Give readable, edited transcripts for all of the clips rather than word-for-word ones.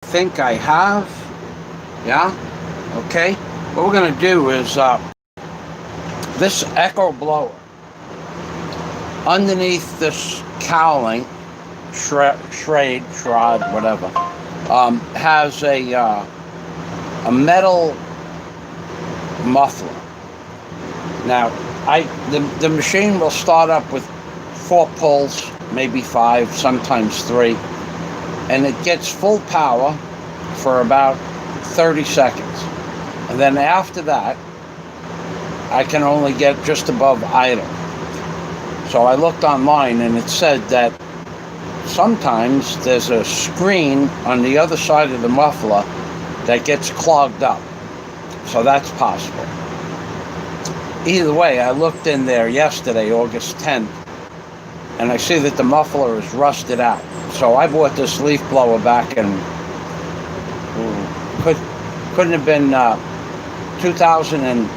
think I have. Yeah? Okay. What we're going to do is this echo blower, underneath this cowling, shroud, whatever, has a metal muffler. Now, the machine will start up with 4 pulls, maybe 5, sometimes 3, and it gets full power for about 30 seconds. And then after that, I can only get just above idle. So I looked online and it said that sometimes there's a screen on the other side of the muffler that gets clogged up. So that's possible. Either way, I looked in there yesterday, August 10th, and I see that the muffler is rusted out. So I bought this leaf blower back in, couldn't have been 2000 and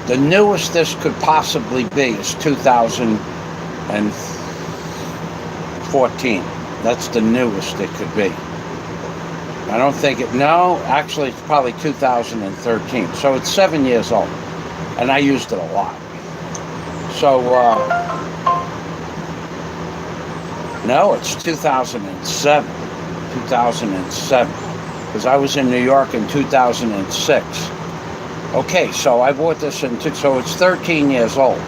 the newest this could possibly be is 2014. That's the newest it could be. I don't think actually it's probably 2013. So it's 7 years old, and I used it a lot. So, no, it's 2007, because I was in New York in 2006. Okay, so I bought this so it's 13 years old.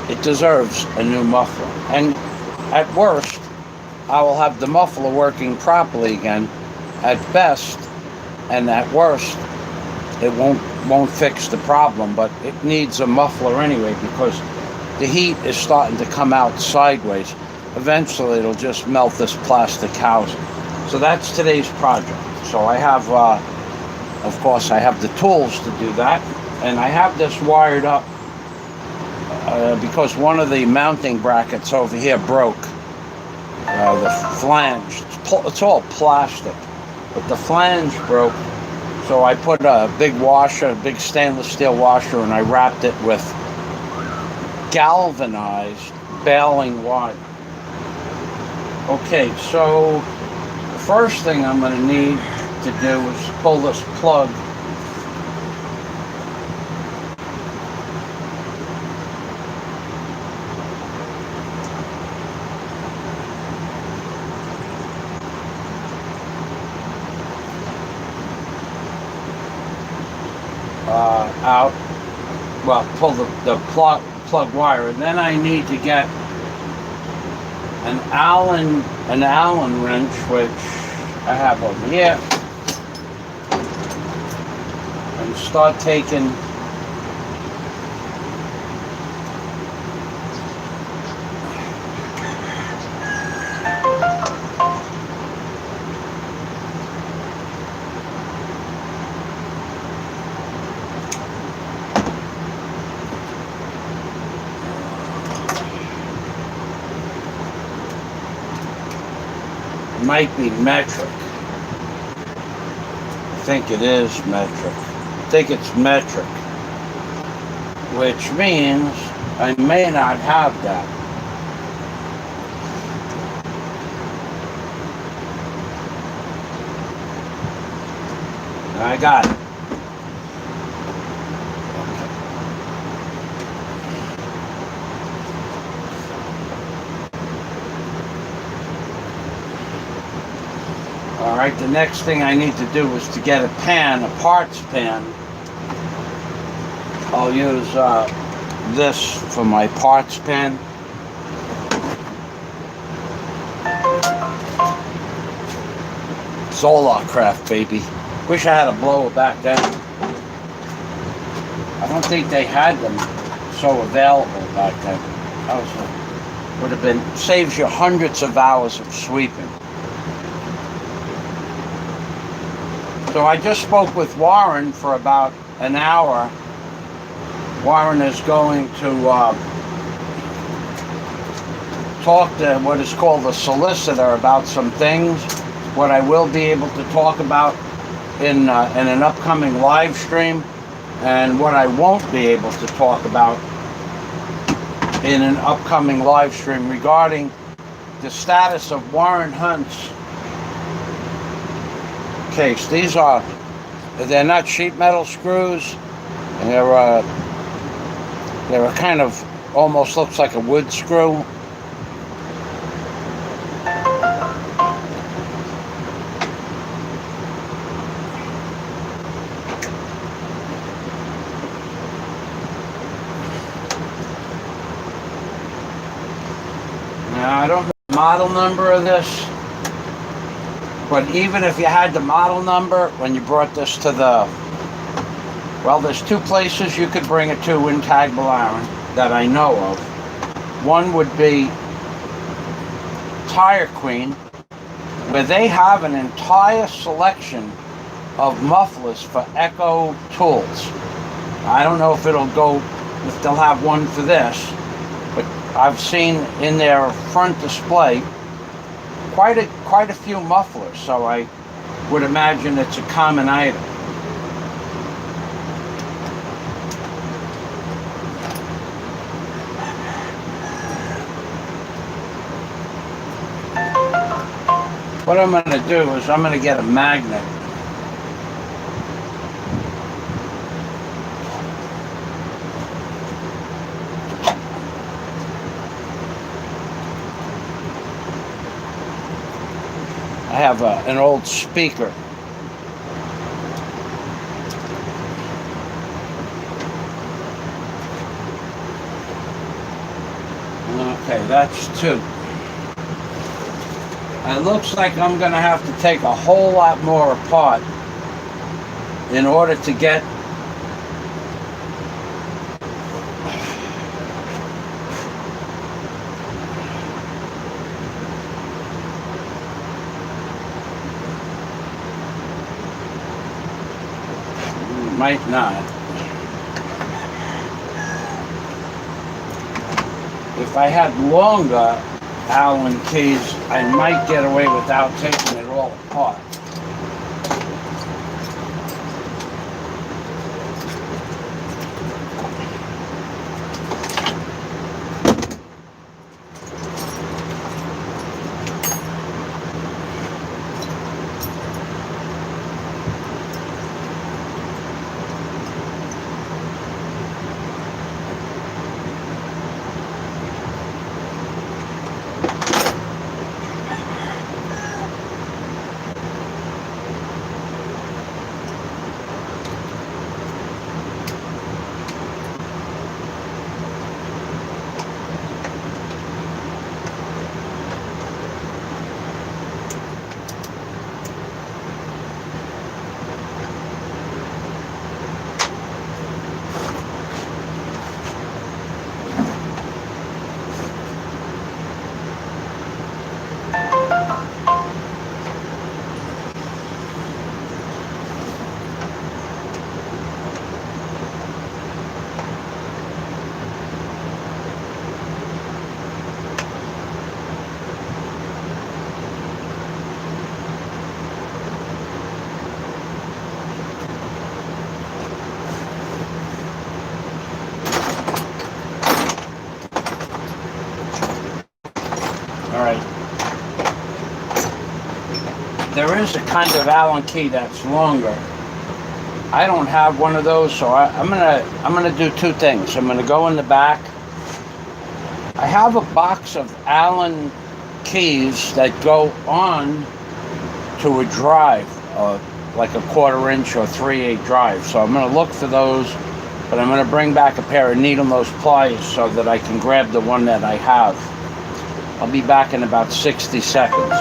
It deserves a new muffler. And at worst, I will have the muffler working properly again. At best, and at worst, it won't fix the problem, but it needs a muffler anyway because the heat is starting to come out sideways. Eventually, it'll just melt this plastic housing. So that's today's project. So I have, of course, I have the tools to do that, and I have this wired up because one of the mounting brackets over here broke. The flange, it's all plastic, but the flange broke. So I put a big washer, a big stainless steel washer, and I wrapped it with galvanized baling wire. Okay, so the first thing I'm going to need to do is pull this plug out. Well, pull the plug wire, and then I need to get an Allen wrench, which I have over here, and start taking might be metric. I think it is metric. I think it's metric, which means I may not have that. I got it. Alright, the next thing I need to do is to get a pan, a parts pan. I'll use this for my parts pan. Solar craft, baby. Wish I had a blower back then. I don't think they had them so available back then. Would have been, saves you hundreds of hours of sweeping. So I just spoke with Warren for about an hour. Warren is going to talk to what is called a solicitor about some things. What I will be able to talk about in an upcoming live stream, and what I won't be able to talk about in an upcoming live stream regarding the status of Warren Hunt's case. They're not sheet metal screws. They're a kind of, almost looks like a wood screw. Now, I don't know the model number of this, but even if you had the model number when you brought this to well, there's two places you could bring it to in Tagbilaran that I know of. One would be Tire Queen, where they have an entire selection of mufflers for Echo tools. I don't know if if they'll have one for this, but I've seen in their front display quite a few mufflers, so I would imagine it's a common item. What I'm going to do is I'm going to get a magnet. I have an old speaker. Okay, that's two. It looks like I'm going to have to take a whole lot more apart in order to get might not. If I had longer Allen keys, I might get away without taking it all apart. There is a kind of Allen key that's longer. I don't have one of those, so I'm gonna do two things. I'm gonna go in the back. I have a box of Allen keys that go on to a drive, like a 1/4" or 3/8 drive. So I'm gonna look for those, but I'm gonna bring back a pair of needle nose pliers so that I can grab the one that I have. I'll be back in about 60 seconds.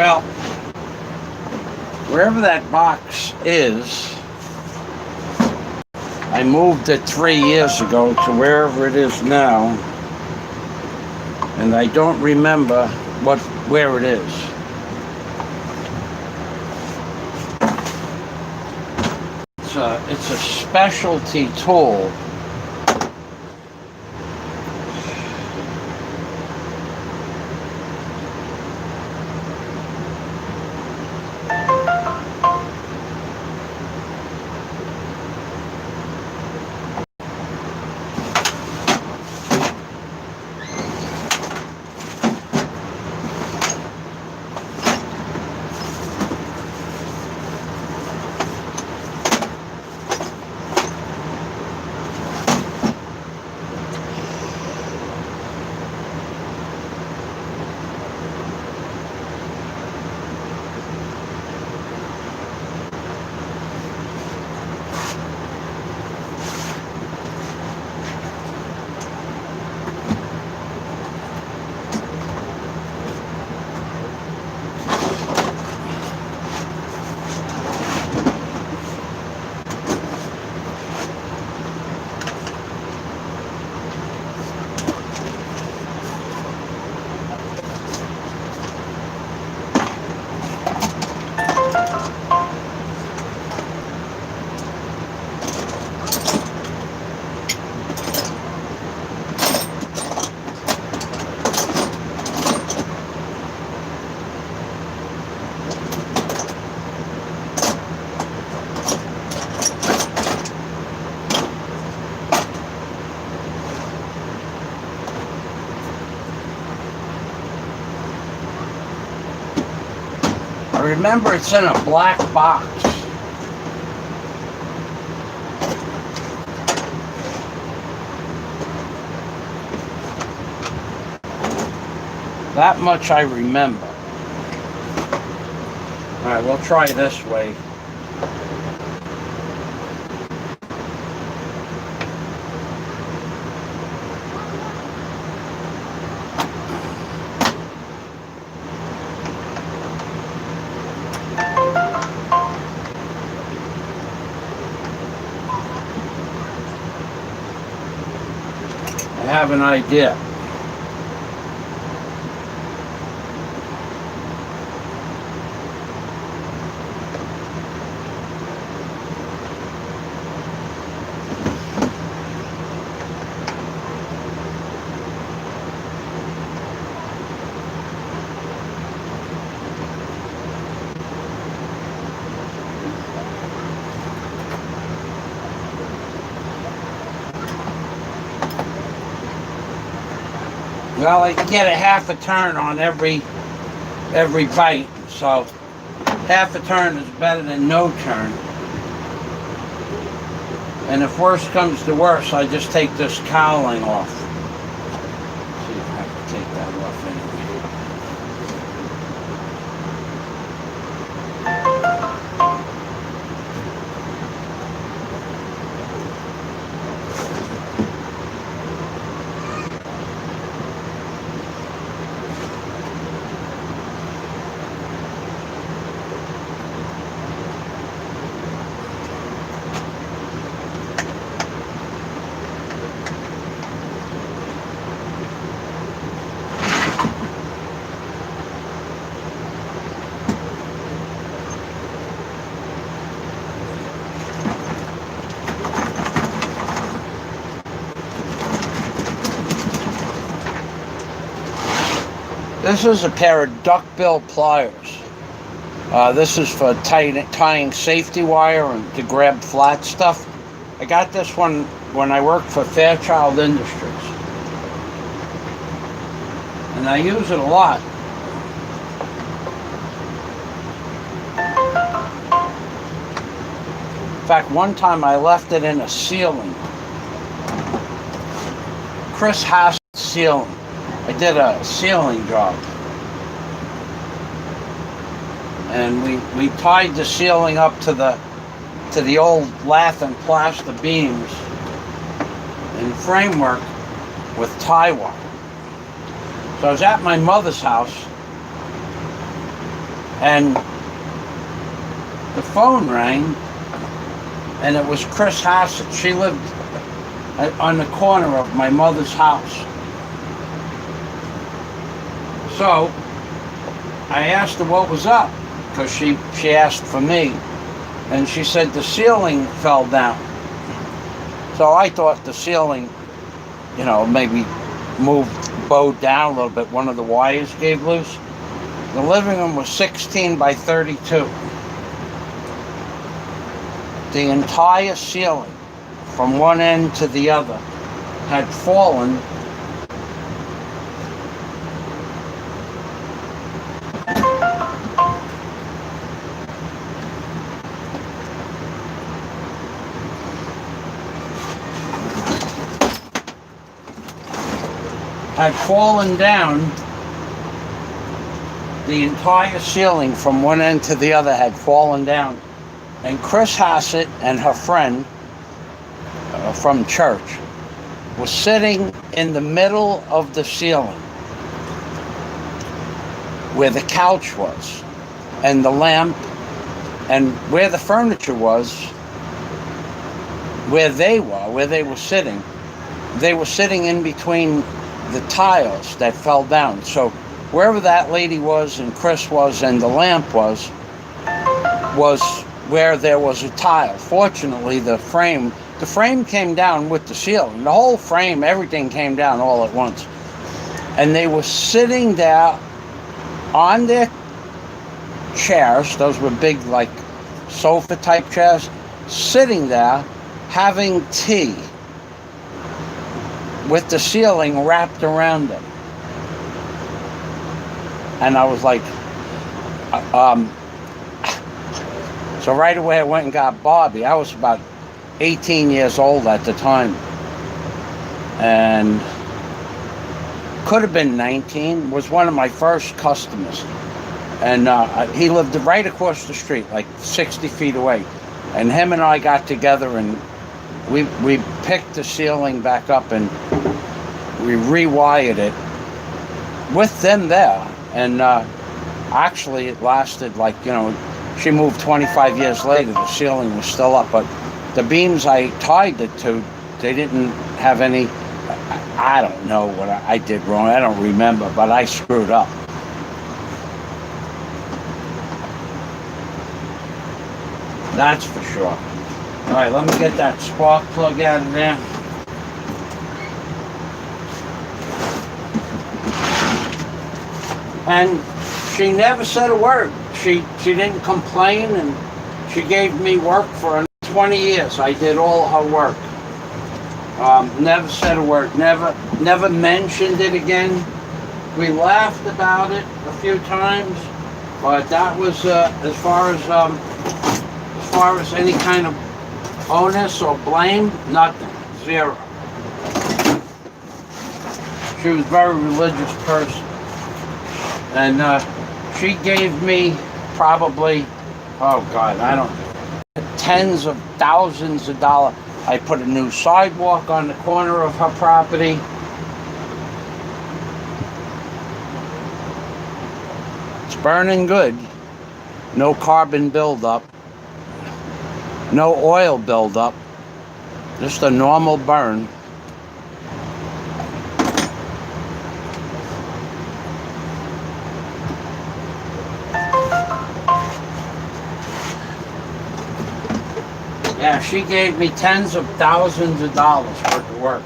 Well, wherever that box is, I moved it 3 years ago to wherever it is now, and I don't remember where it is. It's a specialty tool. I remember it's in a black box. That much I remember. All right, we'll try this way. I have an idea. Well, I get a half a turn on every bite, so half a turn is better than no turn. And if worse comes to worse, I just take this cowling off. Let's see if I can take that off anyway. This is a pair of duckbill pliers. This is for tying safety wire and to grab flat stuff. I got this one when I worked for Fairchild Industries. And I use it a lot. In fact, one time I left it in a ceiling. Chris Haas ceiling. I did a ceiling job. And we tied the ceiling up to the old lath and plaster beams and framework with tie wire. So I was at my mother's house And the phone rang, and it was Chris Hassett. She lived on the corner of my mother's house. So I asked her what was up, because she asked for me. And she said the ceiling fell down. So I thought the ceiling, maybe bowed down a little bit. One of the wires gave loose. The living room was 16 by 32. The entire ceiling, from one end to the other, had fallen. Down. The entire ceiling from one end to the other had fallen down. And Chris Hassett and her friend from church was sitting in the middle of the ceiling where the couch was and the lamp and where the furniture was, where they were sitting. They were sitting in between the tiles that fell down. So wherever that lady was and Chris was and the lamp was where there was a tile. Fortunately, the frame came down with the ceiling. The whole frame, everything came down all at once. And they were sitting there on their chairs. Those were big, like, sofa type chairs. Sitting there having tea with the ceiling wrapped around them. And I was like, so right away I went and got Bobby. I was about 18 years old at the time. And could have been 19, was one of my first customers. And he lived right across the street, like 60 feet away. And him and I got together and we picked the ceiling back up and we rewired it with them there. And actually it lasted she moved 25 years later, the ceiling was still up, but the beams I tied it to, they didn't have any, I don't know what I did wrong, I don't remember, but I screwed up. That's for sure. All right, let me get that spark plug out of there. And she never said a word. She didn't complain, and she gave me work for 20 years. I did all her work. Never said a word. Never mentioned it again. We laughed about it a few times, but that was as far as any kind of onus or blame, nothing, zero. She was a very religious person, and she gave me probably, tens of thousands of dollars. I put a new sidewalk on the corner of her property. It's burning good. No carbon buildup. No oil buildup. Just a normal burn. Yeah, she gave me tens of thousands of dollars worth of work.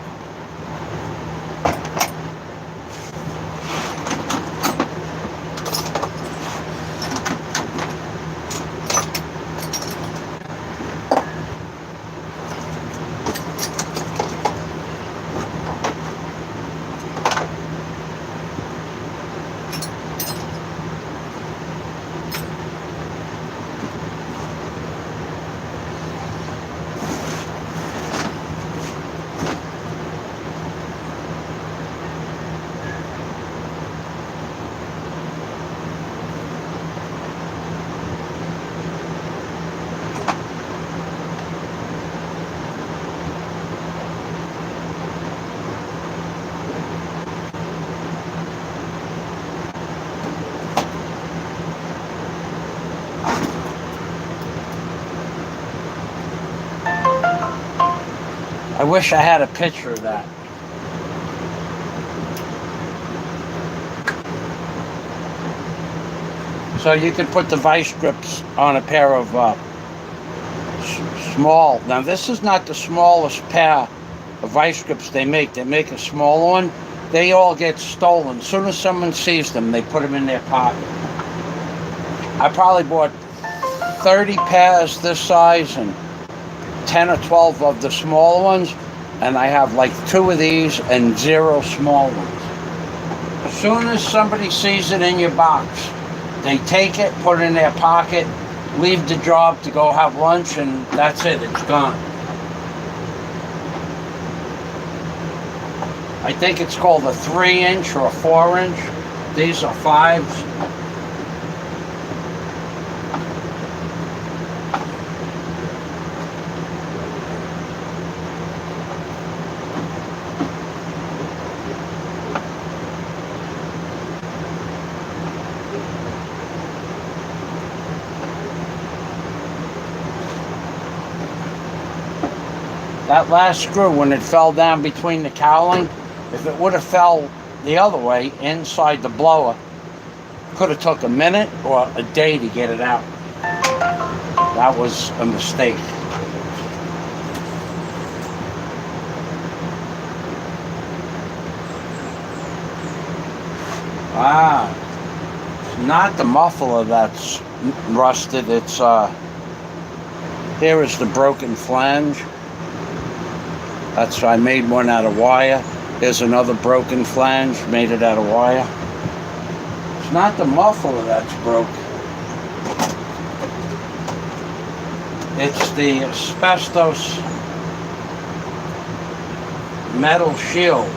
I wish I had a picture of that. So you can put the vice grips on a pair of small. Now this is not the smallest pair of vice grips they make. They make a small one. They all get stolen. As soon as someone sees them, they put them in their pocket. I probably bought 30 pairs this size and 10 or 12 of the small ones, and I have like 2 of these and 0 small ones. As soon as somebody sees it in your box, they take it, put it in their pocket, leave the job to go have lunch, and that's it, it's gone. I think it's called a 3-inch or a 4-inch. These are 5s. That last screw, when it fell down between the cowling, if it would have fell the other way inside the blower, could have took a minute or a day to get it out. That was a mistake. It's not the muffler that's rusted. It's here is the broken flange. I made one out of wire. There's another broken flange, made it out of wire. It's not the muffler that's broke. It's the asbestos metal shield.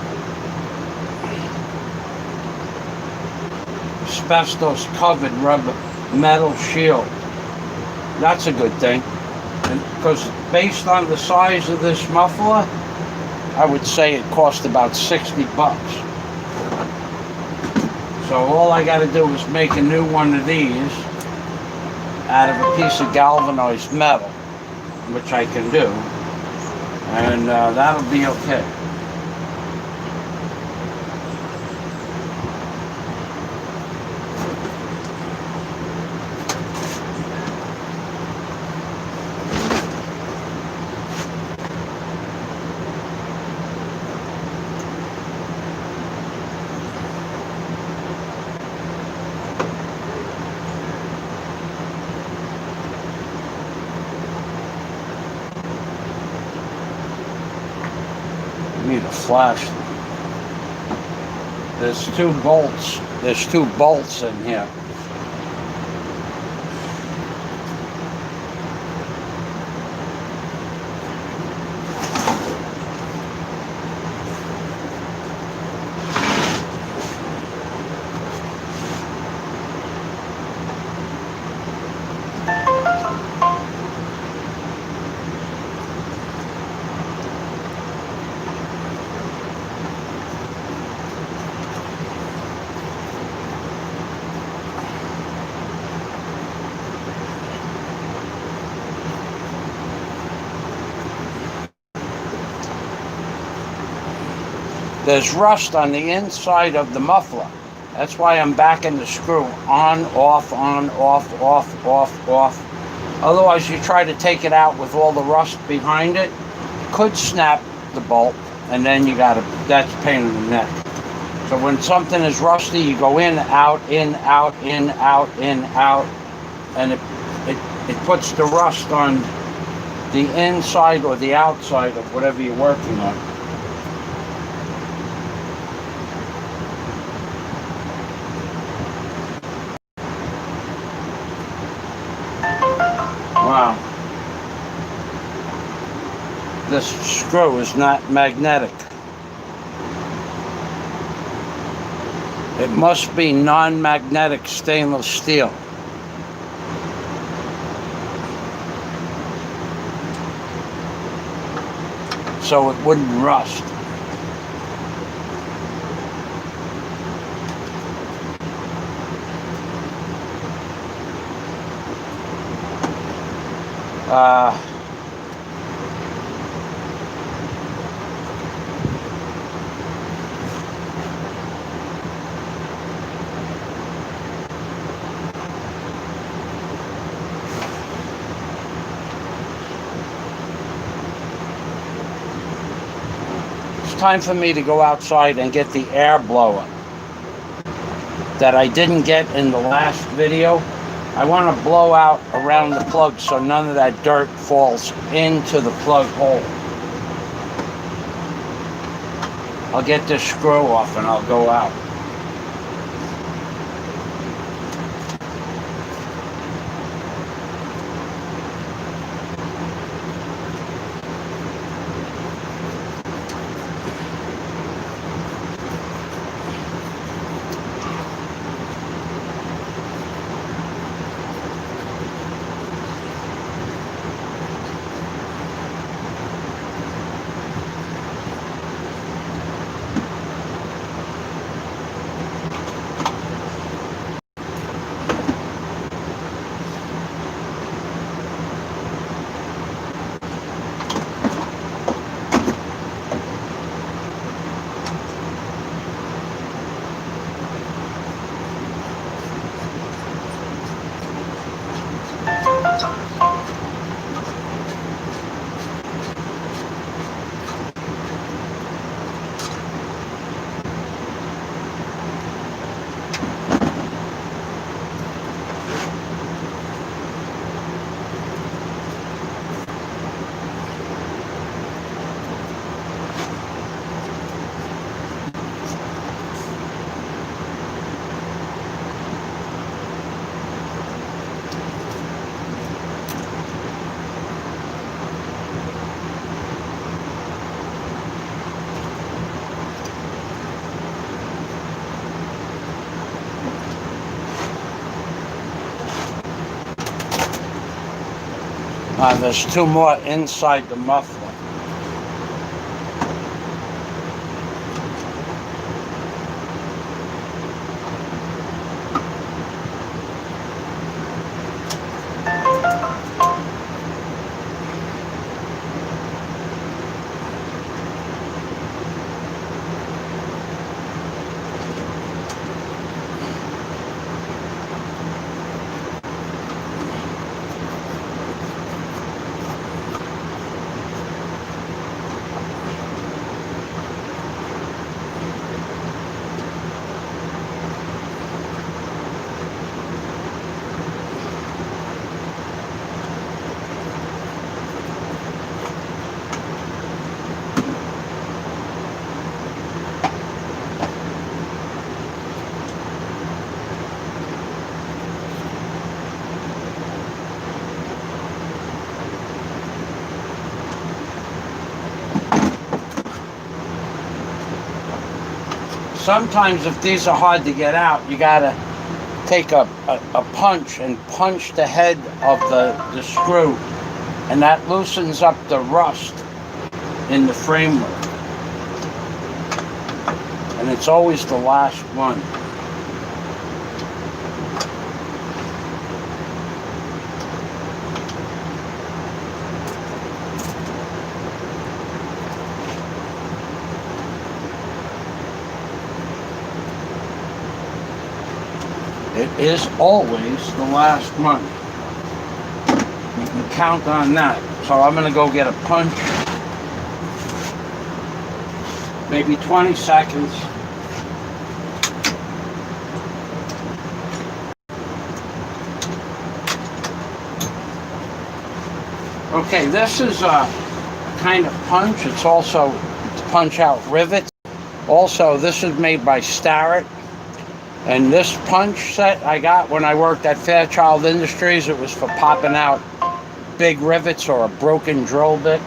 Asbestos covered rubber metal shield. That's a good thing. Because based on the size of this muffler, I would say it cost about 60 bucks. So all I got to do is make a new one of these out of a piece of galvanized metal, which I can do, and that'll be okay. Need a flashlight. There's 2 bolts. There's 2 bolts in here. There's rust on the inside of the muffler. That's why I'm backing the screw on, off, on, off, off, off, off. Otherwise, you try to take it out with all the rust behind it, could snap the bolt, and then that's a pain in the neck. So when something is rusty, you go in, out, in, out, in, out, in, out, and it puts the rust on the inside or the outside of whatever you're working on. Wow. This screw is not magnetic. It must be non-magnetic stainless steel. So it wouldn't rust. time for me to go outside and get the air blower that I didn't get in the last video. I want to blow out around the plug so none of that dirt falls into the plug hole. I'll get this screw off and I'll go out. There's two more inside the muffler. Sometimes if these are hard to get out, you gotta take a punch and punch the head of the screw, and that loosens up the rust in the framework. And it's always the last one. It is always the last one. You can count on that. So I'm going to go get a punch. Maybe 20 seconds. Okay, this is a kind of punch. It's also to punch out rivets. Also, this is made by Starrett. And this punch set I got when I worked at Fairchild Industries, it was for popping out big rivets or a broken drill bit.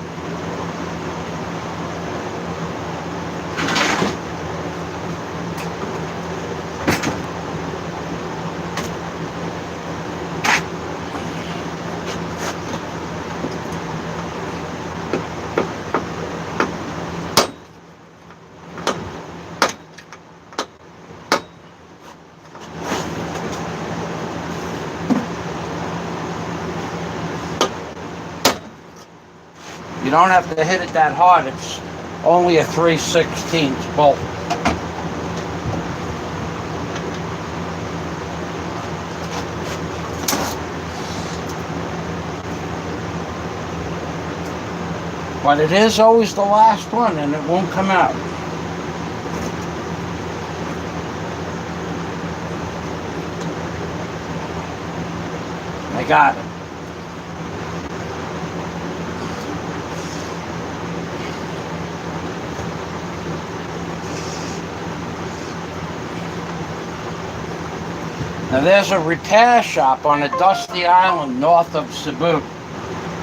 You don't have to hit it that hard. It's only a 3/16 bolt. But it is always the last one, and it won't come out. I got it. Now there's a repair shop on a dusty island north of Cebu.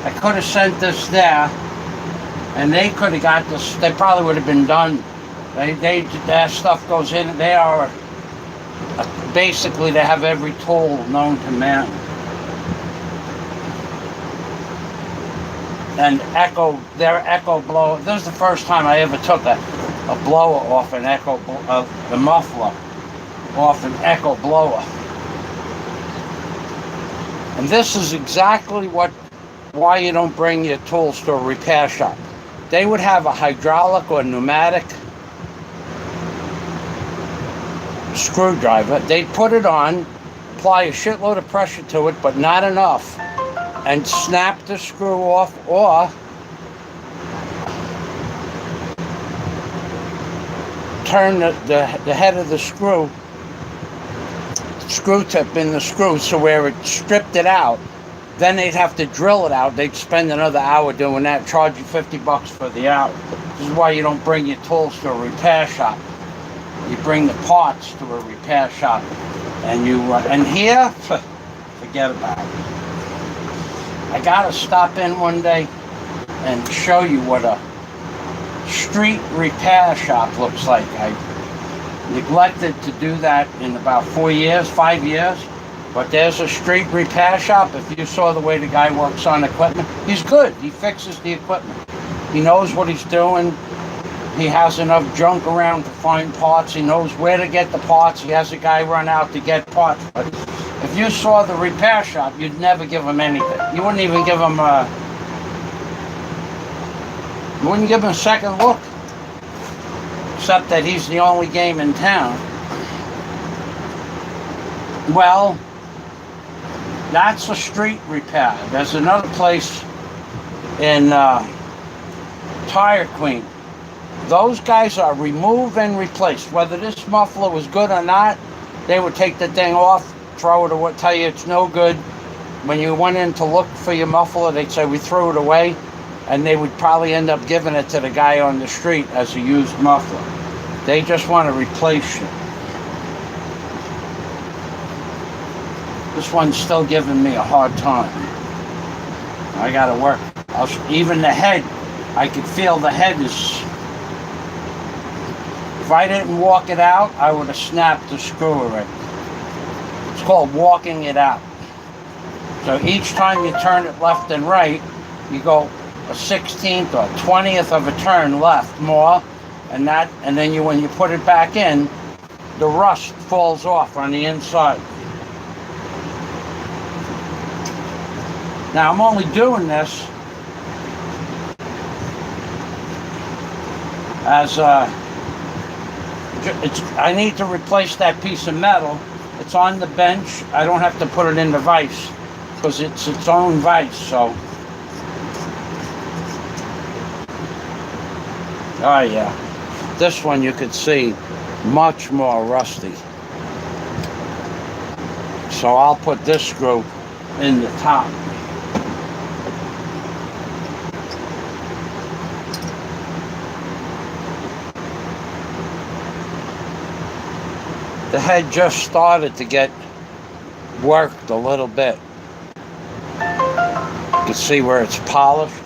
I could have sent this there, and they could have got this. They probably would have been done. Their stuff goes in. They are basically, they have every tool known to man. And their echo blower. This is the first time I ever took a blower off an echo, the muffler off an echo blower. And this is exactly why you don't bring your tools to a repair shop. They would have a hydraulic or pneumatic screwdriver. They'd put it on, apply a shitload of pressure to it, but not enough, and snap the screw off, or turn the head of the screw tip in the screw so where it stripped it out. Then they'd have to drill it out. They'd spend another hour doing that, charge you $50 for the hour. This is why you don't bring your tools to a repair shop. You bring the parts to a repair shop, and here, forget about it. I gotta stop in one day and show you what a street repair shop looks like. I neglected to do that in about 5 years, but there's a street repair shop. If you saw the way the guy works on equipment, he's good. He fixes the equipment. He knows what he's doing. He has enough junk around to find parts. He knows where to get the parts. He has a guy run out to get parts. But if you saw the repair shop, you'd never give him anything. You wouldn't even give him a second look. Except that he's the only game in town. Well, that's a street repair. There's another place in Tire Queen. Those guys are remove and replace. Whether this muffler was good or not, they would take the thing off, throw it away, tell you it's no good. When you went in to look for your muffler, they'd say we threw it away, and they would probably end up giving it to the guy on the street as a used muffler. They just want to replace you. This one's still giving me a hard time. I gotta work. Even the head, I could feel the head is... If I didn't walk it out, I would have snapped the screw already. It's called walking it out. So each time you turn it left and right, you go a 16th or 20th of a turn left more, and then when you put it back in, the rust falls off on the inside. Now I'm only doing this as I need to replace that piece of metal. It's on the bench. I don't have to put it in the vise because it's its own vise. So, oh yeah, this one you could see much more rusty. So I'll put this screw in the top. The head just started to get worked a little bit. You can see where it's polished.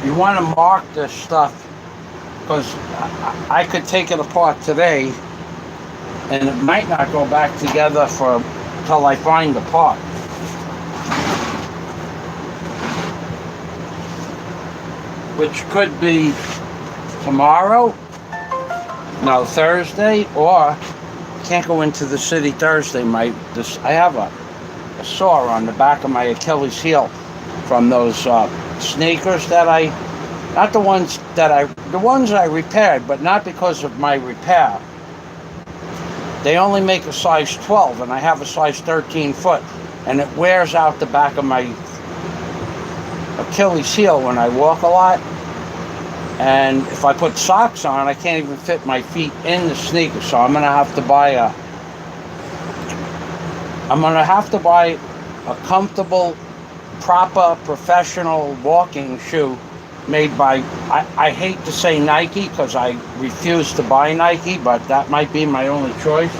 You want to mark this stuff because I could take it apart today and it might not go back together till I find the part. Which could be tomorrow, no, Thursday, or can't go into the city Thursday. I have a sore on the back of my Achilles heel from those sneakers that the ones I repaired, but not because of my repair. They only make a size 12, and I have a size 13 foot, and it wears out the back of my Achilles heel when I walk a lot. And if I put socks on, I can't even fit my feet in the sneakers. So I'm gonna have to buy a comfortable, proper, professional walking shoe made by, I hate to say Nike because I refuse to buy Nike, but that might be my only choice.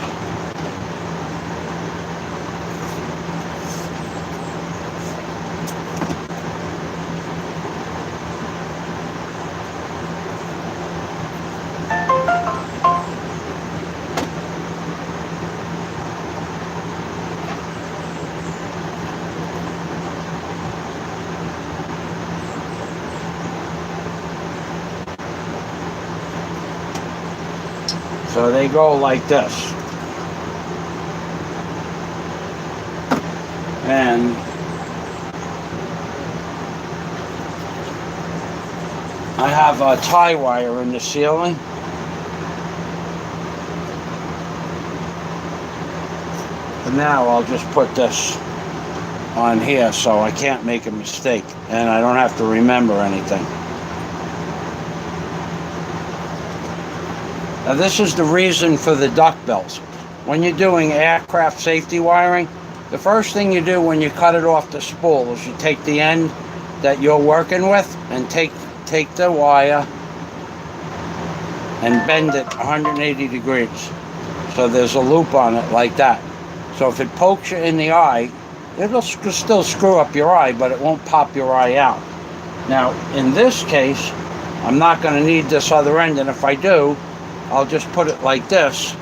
So they go like this. And I have a tie wire in the ceiling. And now I'll just put this on here so I can't make a mistake and I don't have to remember anything. Now this is the reason for the duck belts. When you're doing aircraft safety wiring, the first thing you do when you cut it off the spool is you take the end that you're working with and take the wire and bend it 180 degrees. So there's a loop on it like that. So if it pokes you in the eye, it'll still screw up your eye, but it won't pop your eye out. Now in this case, I'm not going to need this other end, and if I do, I'll just put it like this,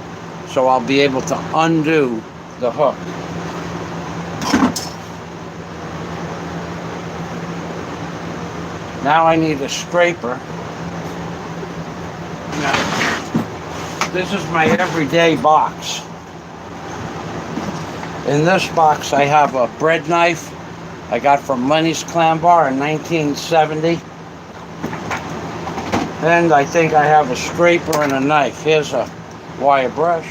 so I'll be able to undo the hook. Now I need a scraper. Now, this is my everyday box. In this box I have a bread knife I got from Lenny's Clam Bar in 1970. And I think I have a scraper and a knife. Here's a wire brush.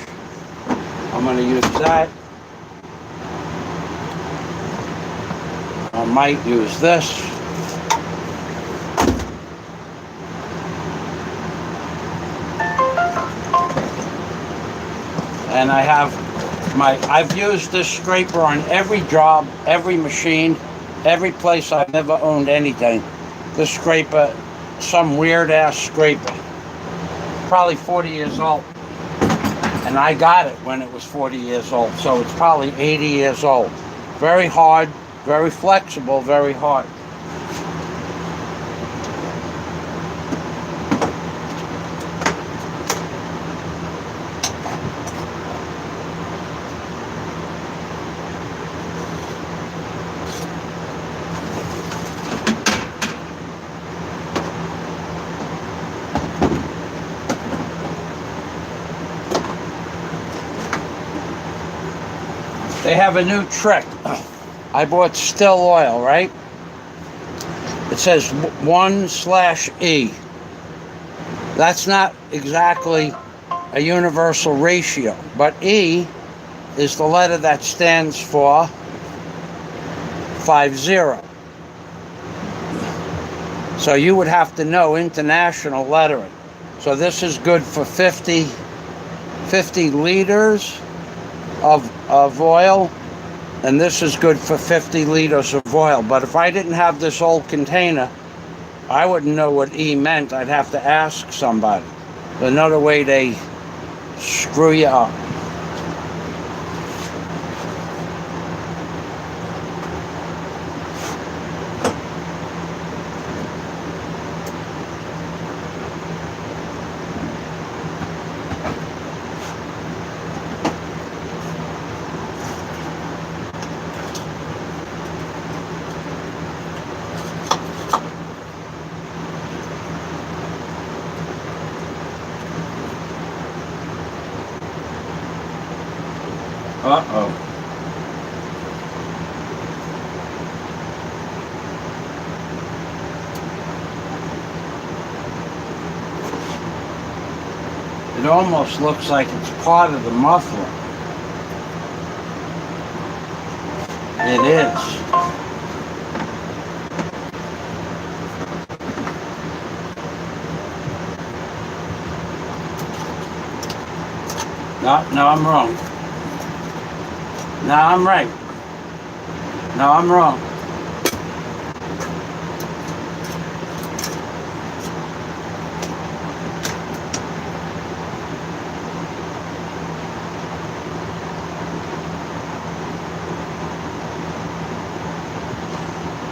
I'm going to use that. I might use this. And I've used this scraper on every job, every machine, every place I've ever owned anything. This scraper, some weird ass scraper, probably 40 years old, and I got it when it was 40 years old, so it's probably 80 years old. Very hard, very flexible, very hard. They have a new trick. I bought still oil, right? It says 1/E. That's not exactly a universal ratio, but E is the letter that stands for 50. So you would have to know international lettering. So this is good for 50 liters of oil, and this is good for 50 liters of oil. But if I didn't have this old container, I wouldn't know what E meant. I'd have to ask somebody. Another way they screw you up. Uh-oh. It almost looks like it's part of the muffler. It is. No, I'm wrong. No, I'm right. No, I'm wrong.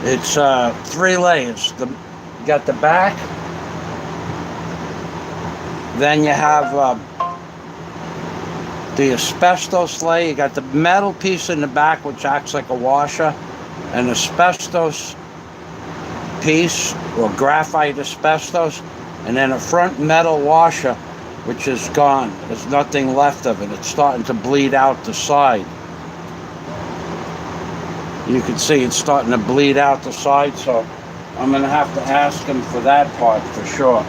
It's 3 layers. You got the back, then you have the asbestos layer. You got the metal piece in the back, which acts like a washer, an asbestos piece, or graphite asbestos, and then a front metal washer, which is gone. There's nothing left of it. It's starting to bleed out the side. You can see it's starting to bleed out the side, so I'm going to have to ask him for that part for sure.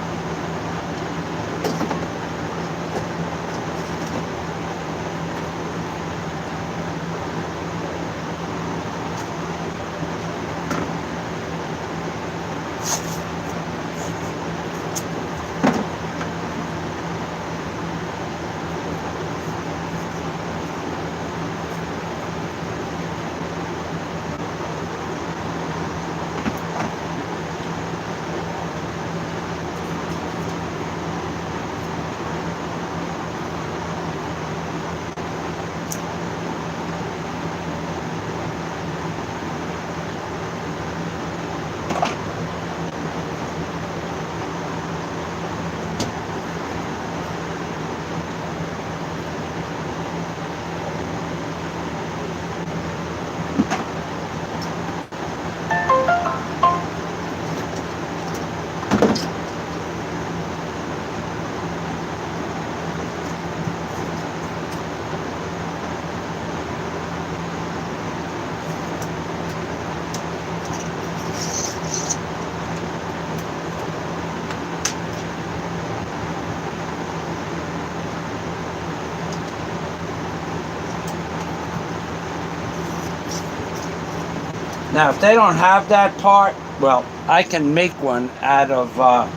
Now, if they don't have that part, well, I can make one out of well,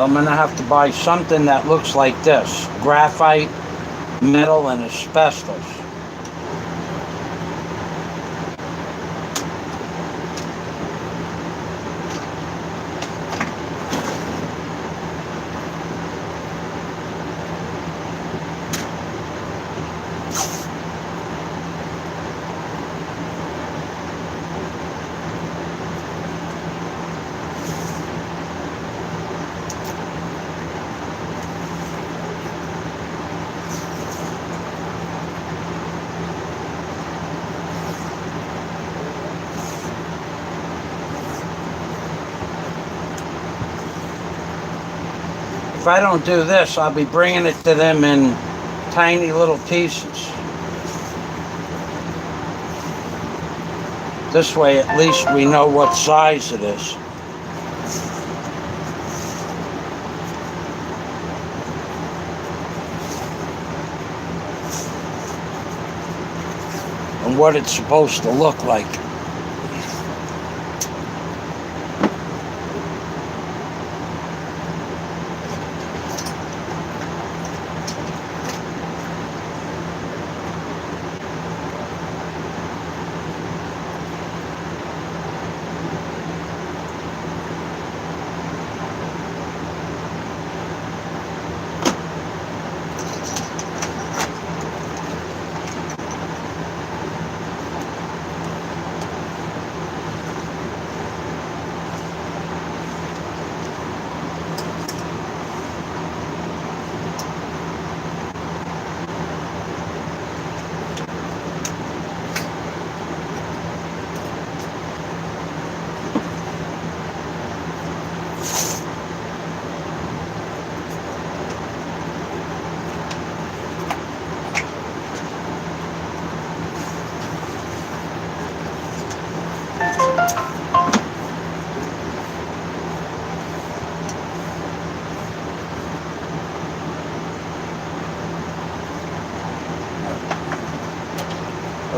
I'm going to have to buy something that looks like this: graphite, metal, and asbestos. If I don't do this, I'll be bringing it to them in tiny little pieces. This way, at least we know what size it is. And what it's supposed to look like.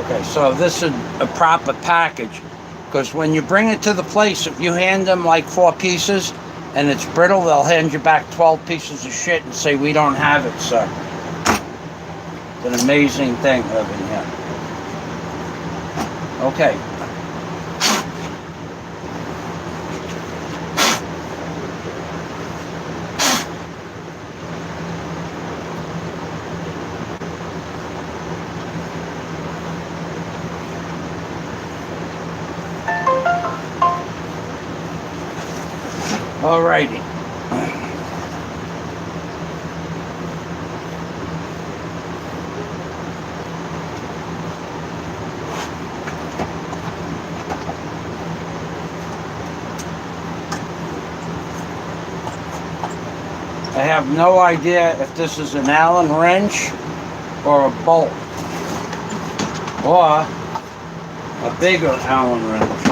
Okay, so this is a proper package, because when you bring it to the place, if you hand them like 4 pieces and it's brittle, they'll hand you back 12 pieces of shit and say, we don't have it, sir. It's an amazing thing living here. Okay. Alrighty. I have no idea if this is an Allen wrench or a bolt or a bigger Allen wrench.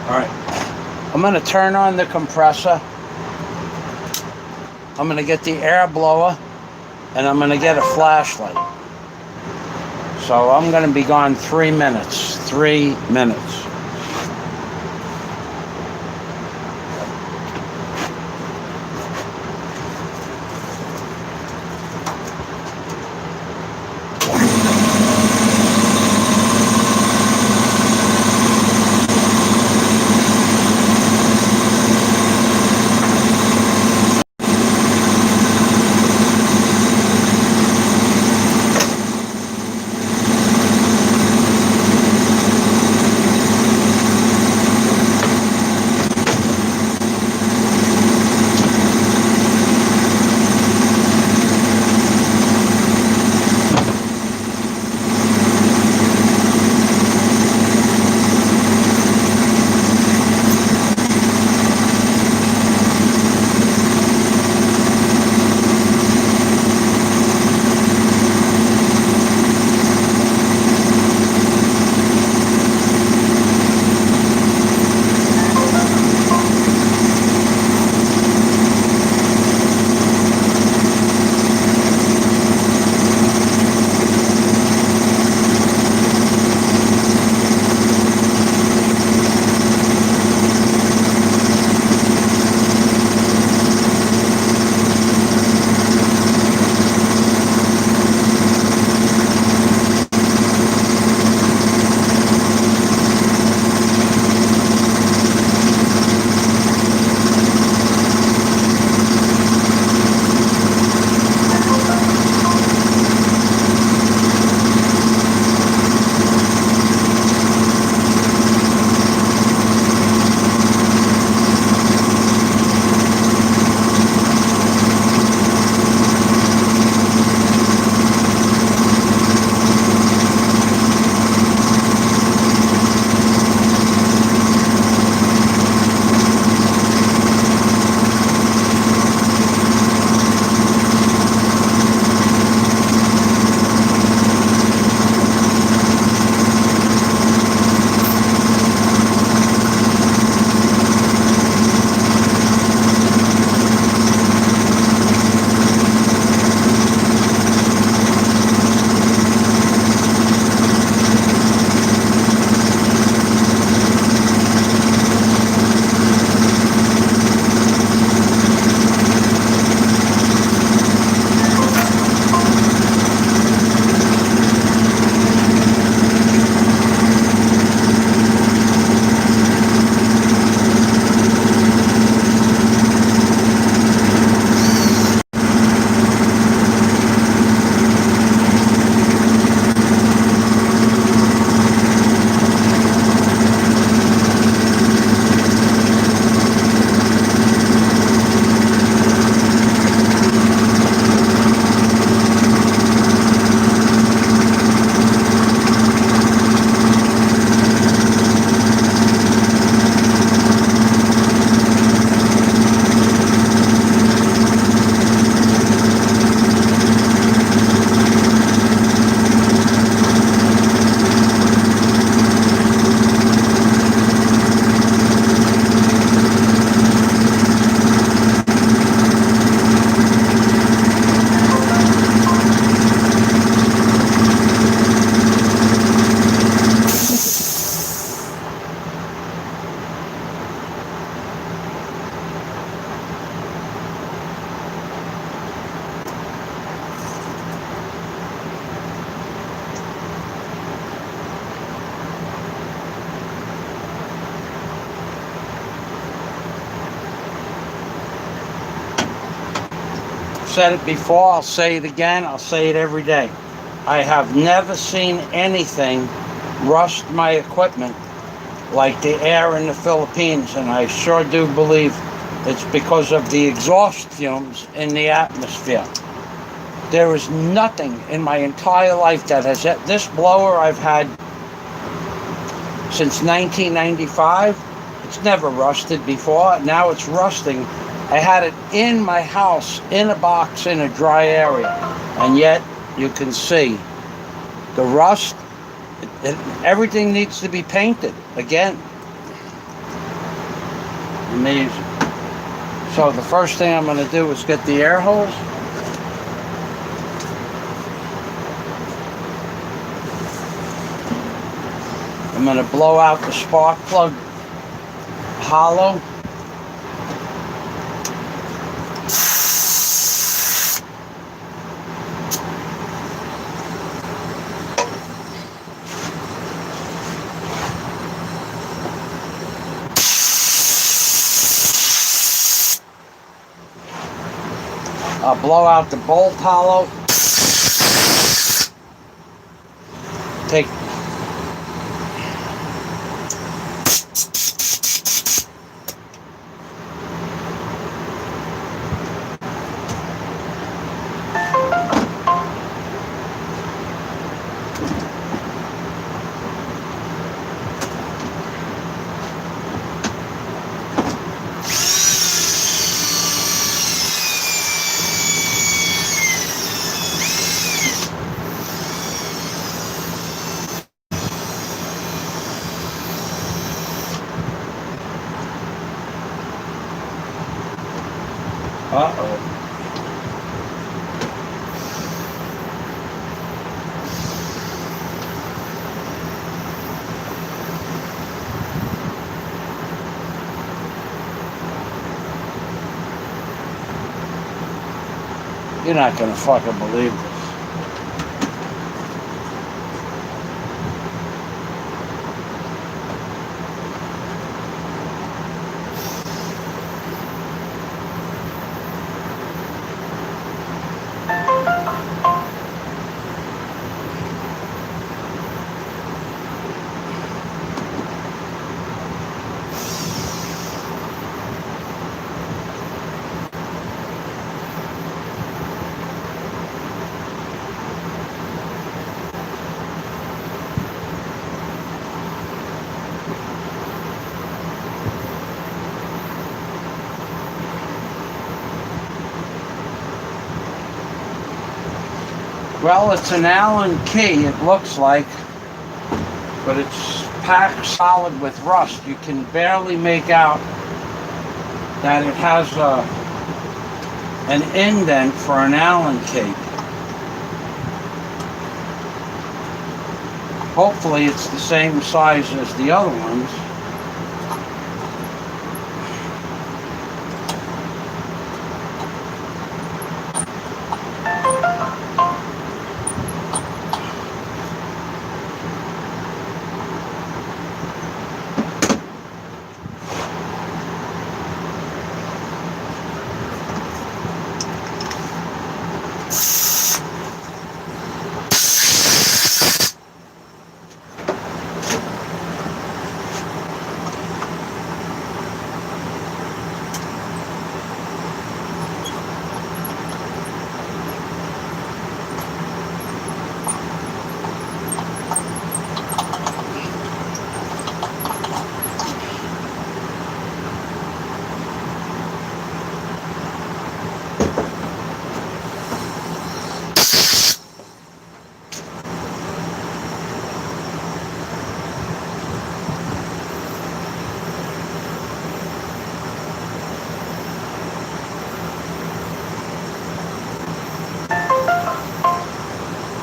Alright, I'm going to turn on the compressor. I'm going to get the air blower, and I'm going to get a flashlight. So I'm going to be gone 3 minutes. 3 minutes. said it before, I'll say it again, I'll say it every day. I have never seen anything rust my equipment like the air in the Philippines, and I sure do believe it's because of the exhaust fumes in the atmosphere. There is nothing in my entire life that has... This blower I've had since 1995. It's never rusted before. Now it's rusting. I had it in my house, in a box, in a dry area. And yet, you can see the rust. Everything needs to be painted again. Amazing. So the first thing I'm going to do is get the air hose. I'm going to blow out the spark plug hollow. I'll blow out the bolt hollow. Take Uh-oh. You're not gonna fucking believe this. Well, it's an Allen key, it looks like, but it's packed solid with rust. You can barely make out that it has an indent for an Allen key. Hopefully it's the same size as the other ones.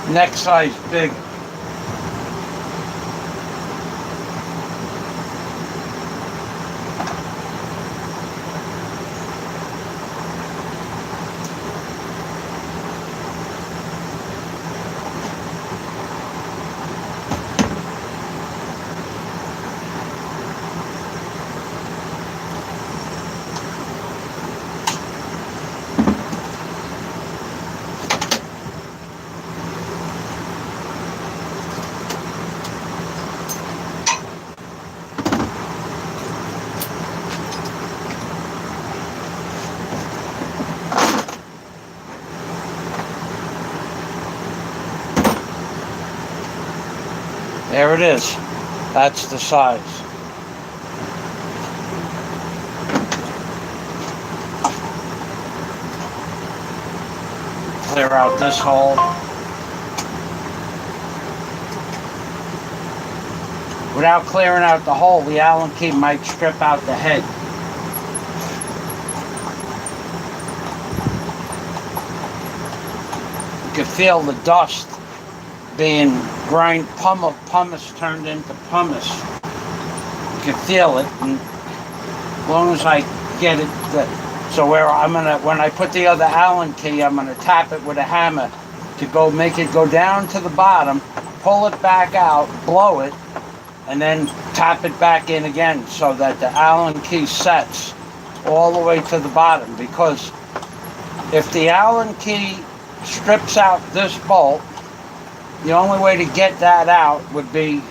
Neck size big. There it is. That's the size. Clear out this hole. Without clearing out the hole, the Allen key might strip out the head. You can feel the dust being pumice turned into pumice. You can feel it, and as long as I get it, so when I put the other Allen key, I'm gonna tap it with a hammer to make it go down to the bottom, pull it back out, blow it, and then tap it back in again so that the Allen key sets all the way to the bottom. Because if the Allen key strips out this bolt, the only way to get that out would be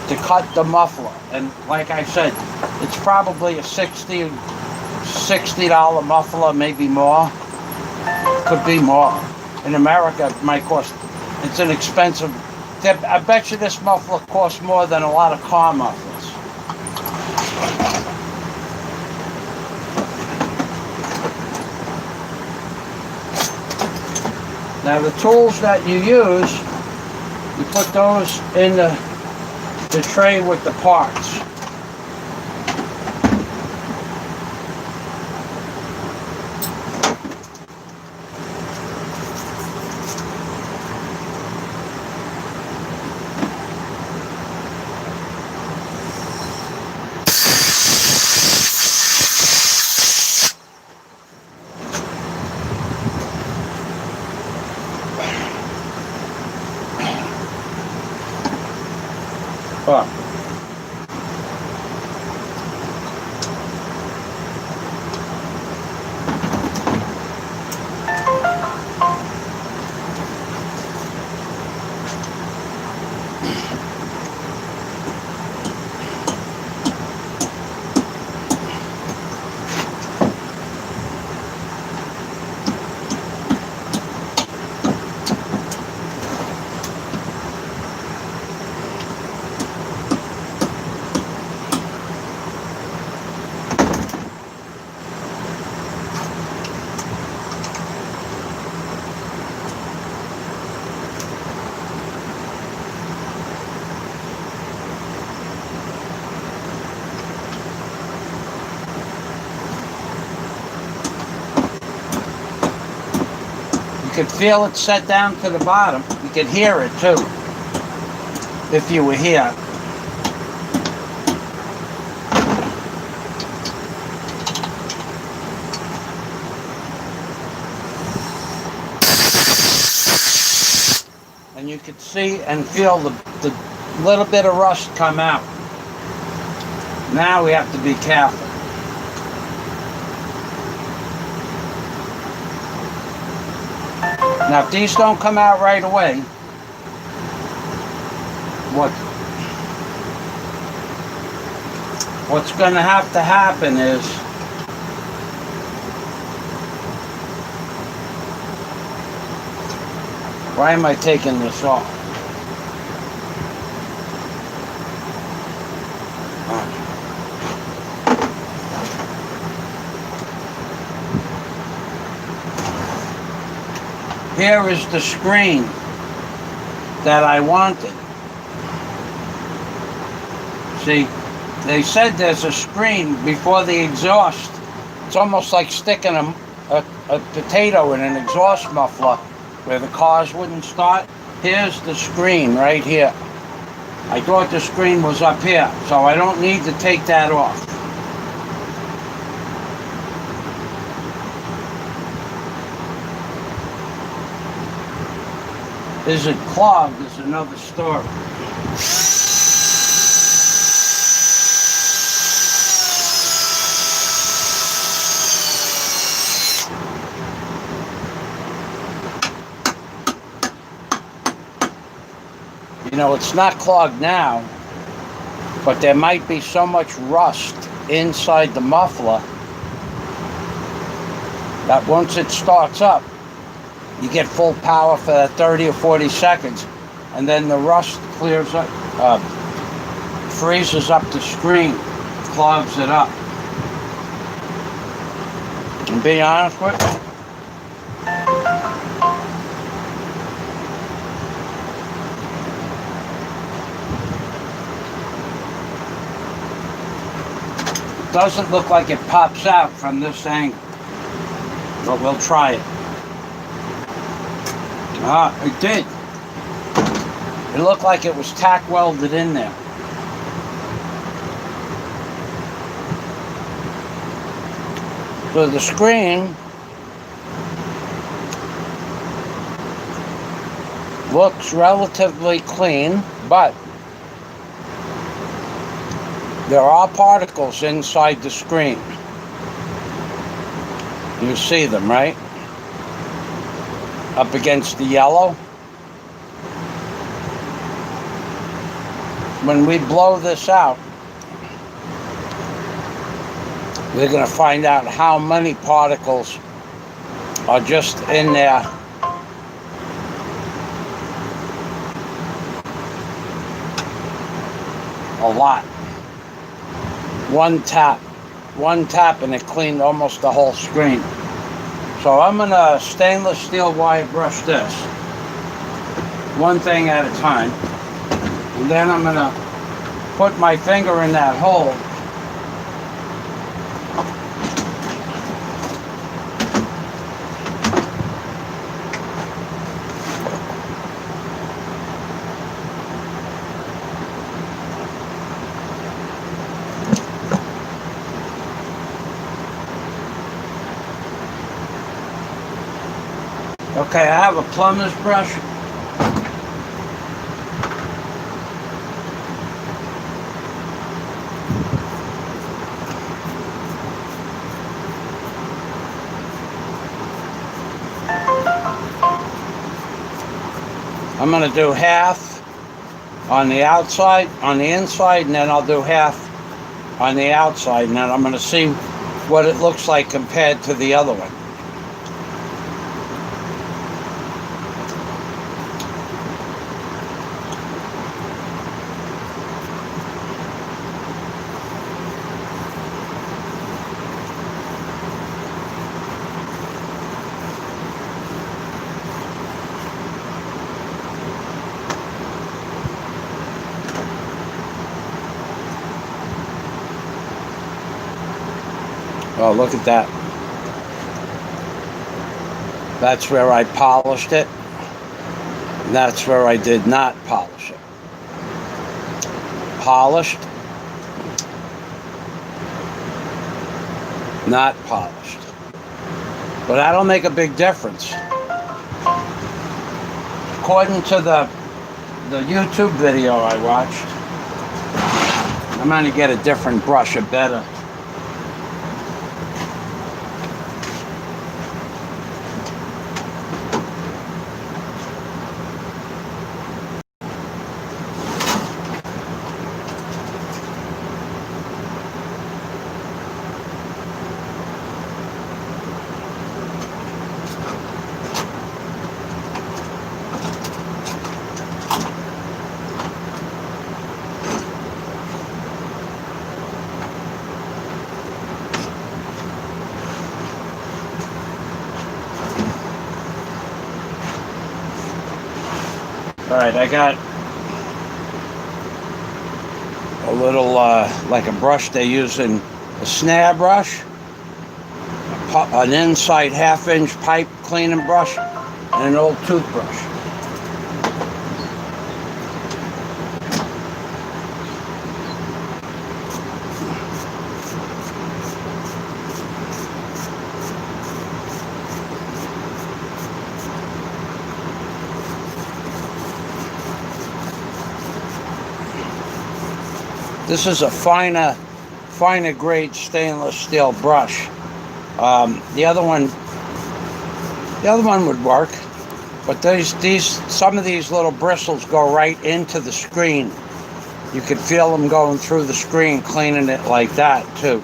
to cut the muffler. And like I said, it's probably a $60 muffler, maybe more. Could be more. In America, it might cost, it's an expensive. I bet you this muffler costs more than a lot of car mufflers. Now the tools that you use, you put those in the tray with the parts. Up. You could feel it set down to the bottom. You could hear it too, if you were here. And you could see and feel the little bit of rust come out. Now we have to be careful. Now, if these don't come out right away, what's going to have to happen is why am I taking this off? Here is the screen that I wanted. See, they said there's a screen before the exhaust. It's almost like sticking a potato in an exhaust muffler where the cars wouldn't start. Here's the screen right here. I thought the screen was up here, so I don't need to take that off. Is it clogged is another story. You know, it's not clogged now, but there might be so much rust inside the muffler that once it starts up, you get full power for 30 or 40 seconds, and then the rust clears up, freezes up the screen, clogs it up. And be honest with you, doesn't look like it pops out from this angle, but we'll try it. It did. It looked like it was tack welded in there. So the screen looks relatively clean, but there are particles inside the screen. You see them, right? Up against the yellow. When we blow this out, we're going to find out how many particles are just in there. A lot. One tap and it cleaned almost the whole screen. So I'm going to stainless steel wire brush this, one thing at a time. And then I'm going to put my finger in that hole. Okay, I have a plumber's brush. I'm going to do half on the outside, on the inside, and then I'll do half on the outside, and then I'm going to see what it looks like compared to the other one. Oh, look at that. That's where I polished it. And that's where I did not polish it. Polished. Not polished. But that'll make a big difference. According to the YouTube video I watched, I'm going to get a different brush, a better. Alright, I got a little, like a brush they use in a snare brush, an inside half-inch pipe cleaning brush, and an old toothbrush. This is a finer grade stainless steel brush. The other one would work, but some of these little bristles go right into the screen. You could feel them going through the screen, cleaning it like that too.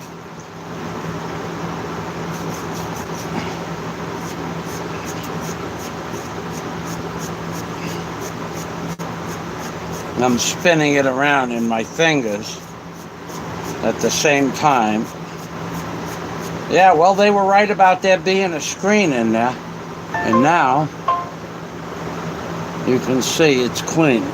And I'm spinning it around in my fingers at the same time. Yeah, well, they were right about there being a screen in there. And now you can see it's clean.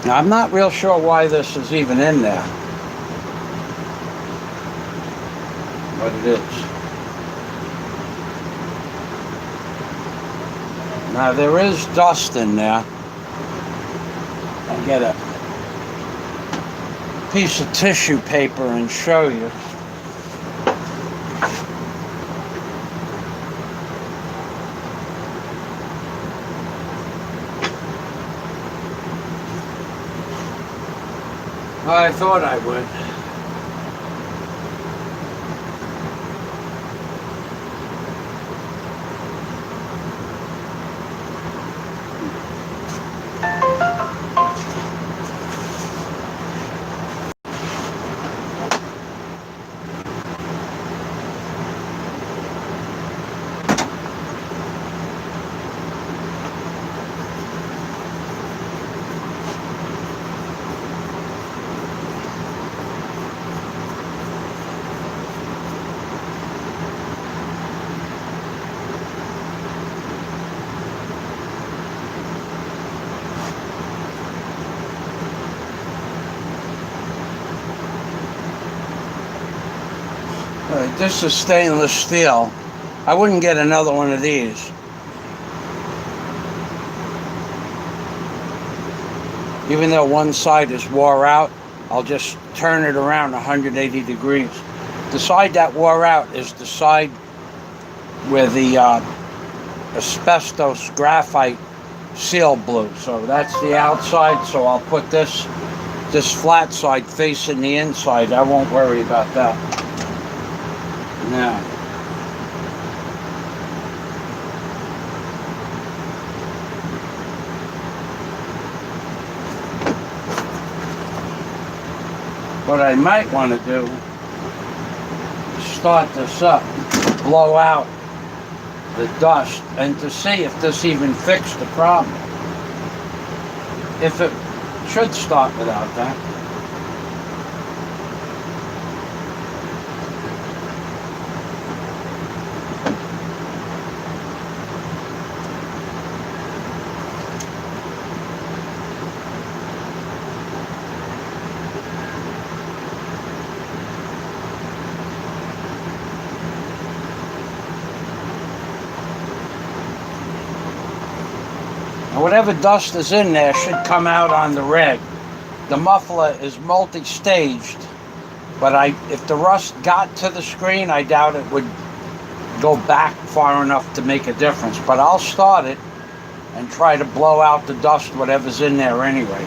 Now, I'm not real sure why this is even in there, but it is. Now, there is dust in there. I'll get a piece of tissue paper and show you. I thought I would. This is stainless steel. I wouldn't get another one of these. Even though one side is wore out, I'll just turn it around 180 degrees. The side that wore out is the side where the asbestos graphite seal blew. So that's the outside, so I'll put this flat side facing the inside. I won't worry about that. Now, what I might want to do is start this up, blow out the dust, and to see if this even fixed the problem. If it should start without that. Whatever dust is in there should come out on the rig. The muffler is multi-staged, but if the rust got to the screen, I doubt it would go back far enough to make a difference. But I'll start it and try to blow out the dust, whatever's in there anyway.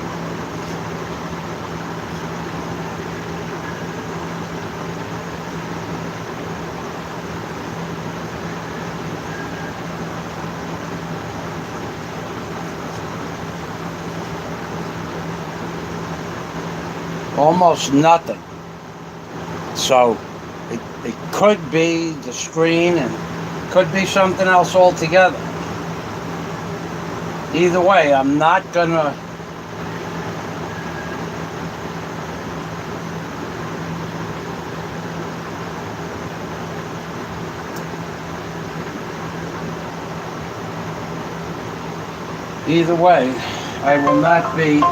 Almost nothing. So it could be the screen and could be something else altogether. Either way, I'm not gonna either way, I will not be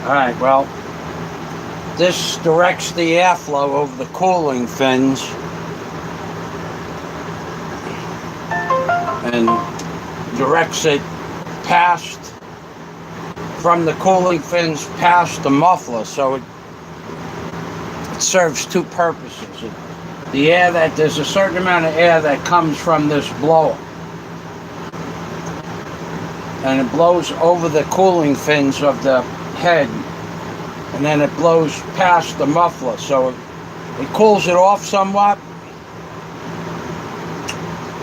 Alright, well, this directs the airflow over the cooling fins and directs it past, from the cooling fins past the muffler, so it serves two purposes. The air that, there's a certain amount of air that comes from this blower, and it blows over the cooling fins of the head, and then it blows past the muffler, so it cools it off somewhat.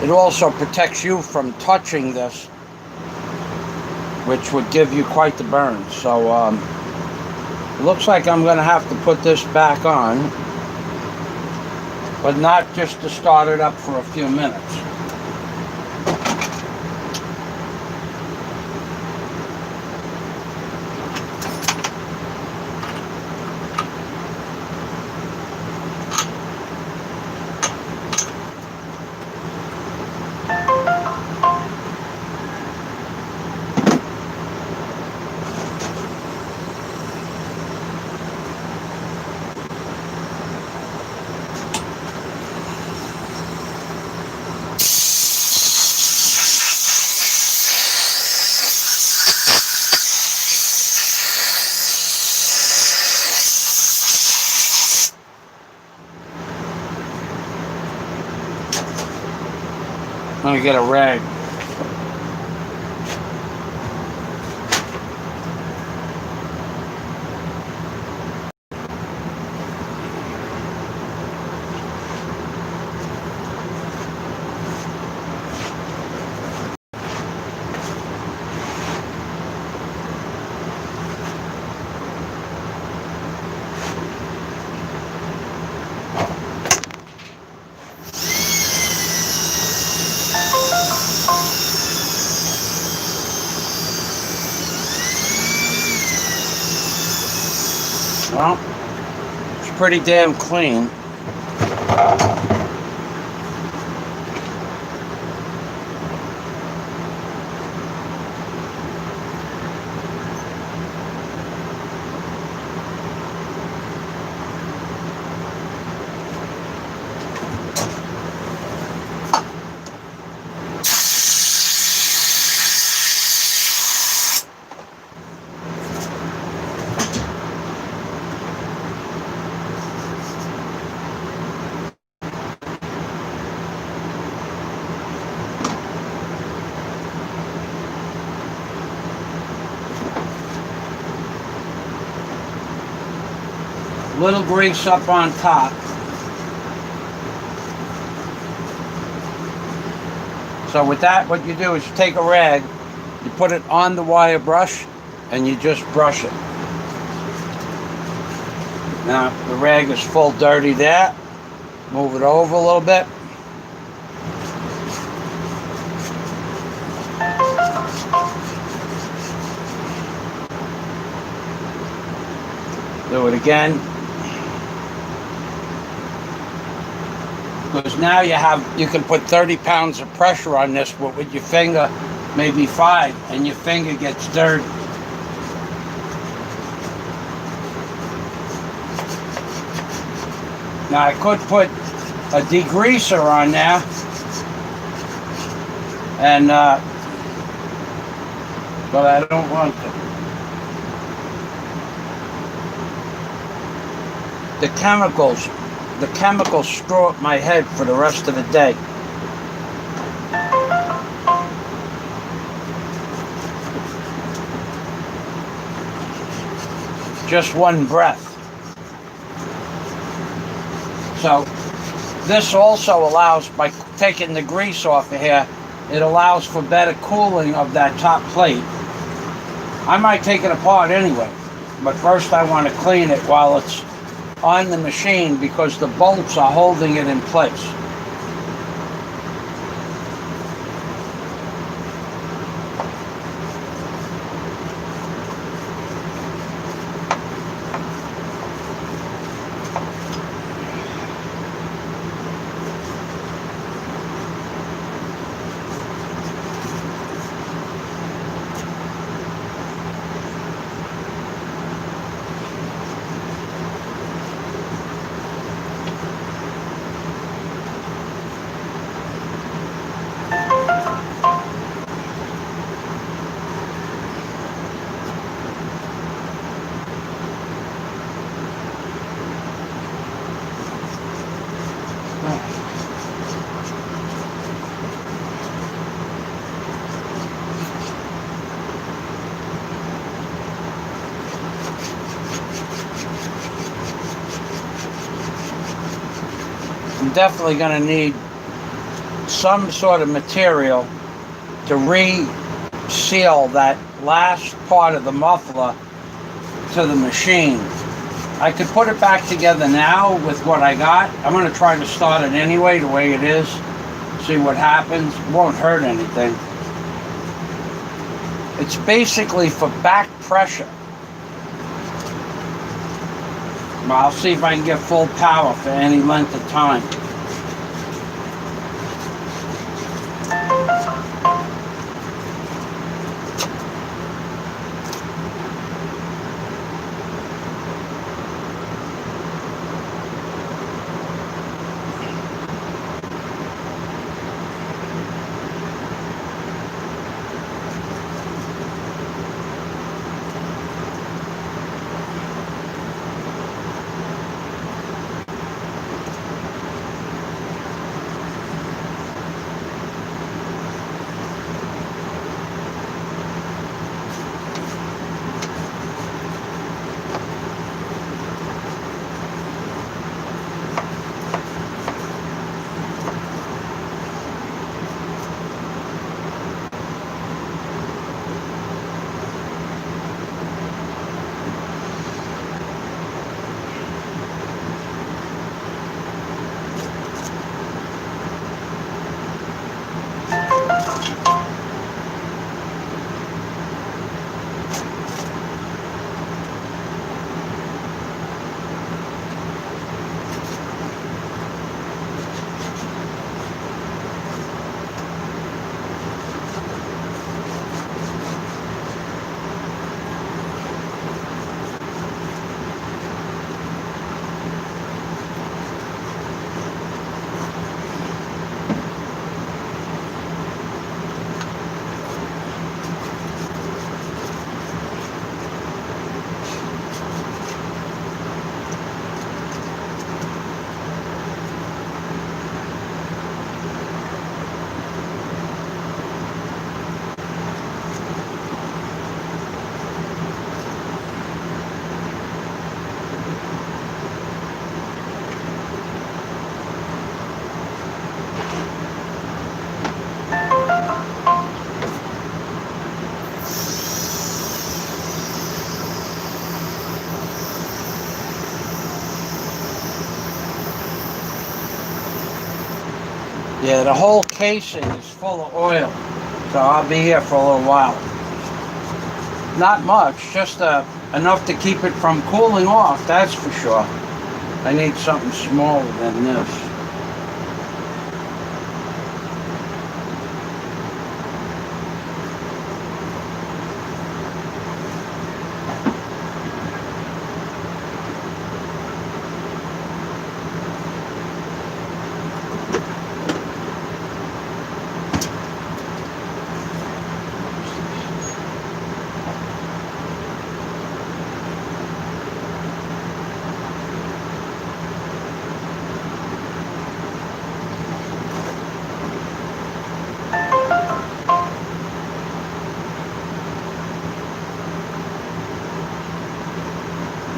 It also protects you from touching this, which would give you quite the burn. So it looks like I'm going to have to put this back on, but not just to start it up for a few minutes. Let me get a rag. Well, it's pretty damn clean. Little grease up on top. So with that, what you do is you take a rag, you put it on the wire brush, and you just brush it. Now the rag is full dirty there. Move it over a little bit. Do it again. Because now you can put 30 pounds of pressure on this, but with your finger, maybe 5, and your finger gets dirty. Now I could put a degreaser on there, and but I don't want to. The chemicals screw up my head for the rest of the day. Just one breath. So this also allows, by taking the grease off of here, it allows for better cooling of that top plate. I might take it apart anyway, but first I want to clean it while it's on the machine, because the bolts are holding it in place. I'm definitely going to need some sort of material to reseal that last part of the muffler to the machine. I could put it back together now with what I got. I'm going to try to start it anyway the way it is. See what happens. It won't hurt anything. It's basically for back pressure. I'll see if I can get full power for any length of time. Yeah, the whole casing is full of oil, so I'll be here for a little while. Not much, just enough to keep it from cooling off, that's for sure. I need something smaller than this.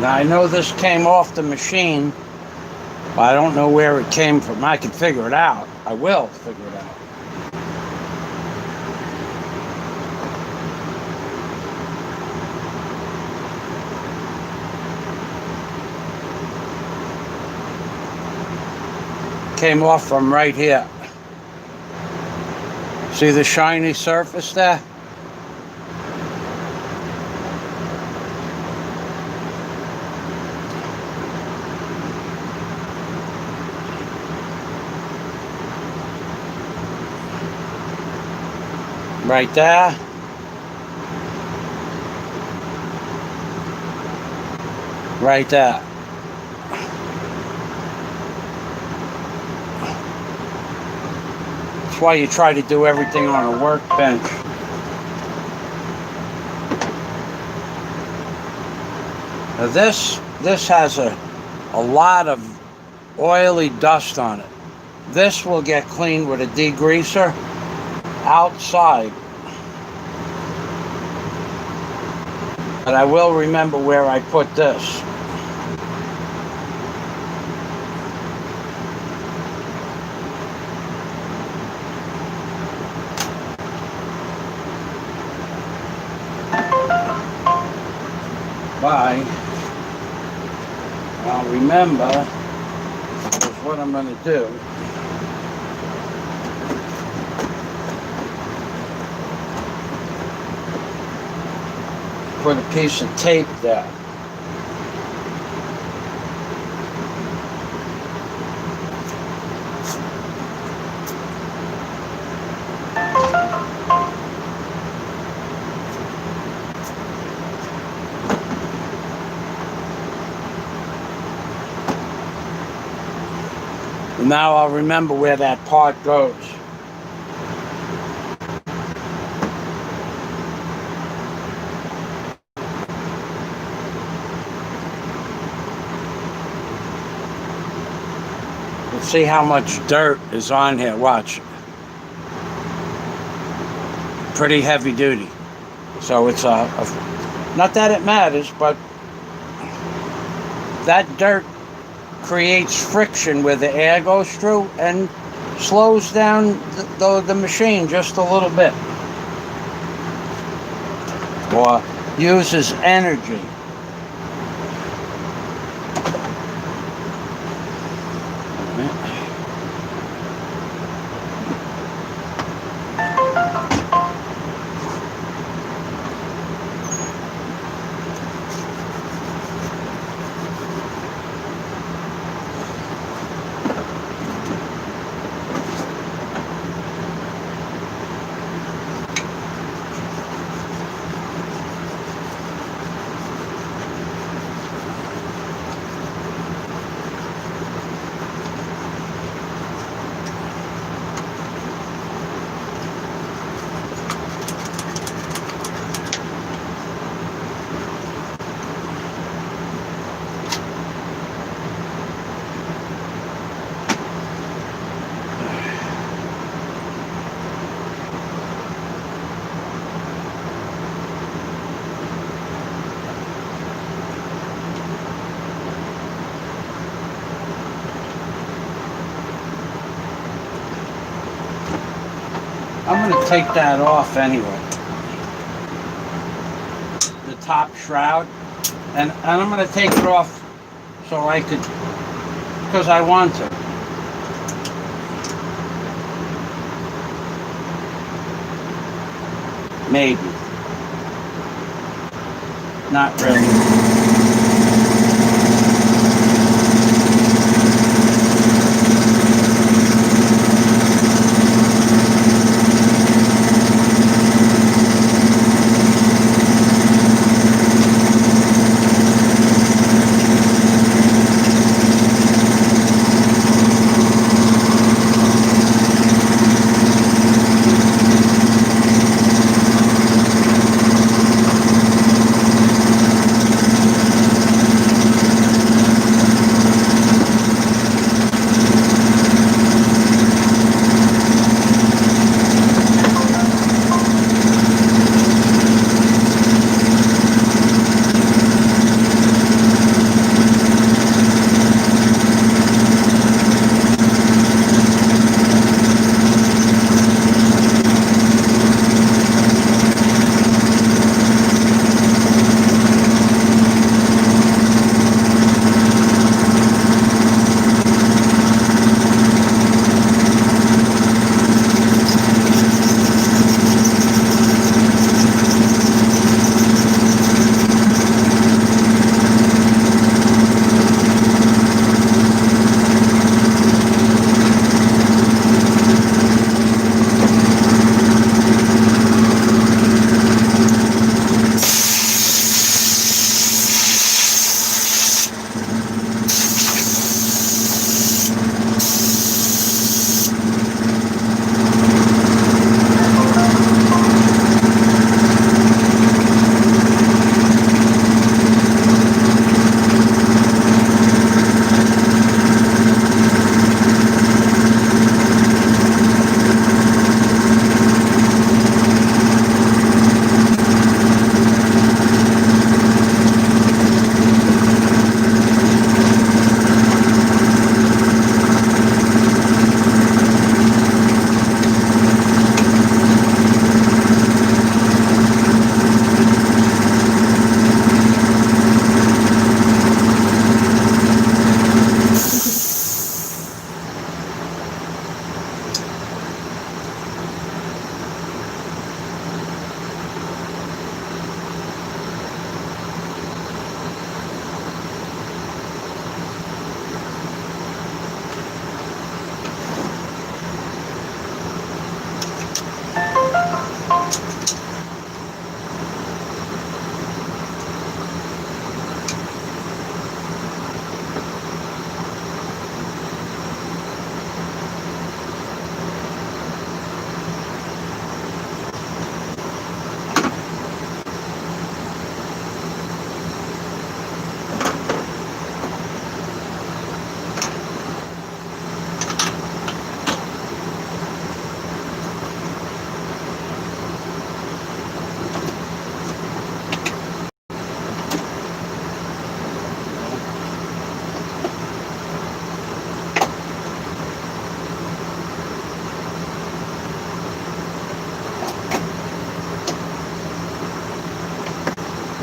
Now I know this came off the machine, but I don't know where it came from. I can figure it out. I will figure it out. Came off from right here. See the shiny surface there? Right there. Right there. That's why you try to do everything on a workbench. Now this has a lot of oily dust on it. This will get cleaned with a degreaser outside. But I will remember where I put this. by. I'll remember is what I'm going to do. Put a piece of tape there. Now I'll remember where that part goes. Let's see how much dirt is on here. Watch. Pretty heavy duty. So it's not that it matters, but that dirt creates friction where the air goes through and slows down the machine just a little bit, or uses energy. I'm going to take that off anyway. The top shroud. And I'm going to take it off so I could, because I want to. Maybe. Not really.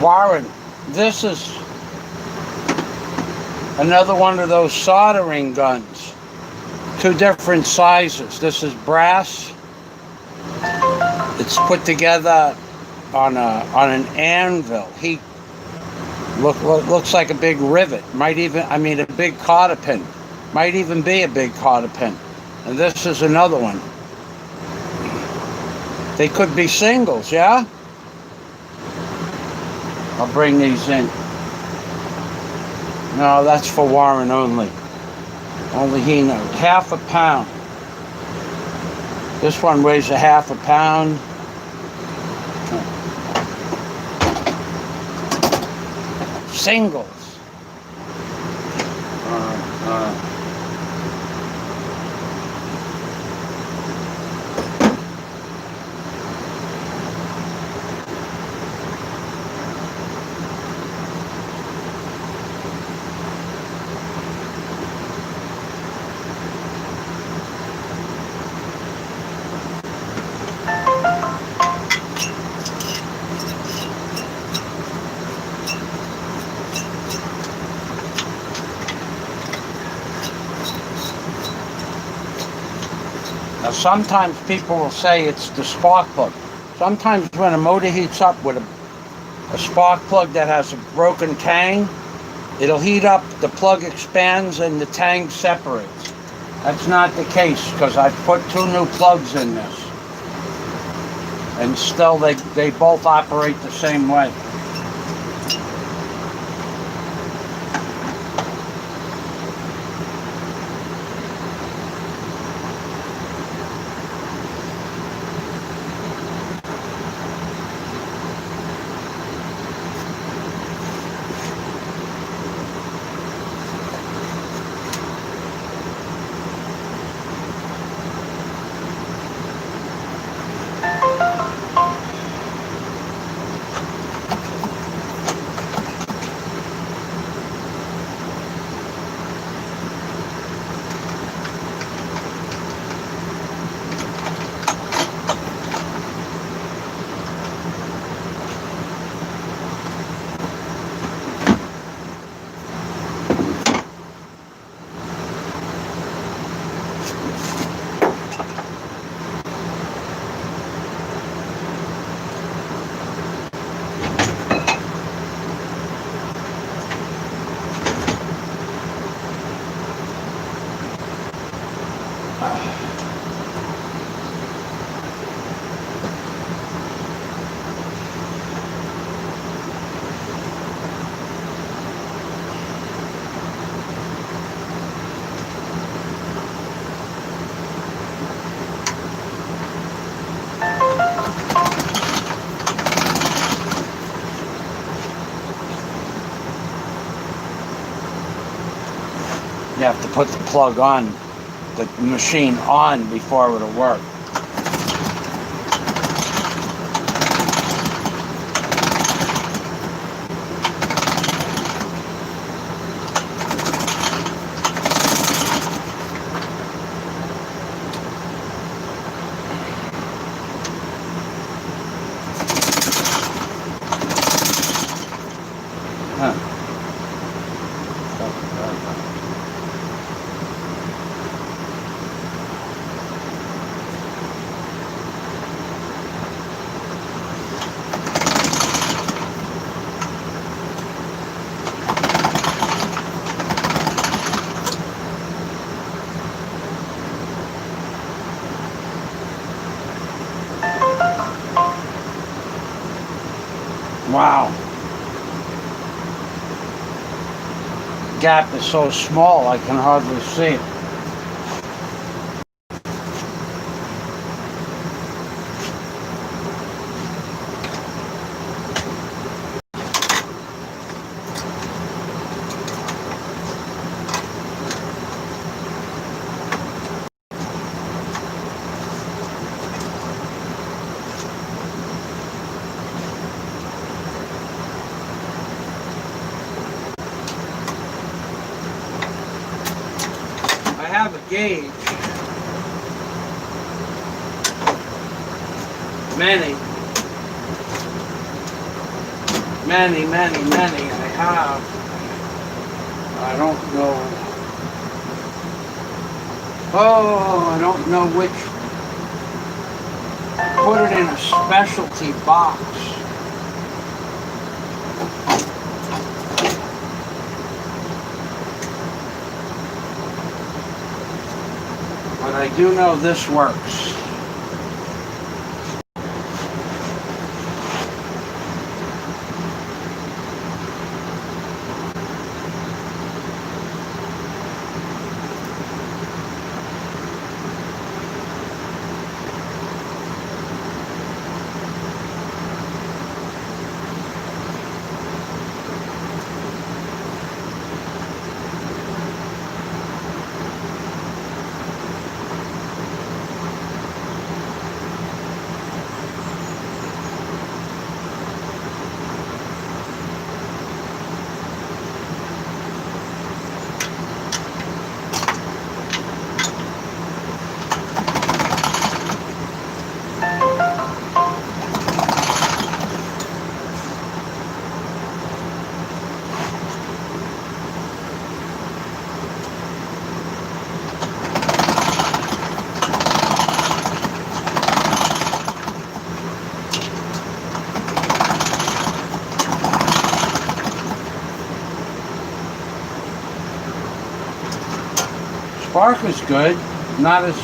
Warren, this is another one of those soldering guns. Two different sizes. This is brass. It's put together on an anvil. Looks like a big rivet. A big cotter pin. Might even be a big cotter pin. And this is another one. They could be singles, yeah? I'll bring these in. No, that's for Warren only. Only he knows. Half a pound. This one weighs a half a pound. Singles. Now, sometimes people will say it's the spark plug. Sometimes when a motor heats up with a spark plug that has a broken tang, it'll heat up, the plug expands, and the tang separates. That's not the case, because I've put two new plugs in this. And still, they both operate the same way. You have to put the plug on, the machine on, before it'll work. Wow. Gap is so small I can hardly see it. I have a gauge, many, Many, many, many I have. I don't know. Oh, I don't know which. Put it in a specialty box. But I do know this works. Spark is good, not as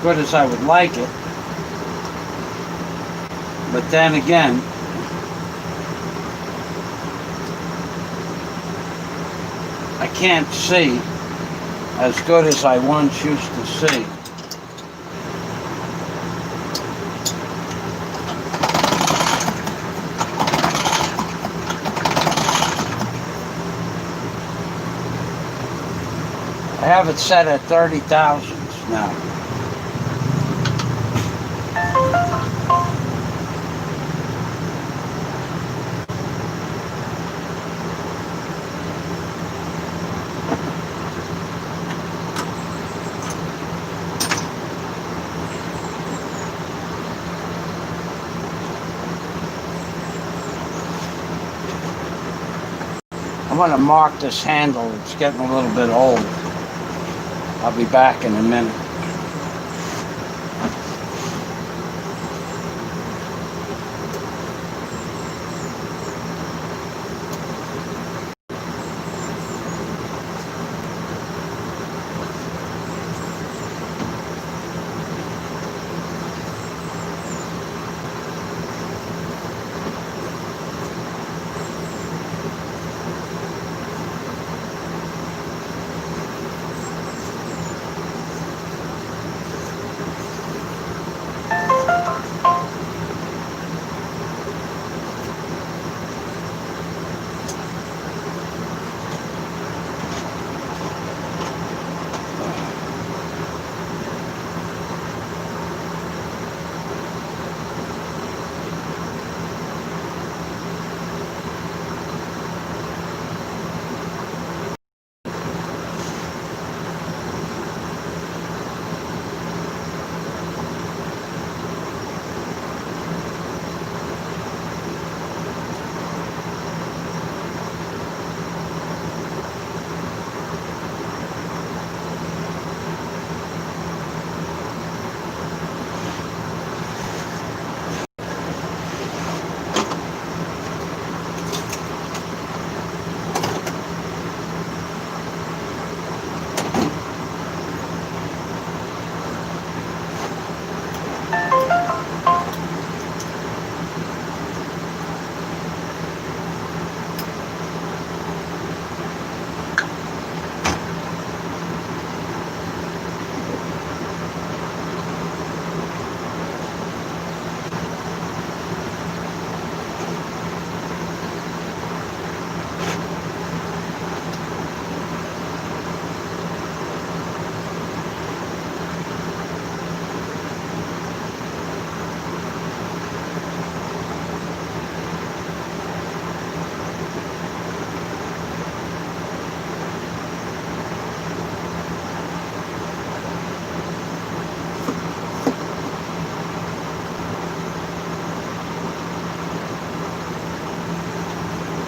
good as I would like it. But then again, I can't see as good as I once used to see. I have it set at 30 thousandths now. I'm going to mark this handle. It's getting a little bit old. I'll be back in a minute.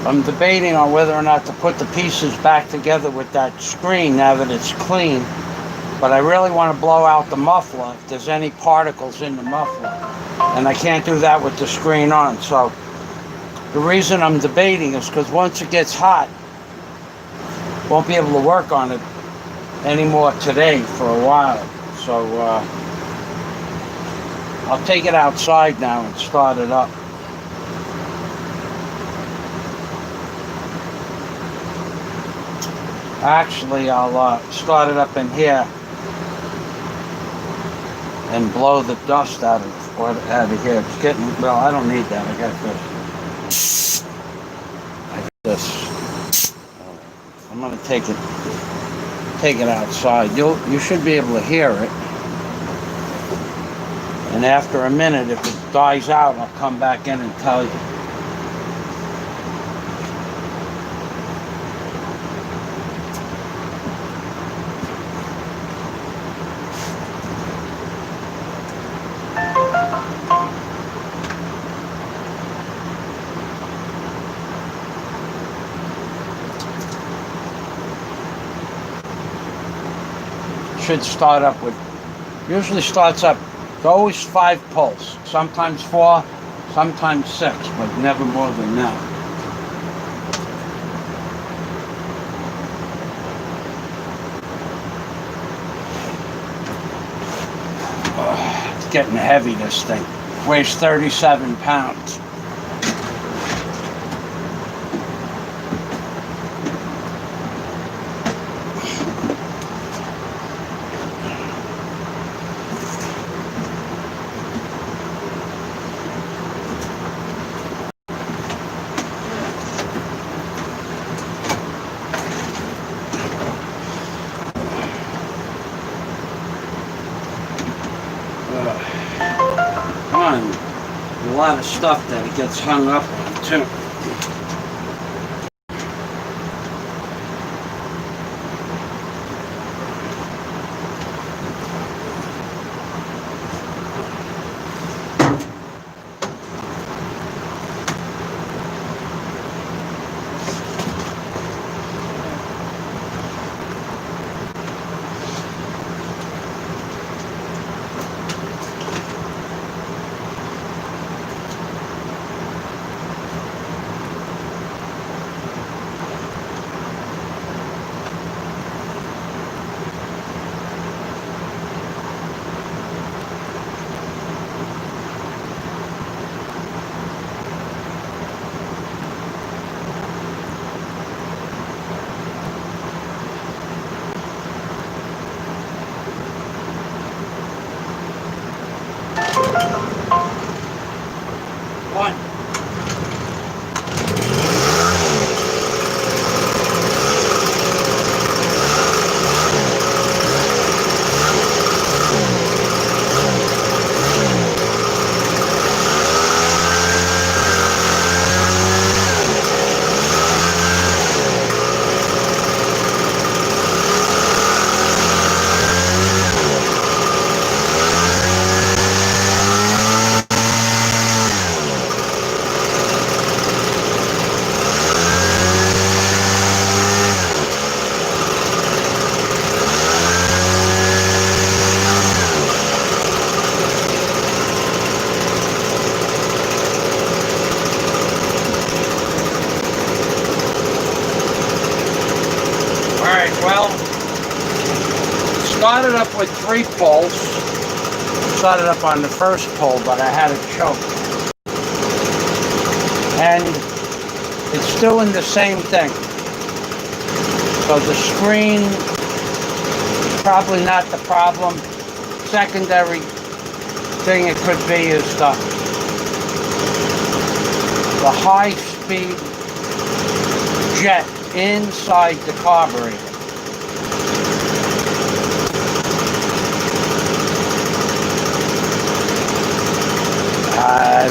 I'm debating on whether or not to put the pieces back together with that screen now that it's clean. But I really want to blow out the muffler if there's any particles in the muffler. And I can't do that with the screen on. So the reason I'm debating is because once it gets hot, won't be able to work on it anymore today for a while. So I'll take it outside now and start it up. Actually, I'll start it up in here and blow the dust out of here. It's getting, well, I don't need that. I got this. I'm gonna take it outside. You should be able to hear it. And after a minute, if it dies out, I'll come back in and tell you. Should start up with, usually starts up, it's always 5 pulls, sometimes 4, sometimes 6, but never more than that. It's getting heavy, this thing. Weighs 37 pounds. A lot of stuff that it gets hung up on too. Well, started up with 3 pulls. Started up on the first pull, but I had it choked. And it's doing the same thing. So the screen, probably not the problem. Secondary thing it could be is the high-speed jet inside the carburetor. I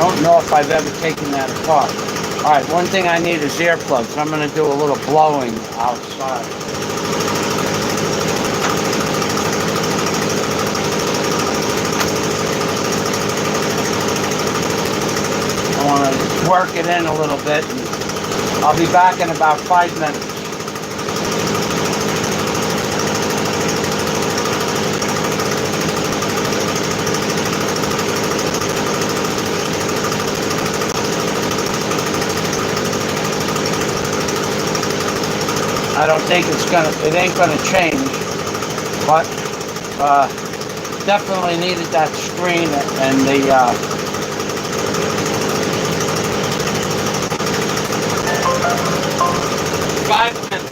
don't know if I've ever taken that apart. Alright, one thing I need is earplugs. I'm going to do a little blowing outside. work it in a little bit. And I'll be back in about 5 minutes. I don't think it ain't gonna change, but definitely needed that screen and the 5 minutes.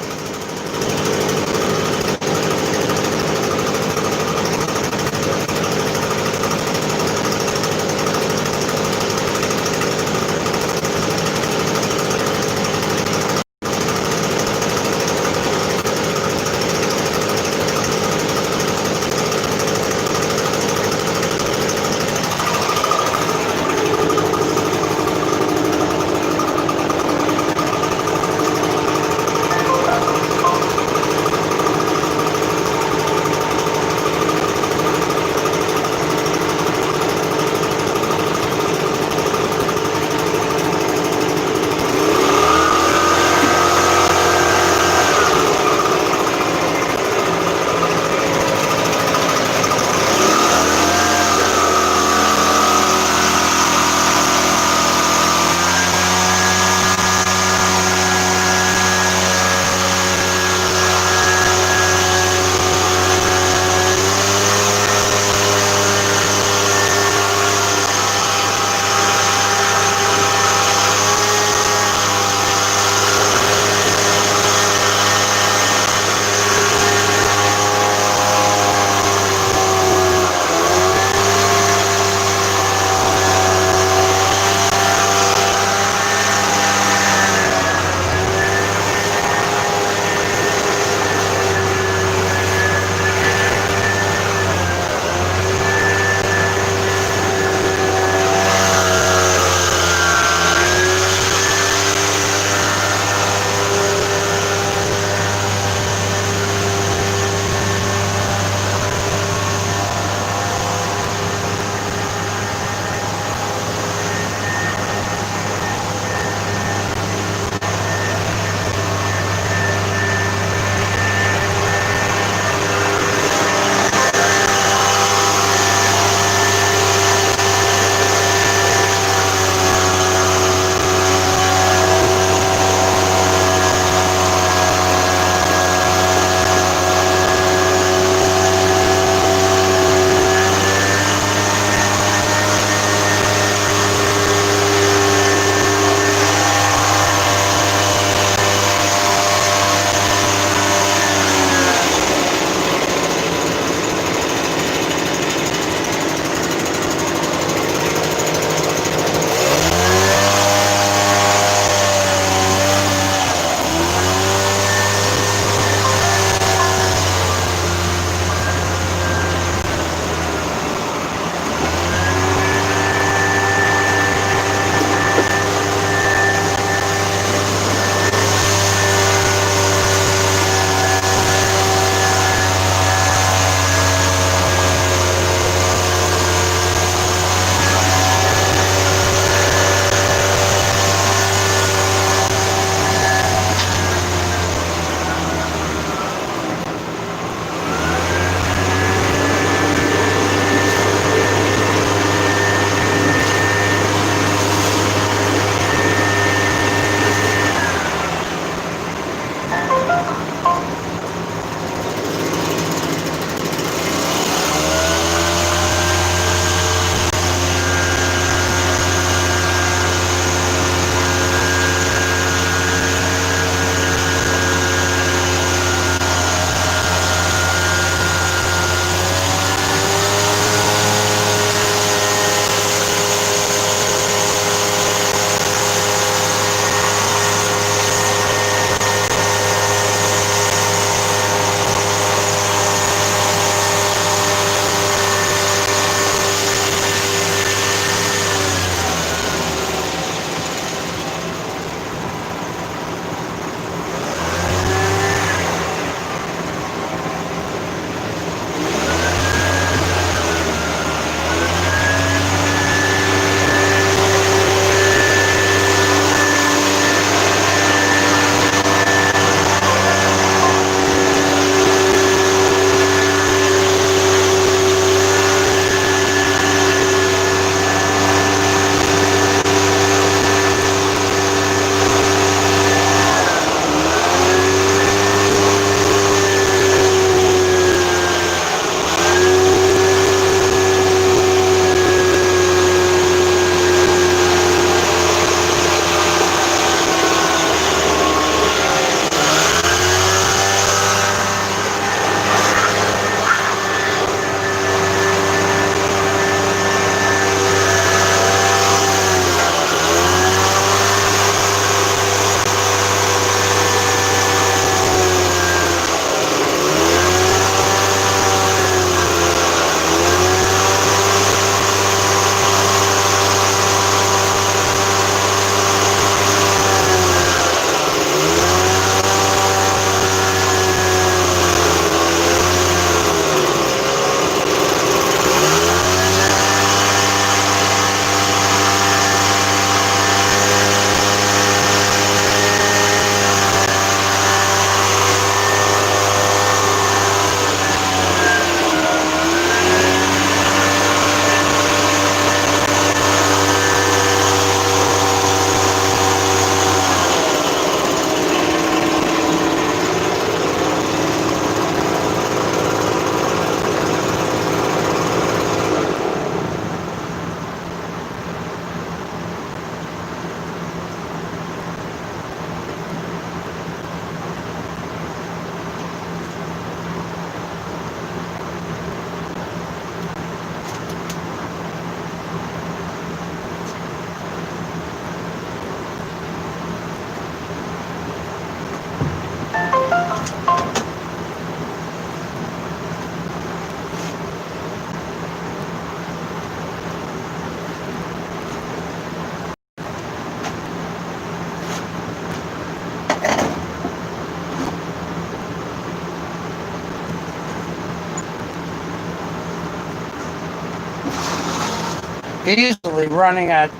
easily running at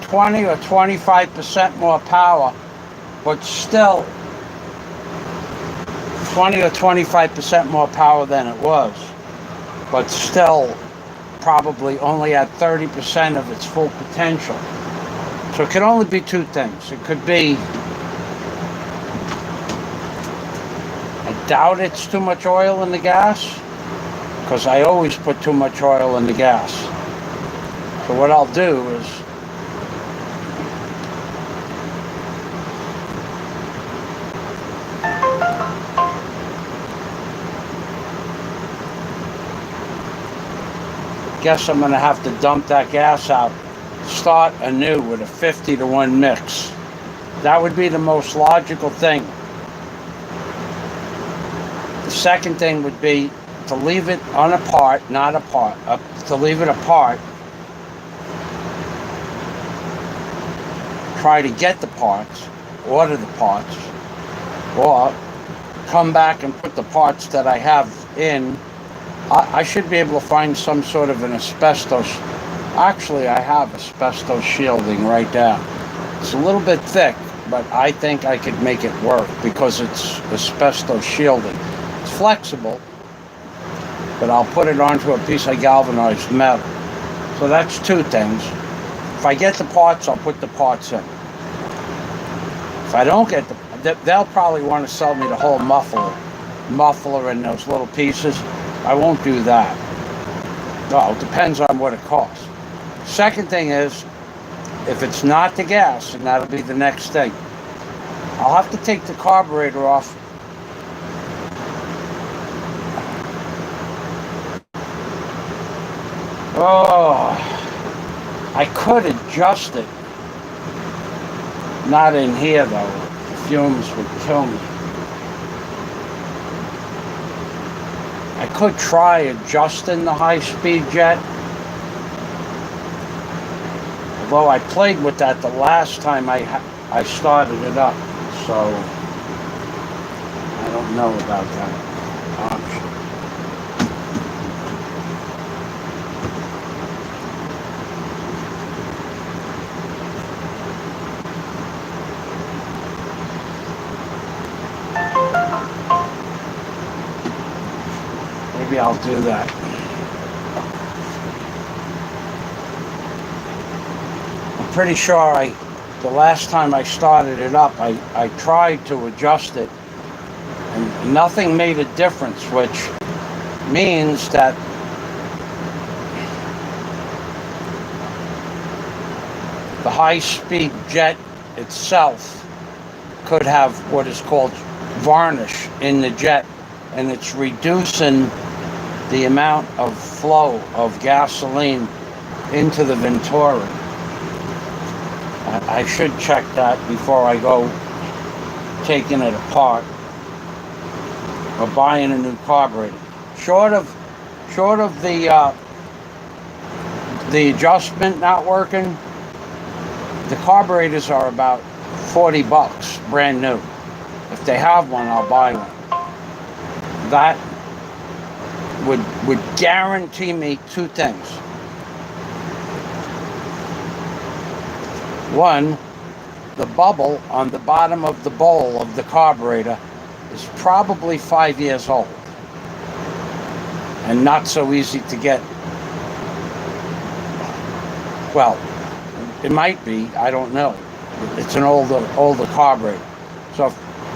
20 or 25% more power, but still 20 or 25% more power than it was, but still probably only at 30% of its full potential. So it could only be two things. It could be, I doubt it's too much oil in the gas, because I always put too much oil in the gas. So what I'll do is, guess I'm going to have to dump that gas out, start anew with a 50-to-1 mix. That would be the most logical thing. The second thing would be to leave it on apart, not apart, to leave it apart. Try to get the parts, order the parts, or come back and put the parts that I have in. I should be able to find some sort of an asbestos. Actually, I have asbestos shielding right there. It's a little bit thick, but I think I could make it work because it's asbestos shielding. It's flexible, but I'll put it onto a piece of galvanized metal. So that's two things. If I get the parts, I'll put the parts in. If I don't get they'll probably want to sell me the whole muffler and those little pieces. I won't do that. Well, it depends on what it costs. Second thing is, if it's not the gas, and that'll be the next thing, I'll have to take the carburetor off. Oh, I could adjust it. Not in here though. The fumes would kill me. I could try adjusting the high-speed jet. Although I played with that the last time I started it up, so I don't know about that option. Maybe I'll do that. I'm pretty sure the last time I started it up, I tried to adjust it and nothing made a difference, which means that the high-speed jet itself could have what is called varnish in the jet, and it's reducing the amount of flow of gasoline into the Venturi. I should check that before I go taking it apart or buying a new carburetor. Short of the adjustment not working, the carburetors are about $40 brand new. If they have one, I'll buy one. That would guarantee me two things. One, the bubble on the bottom of the bowl of the carburetor is probably 5 years old and not so easy to get. Well, it might be, I don't know. It's an older carburetor, so it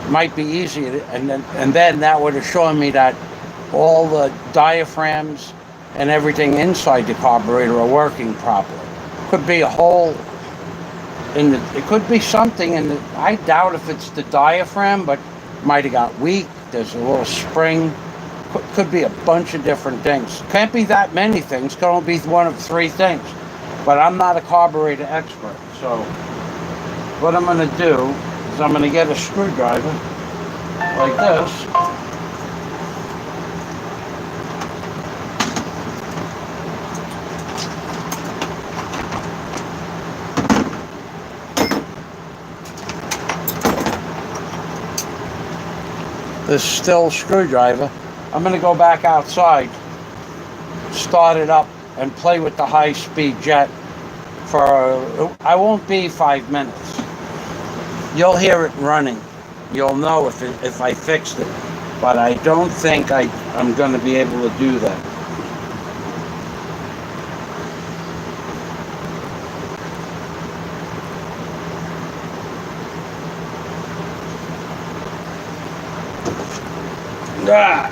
might be easy, and then that would assure me that all the diaphragms and everything inside the carburetor are working properly. Could be a hole in the, it could be something in the, I doubt if it's the diaphragm, but might have got weak. There's a little spring. Could be a bunch of different things. Can't be that many things. Could only be one of three things. But I'm not a carburetor expert, so what I'm going to do is I'm going to get a screwdriver like this. This still screwdriver. I'm going to go back outside, start it up, and play with the high-speed jet I won't be 5 minutes. You'll hear it running. You'll know if I fixed it. But I don't think I'm going to be able to do that. Ah.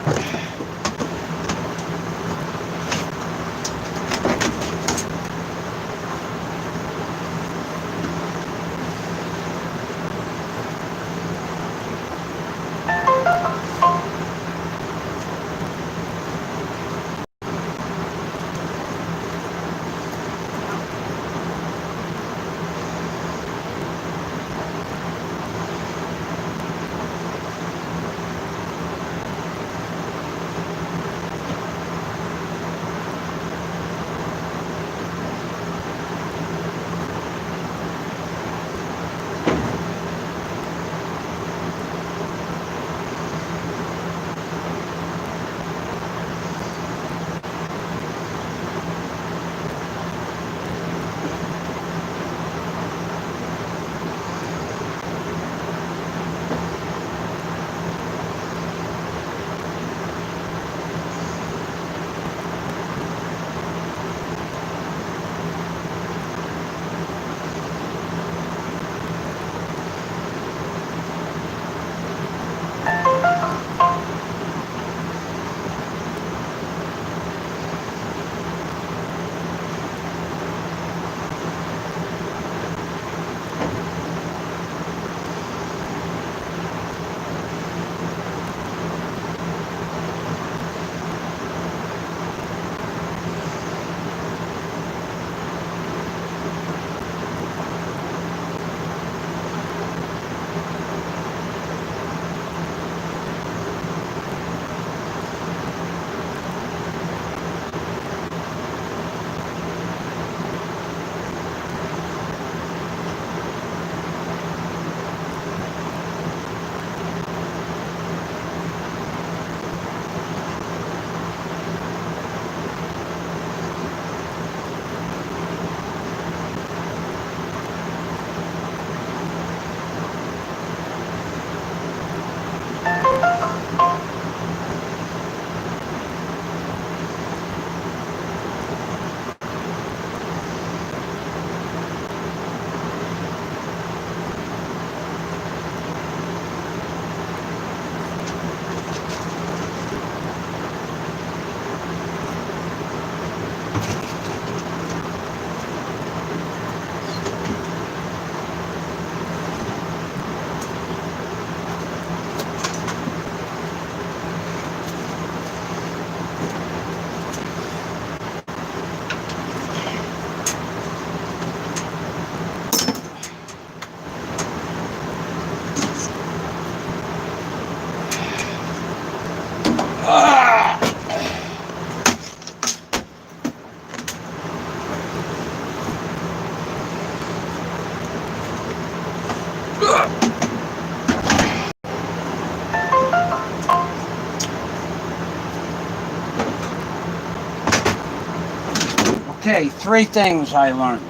Okay, 3 things I learned.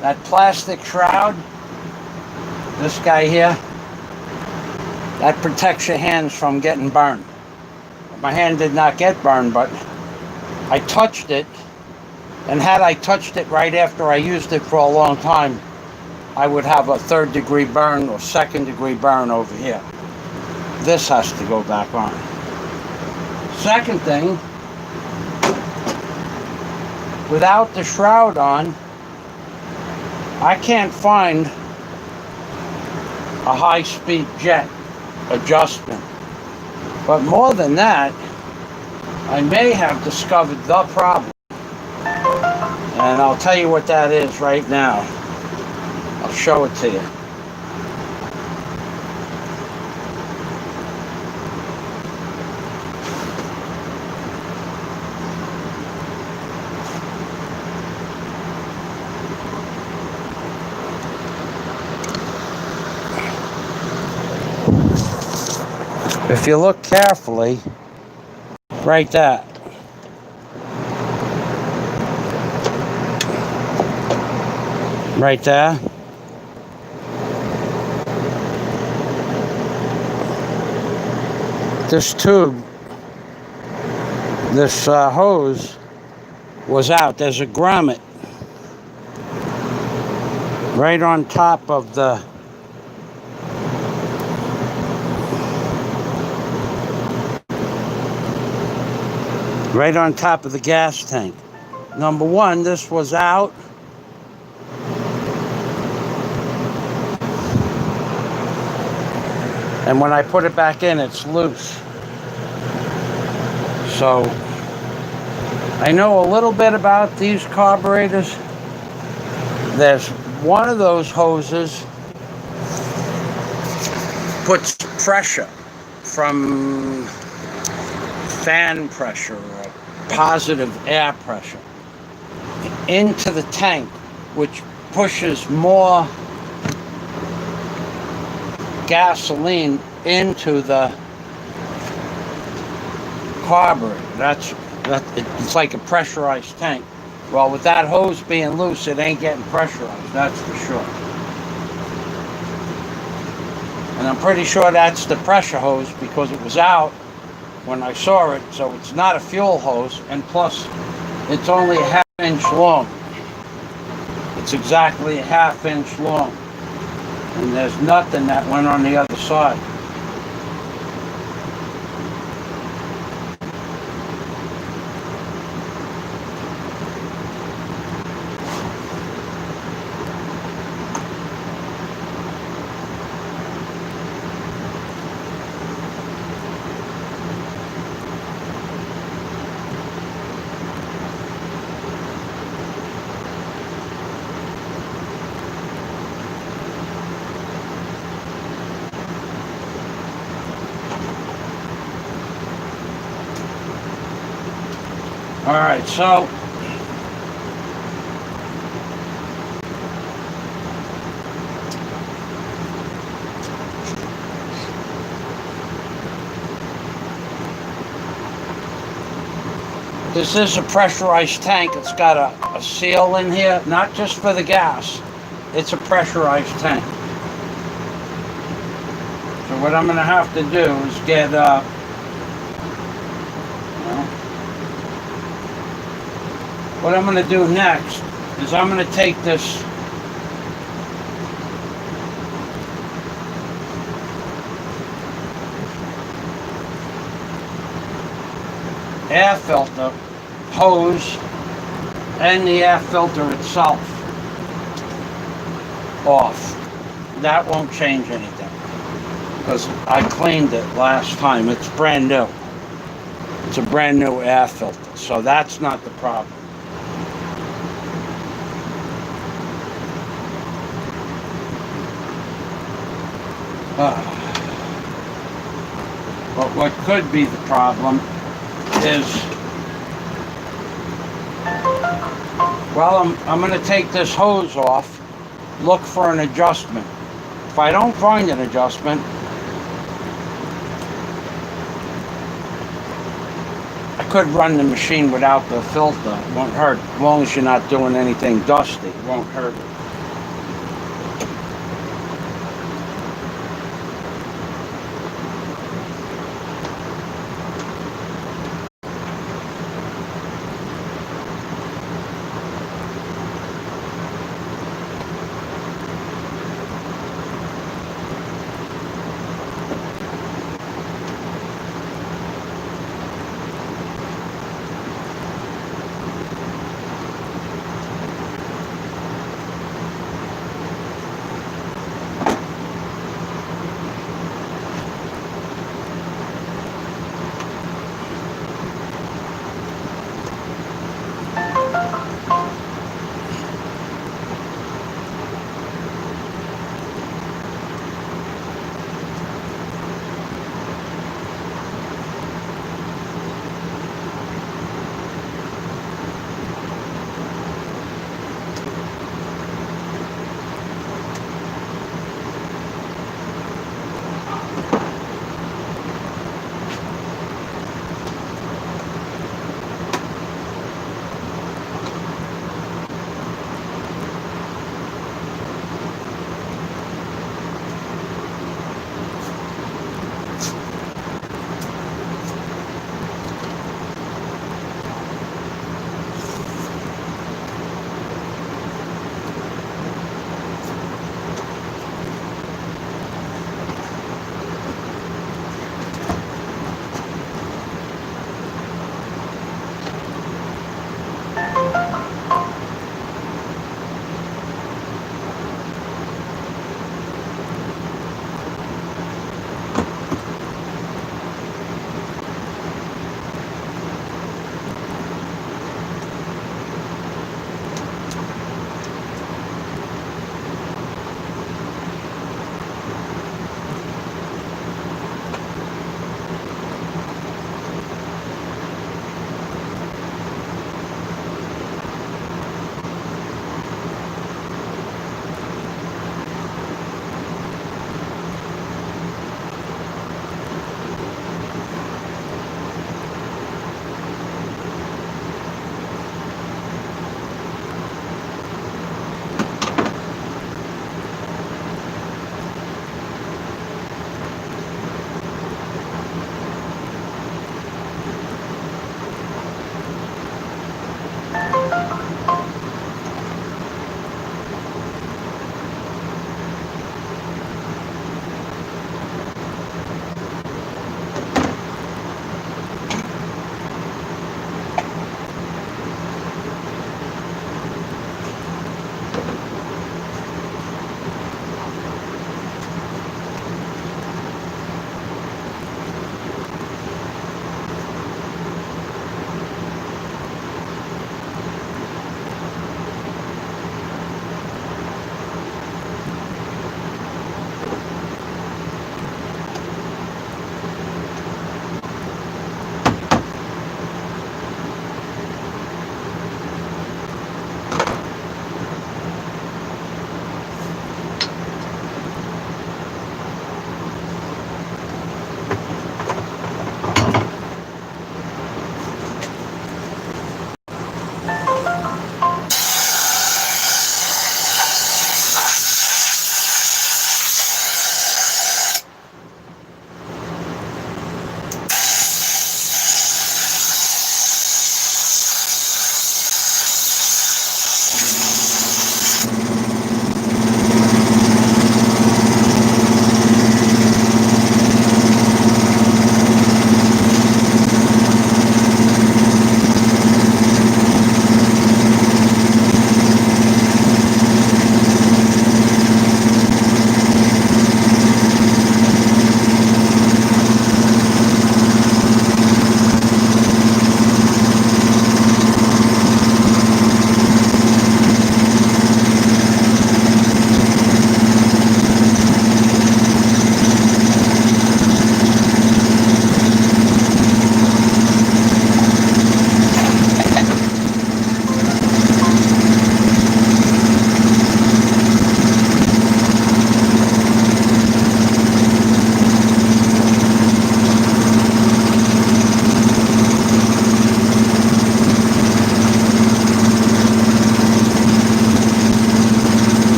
That plastic shroud, this guy here, that protects your hands from getting burned. My hand did not get burned, but I touched it, and had I touched it right after I used it for a long time, I would have a 3rd degree burn or 2nd degree burn over here. This has to go back on. Second thing, without the shroud on, I can't find a high-speed jet adjustment. But more than that, I may have discovered the problem. And I'll tell you what that is right now. I'll show it to you. If you look carefully, right there. Right there. This tube, this hose was out. There's a grommet right on top of the gas tank. Number one, this was out. And when I put it back in, it's loose. So I know a little bit about these carburetors. There's one of those hoses puts pressure from fan pressure or positive air pressure into the tank, which pushes more gasoline into the carburetor. It's like a pressurized tank. Well, with that hose being loose, it ain't getting pressurized, that's for sure. And I'm pretty sure that's the pressure hose because it was out when I saw it, so it's not a fuel hose, and plus it's only a half-inch long. It's exactly a half-inch long. And there's nothing that went on the other side. All right, so this is a pressurized tank. It's got a seal in here, not just for the gas. It's a pressurized tank. So what I'm going to have to do is get what I'm going to do next is I'm going to take this air filter hose and the air filter itself off. That won't change anything because I cleaned it last time. It's brand new. It's a brand new air filter, so that's not the problem. But what could be the problem is, well, I'm going to take this hose off, look for an adjustment. If I don't find an adjustment, I could run the machine without the filter. It won't hurt, as long as you're not doing anything dusty. It won't hurt.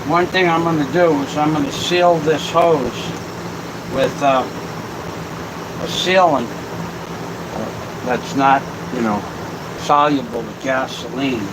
One thing I'm going to do is I'm going to seal this hose with a sealant that's not, soluble to gasoline.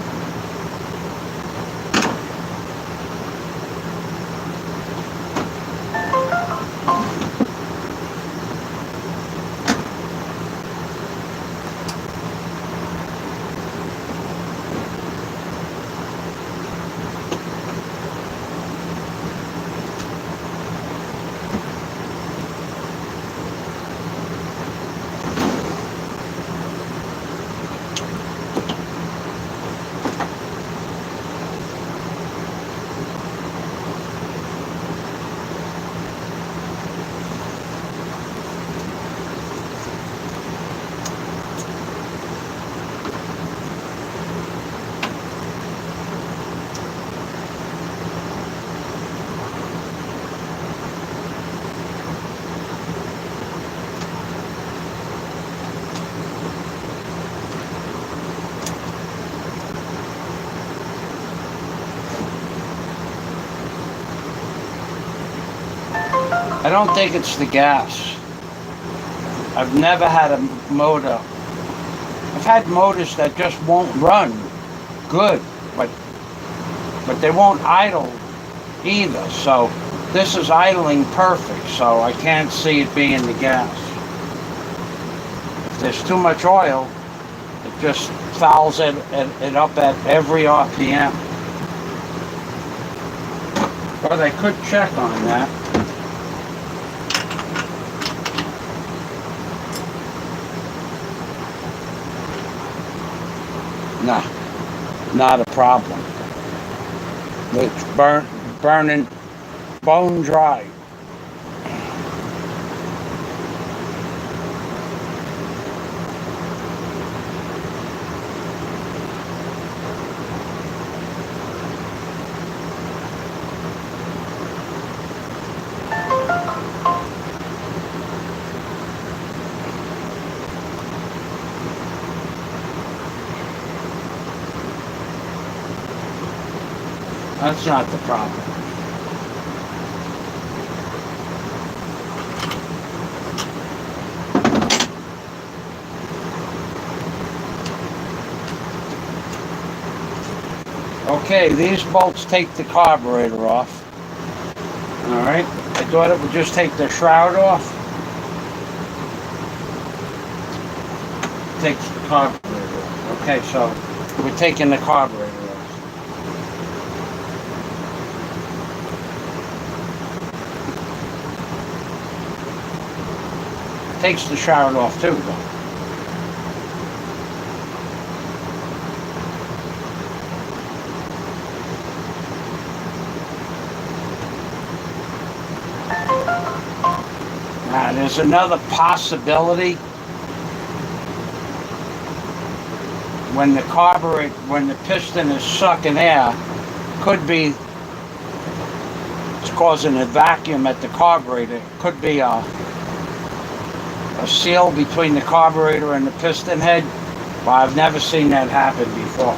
I don't think it's the gas. I've never had a motor. I've had motors that just won't run good, but they won't idle either. So this is idling perfect, so I can't see it being the gas. If there's too much oil, it just fouls it up at every RPM. But I could check on that. Nah, not a problem. It's burning bone dry. That's not the problem. Okay, these bolts take the carburetor off. Alright, I thought it would just take the shroud off. Takes the carburetor off. Okay, so we're taking the carburetor off. Takes the shroud off too, though. Now, there's another possibility. When the piston is sucking air, could be it's causing a vacuum at the carburetor. It could be a seal between the carburetor and the piston head. Well, I've never seen that happen before.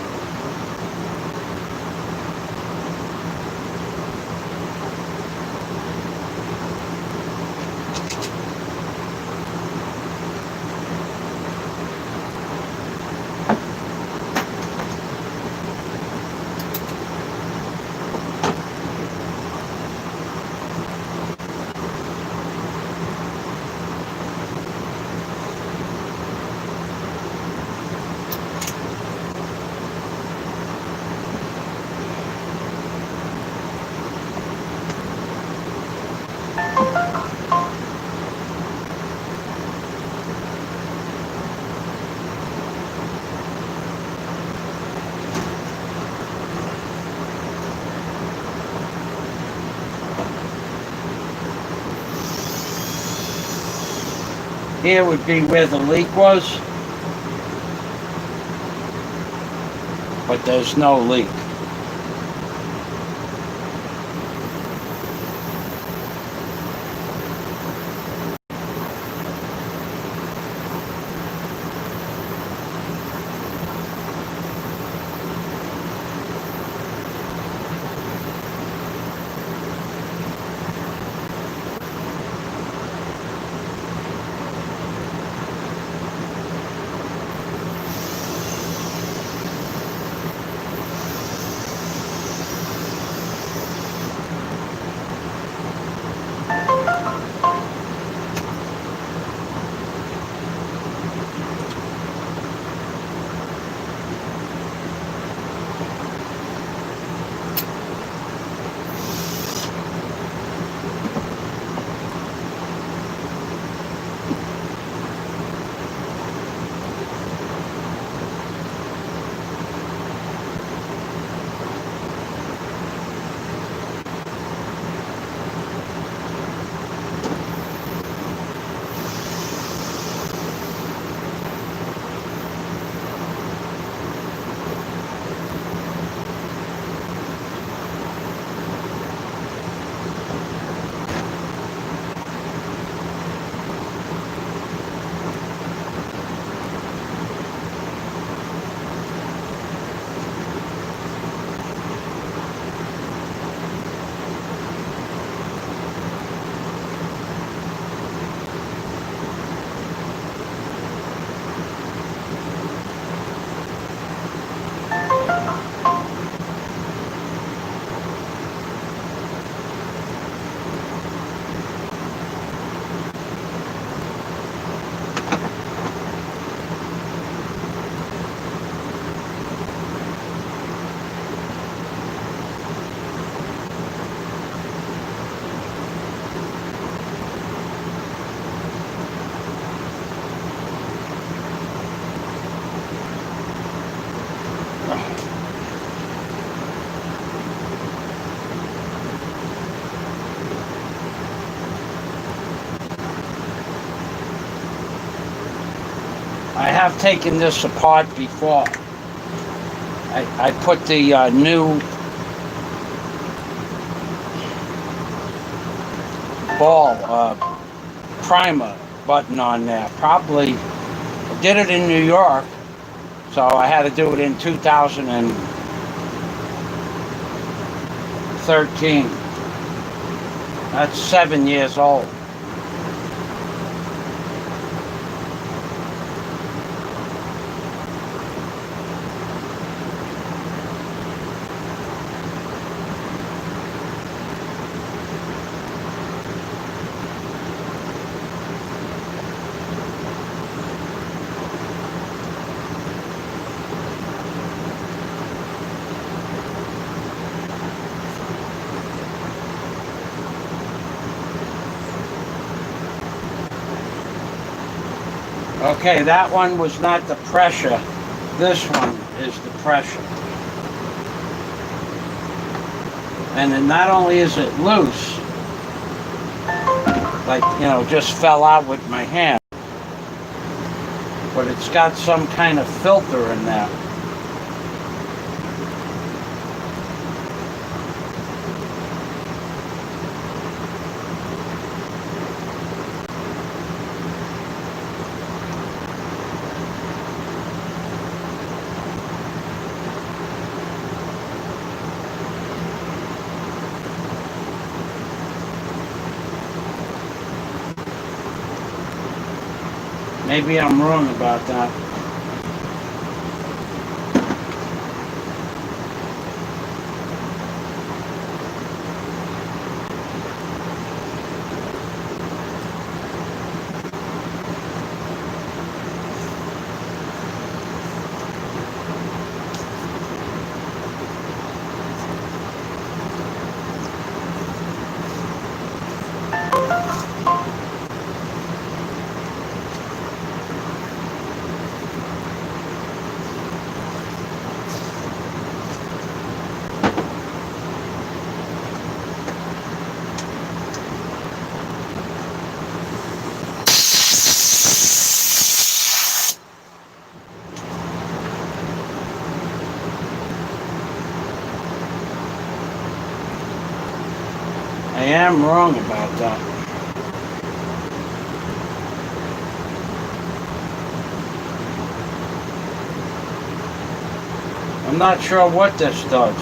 Here would be where the leak was, but there's no leak. have taken this apart before. I put the new ball primer button on there. Probably did it in New York, so I had to do it in 2013. That's 7 years old. Okay, that one was not the pressure. This one is the pressure. And then not only is it loose, like, just fell out with my hand, but it's got some kind of filter in there. Maybe I'm wrong about that. I am wrong about that. I'm not sure what this does.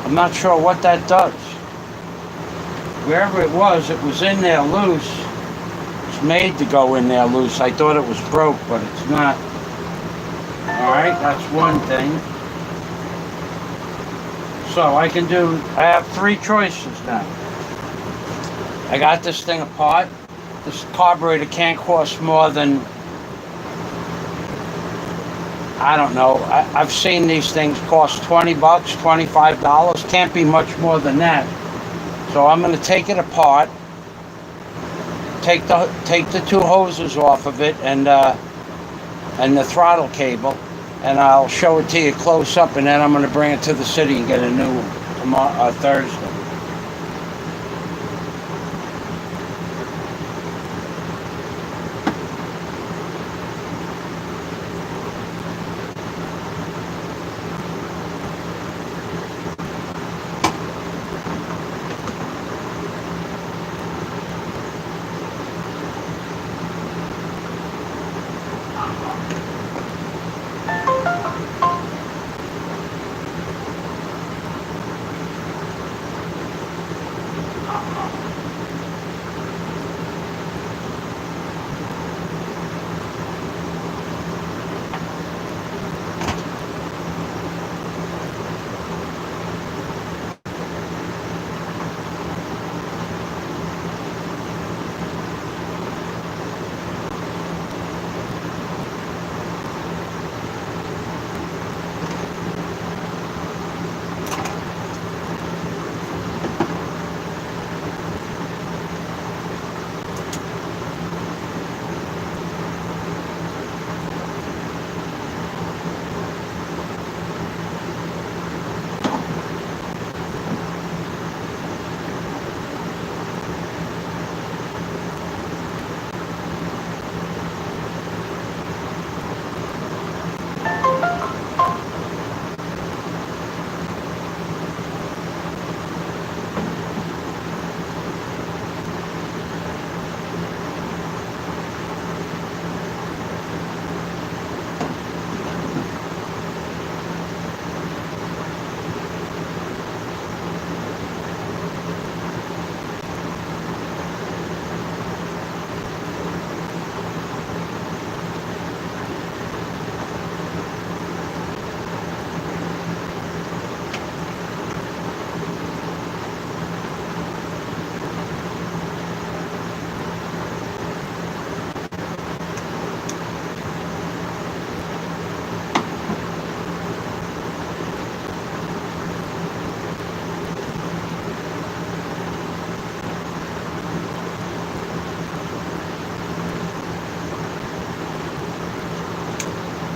I'm not sure what that does. Wherever it was in there loose. It's made to go in there loose. I thought it was broke, but it's not. Alright, that's one thing. So I have three choices now. I got this thing apart. This carburetor can't cost more than, I don't know, I've seen these things cost $20, $25. Can't be much more than that. So I'm going to take it apart, take the two hoses off of it and the throttle cable, and I'll show it to you close up, and then I'm going to bring it to the city and get a new one tomorrow, Thursday.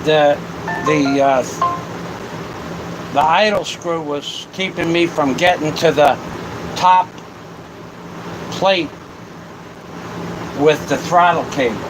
the the the idle screw was keeping me from getting to the top plate with the throttle cable.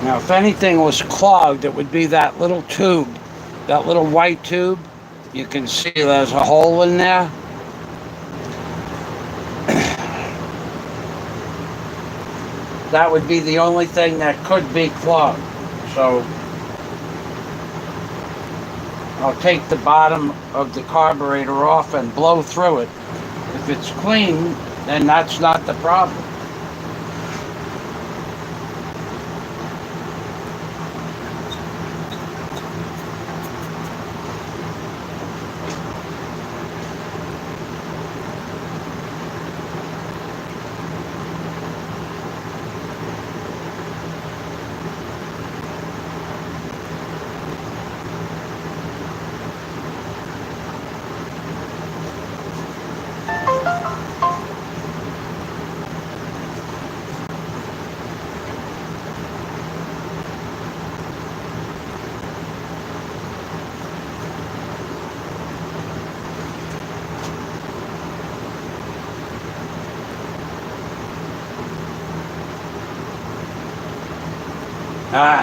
Now, if anything was clogged, it would be that little tube, that little white tube. You can see there's a hole in there. That would be the only thing that could be clogged. So I'll take the bottom of the carburetor off and blow through it. If it's clean, then that's not the problem.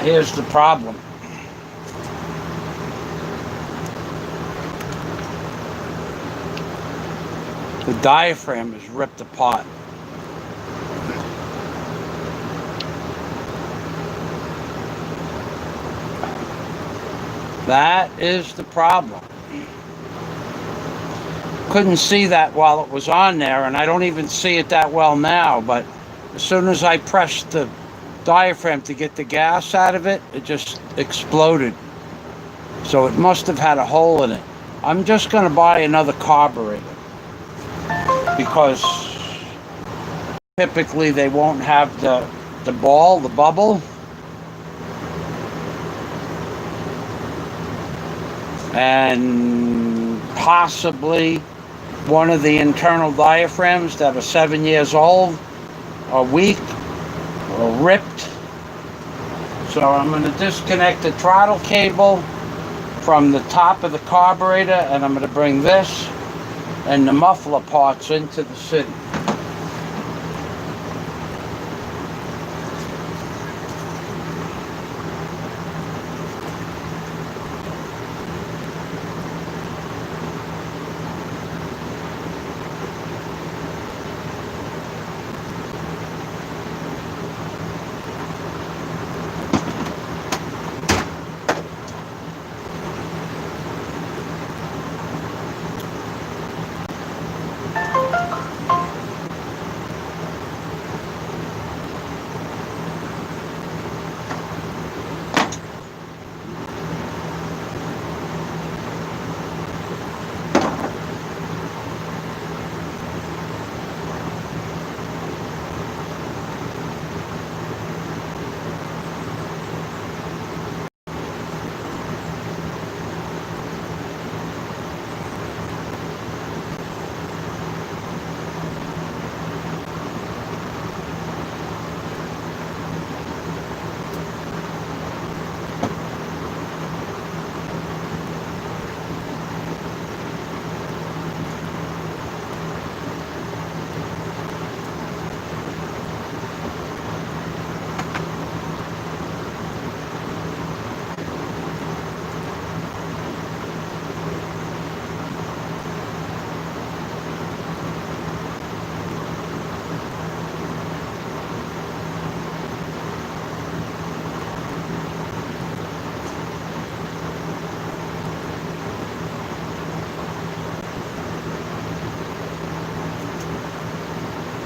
Here's the problem. The diaphragm is ripped apart. That is the problem. Couldn't see that while it was on there, and I don't even see it that well now, but as soon as I pressed the diaphragm to get the gas out of it, it just exploded. So it must have had a hole in it. I'm just going to buy another carburetor. because typically they won't have the ball, the bubble. And possibly one of the internal diaphragms that are 7 years old are weak or ripped. So I'm going to disconnect the throttle cable from the top of the carburetor, and I'm going to bring this and the muffler parts into the city.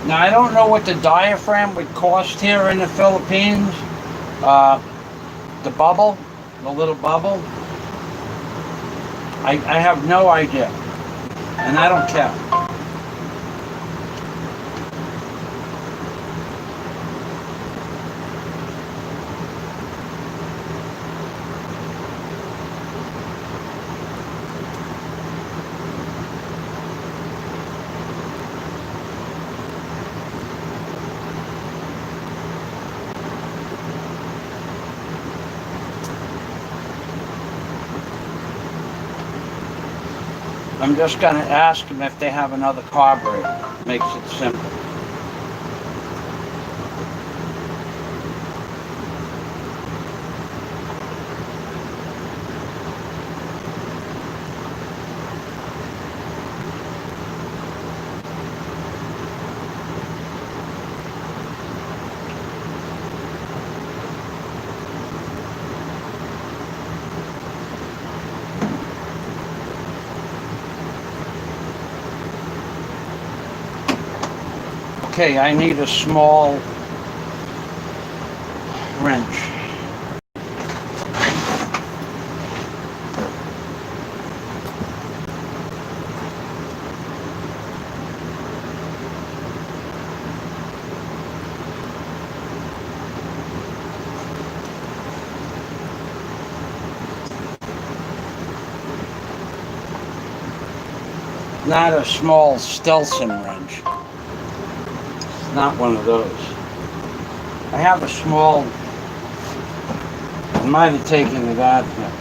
Now, I don't know what the diaphragm would cost here in the Philippines. The bubble, the little bubble. I have no idea, and I don't care. I'm just going to ask them if they have another carburetor. Makes it simple. Okay, I need a small wrench. Not a small Stelson wrench. Not one of those. I have a small, I might have taken it out here.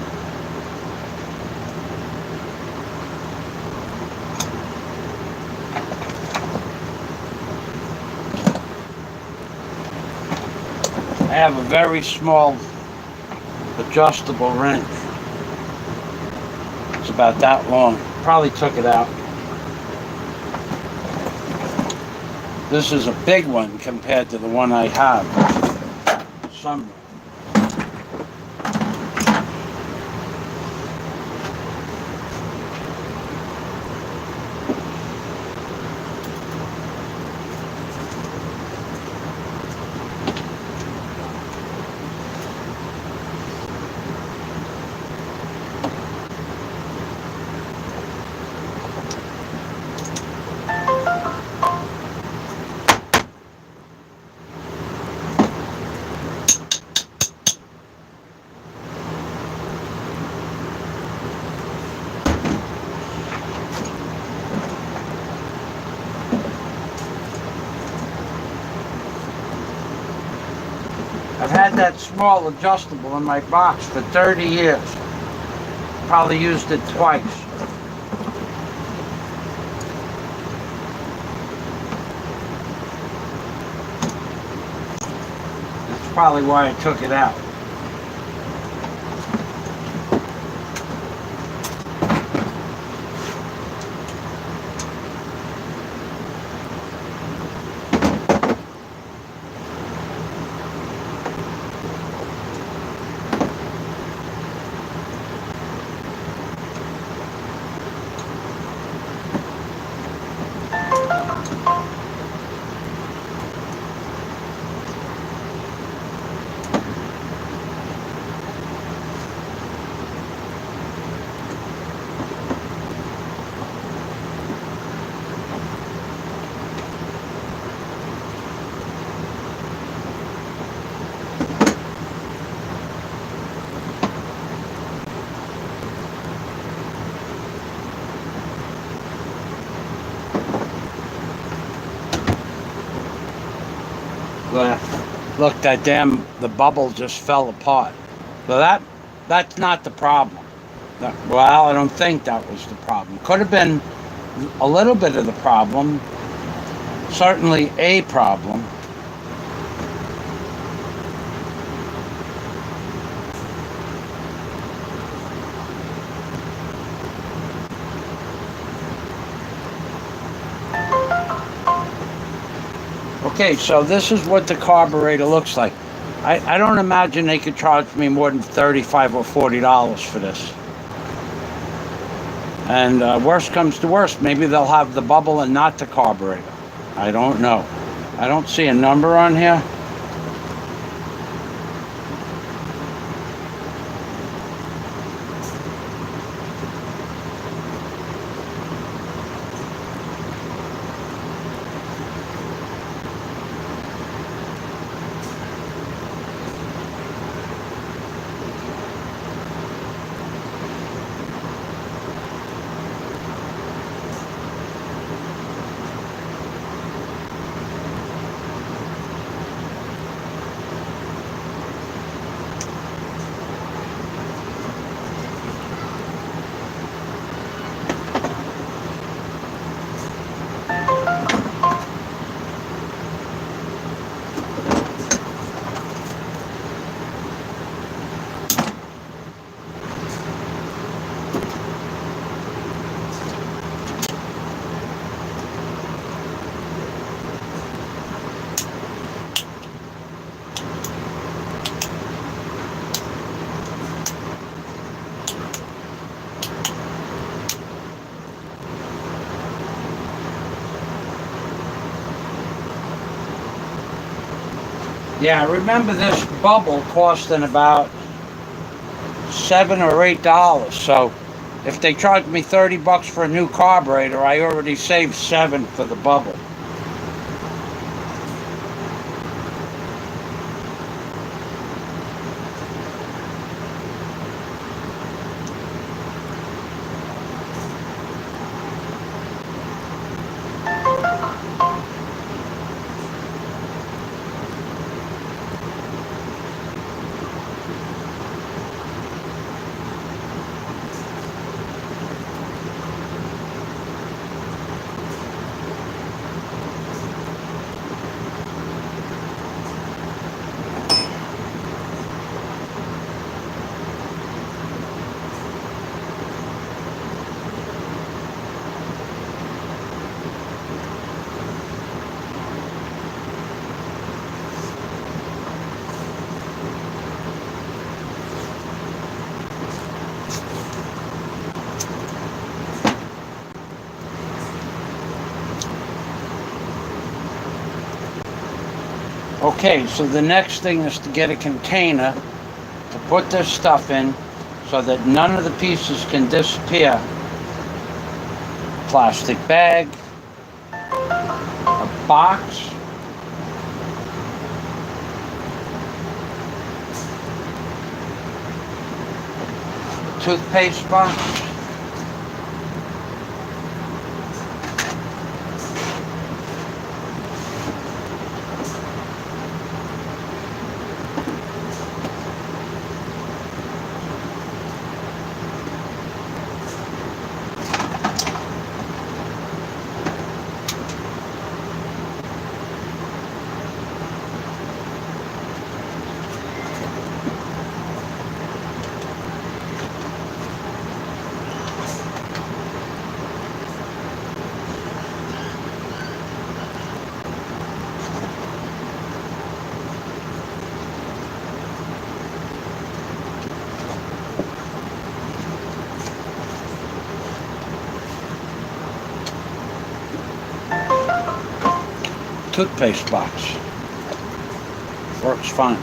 I have a very small adjustable wrench. It's about that long. Probably took it out. This is a big one compared to the one I have. Some. I've had that small adjustable in my box for 30 years. Probably used it twice. That's probably why I took it out. Look, the bubble just fell apart. So that's not the problem. Well, I don't think that was the problem. Could have been a little bit of the problem. Certainly a problem. Okay, so this is what the carburetor looks like. I don't imagine they could charge me more than $35 or $40 for this. And worst comes to worst, maybe they'll have the bubble and not the carburetor. I don't know. I don't see a number on here. Yeah, I remember this bubble costing about $7 or $8. So if they charged me $30 for a new carburetor, I already saved $7 for the bubble. Okay, so the next thing is to get a container to put this stuff in so that none of the pieces can disappear. Plastic bag, a box, toothpaste box, toothpaste box. Works fine.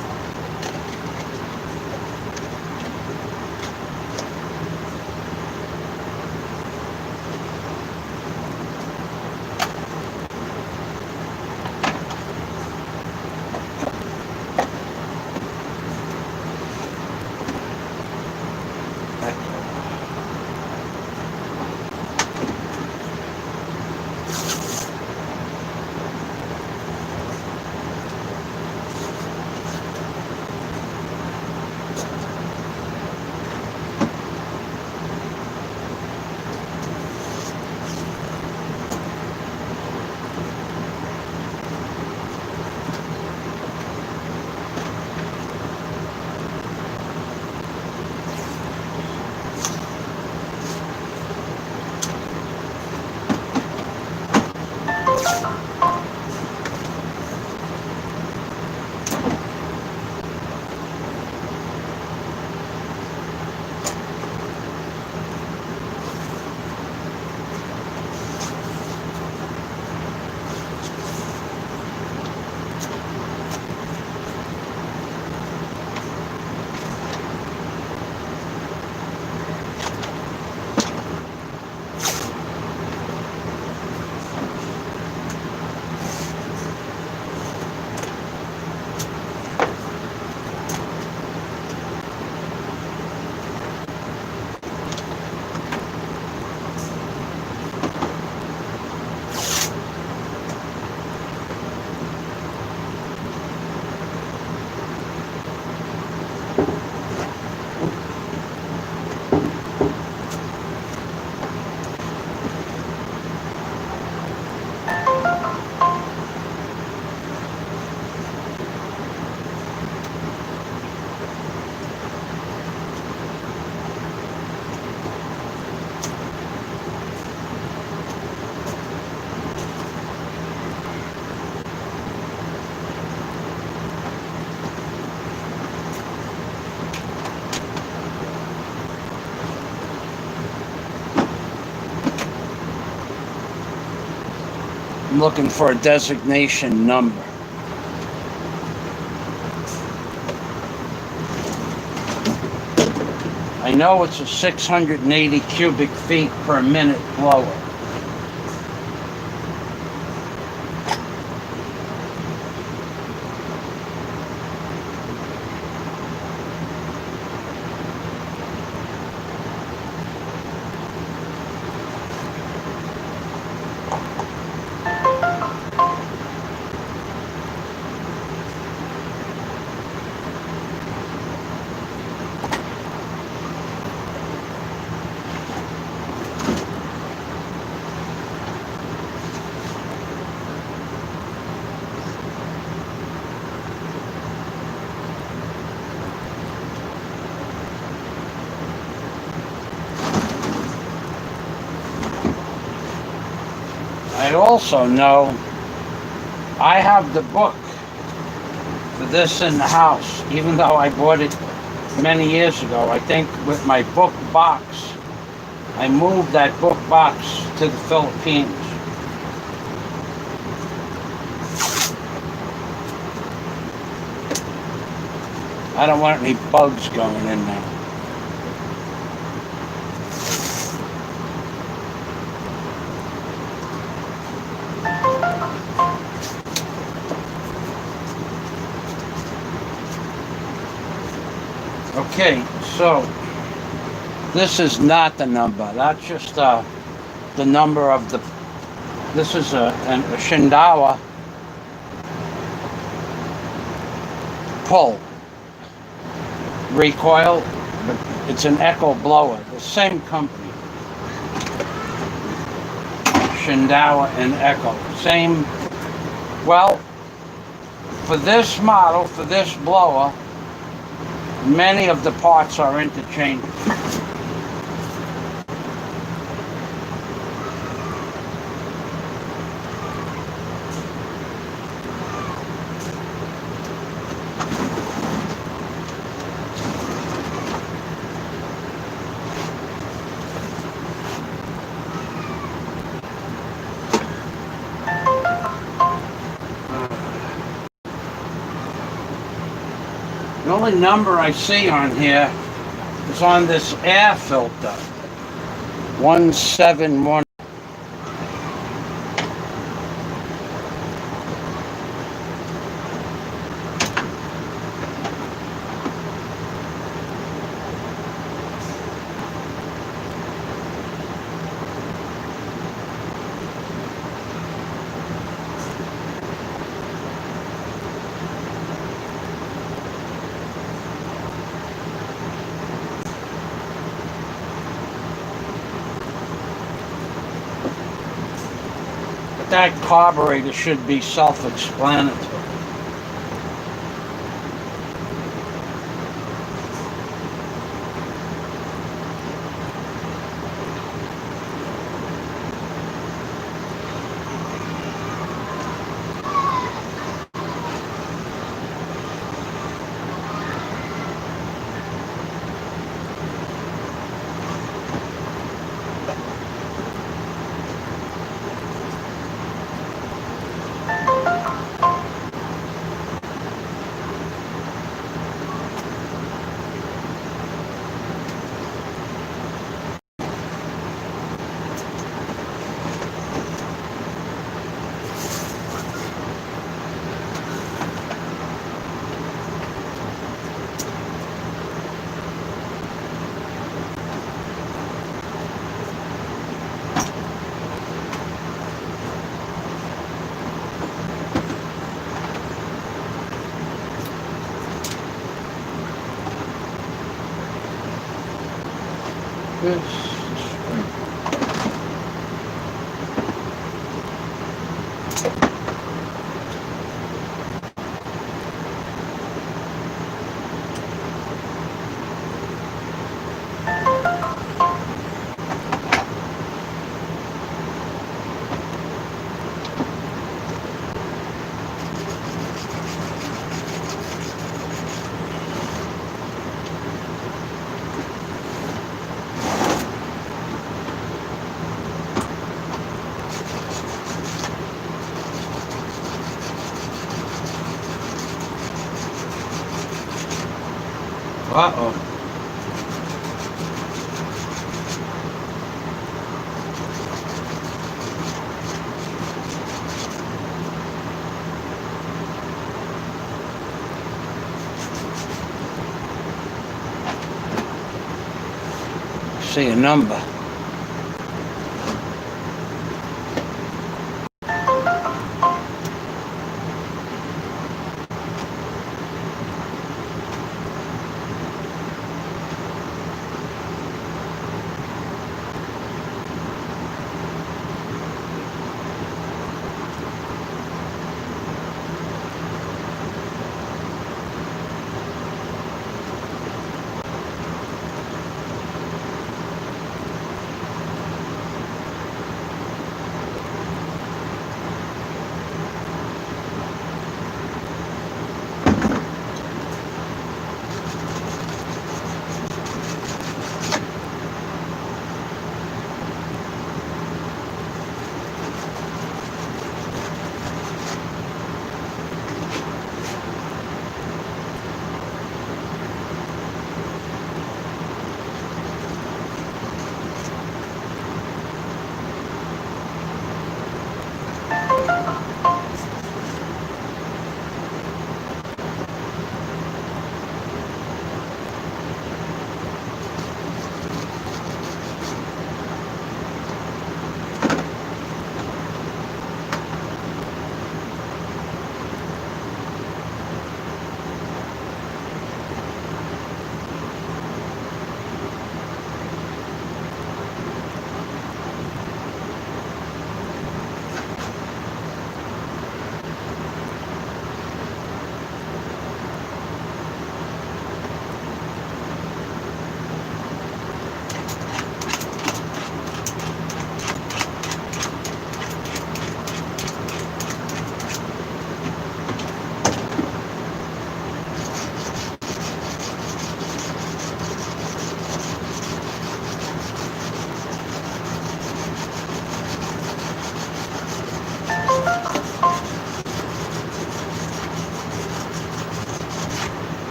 I'm looking for a designation number. I know it's a 680 cubic feet per minute blower. I also know I have the book for this in the house, even though I bought it many years ago. I think with my book box, I moved that book box to the Philippines. I don't want any bugs going in there. Okay, so this is not the number. That's just the number of the. This is a Shindawa pull recoil, but it's an Echo blower. The same company, Shindawa and Echo. Same. Well, for this model, for this blower, many of the parts are interchangeable. The only number I see on here is on this air filter. 171. That carburetor should be self-explanatory. Uh-oh. See a number.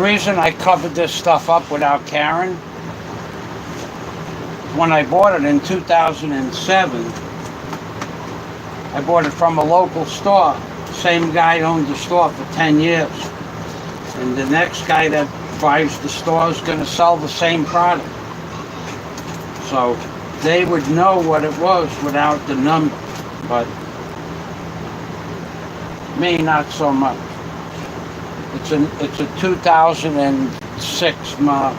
reason I covered this stuff up without Karen, when I bought it in 2007, I bought it from a local store. Same guy owned the store for 10 years. And the next guy that buys the store is going to sell the same product. So they would know what it was without the number. But me, not so much. It's a 2006 model.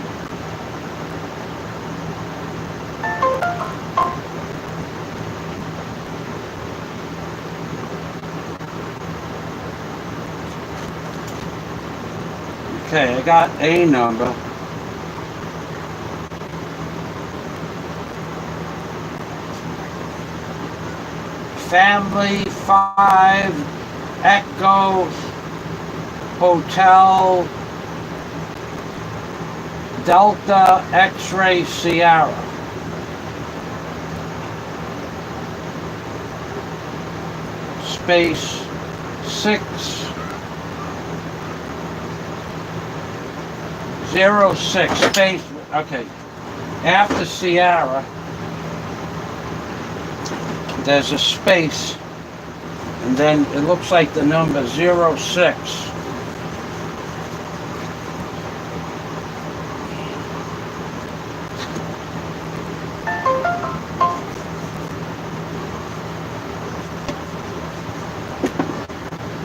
Okay, I got a number. Family 5 Echo Hotel Delta X-Ray Sierra. Space 606 space. Okay. After Sierra, there's a space, and then it looks like the number 06.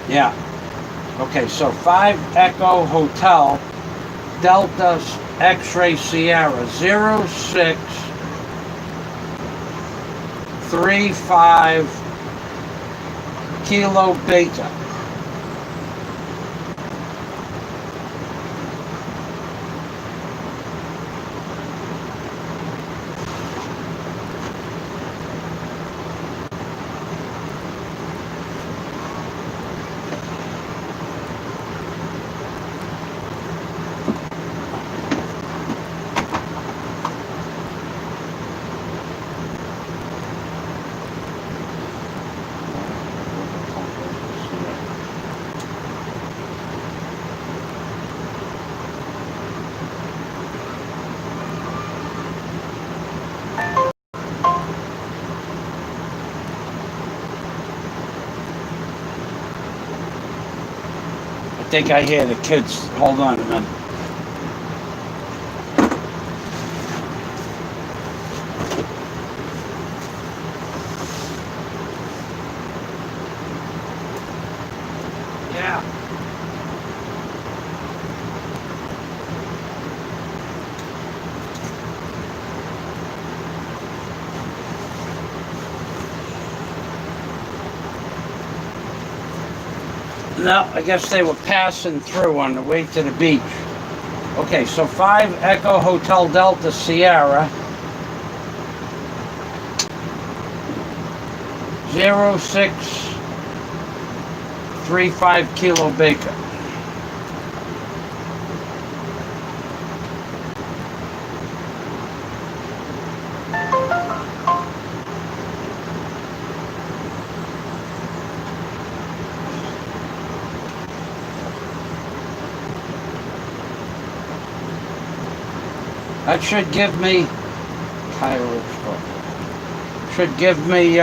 Yeah. Okay, so 5 Echo Hotel Delta X-Ray Sierra 0635 Kilo Beta. I think I hear the kids. Hold on a minute. Yeah. No, I guess they were passing through on the way to the beach. Okay, so 5 Echo Hotel Delta Sierra 0635 Kilo Baker. That should give me, should give me,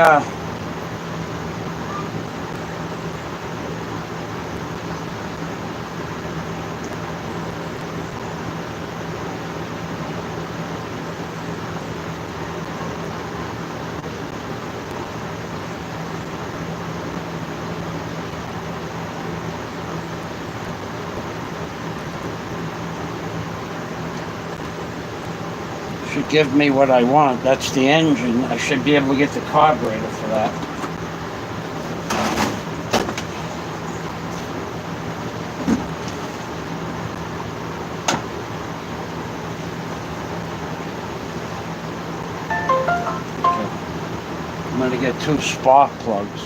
give me what I want. That's the engine. I should be able to get the carburetor for that. Okay. I'm going to get 2 spark plugs.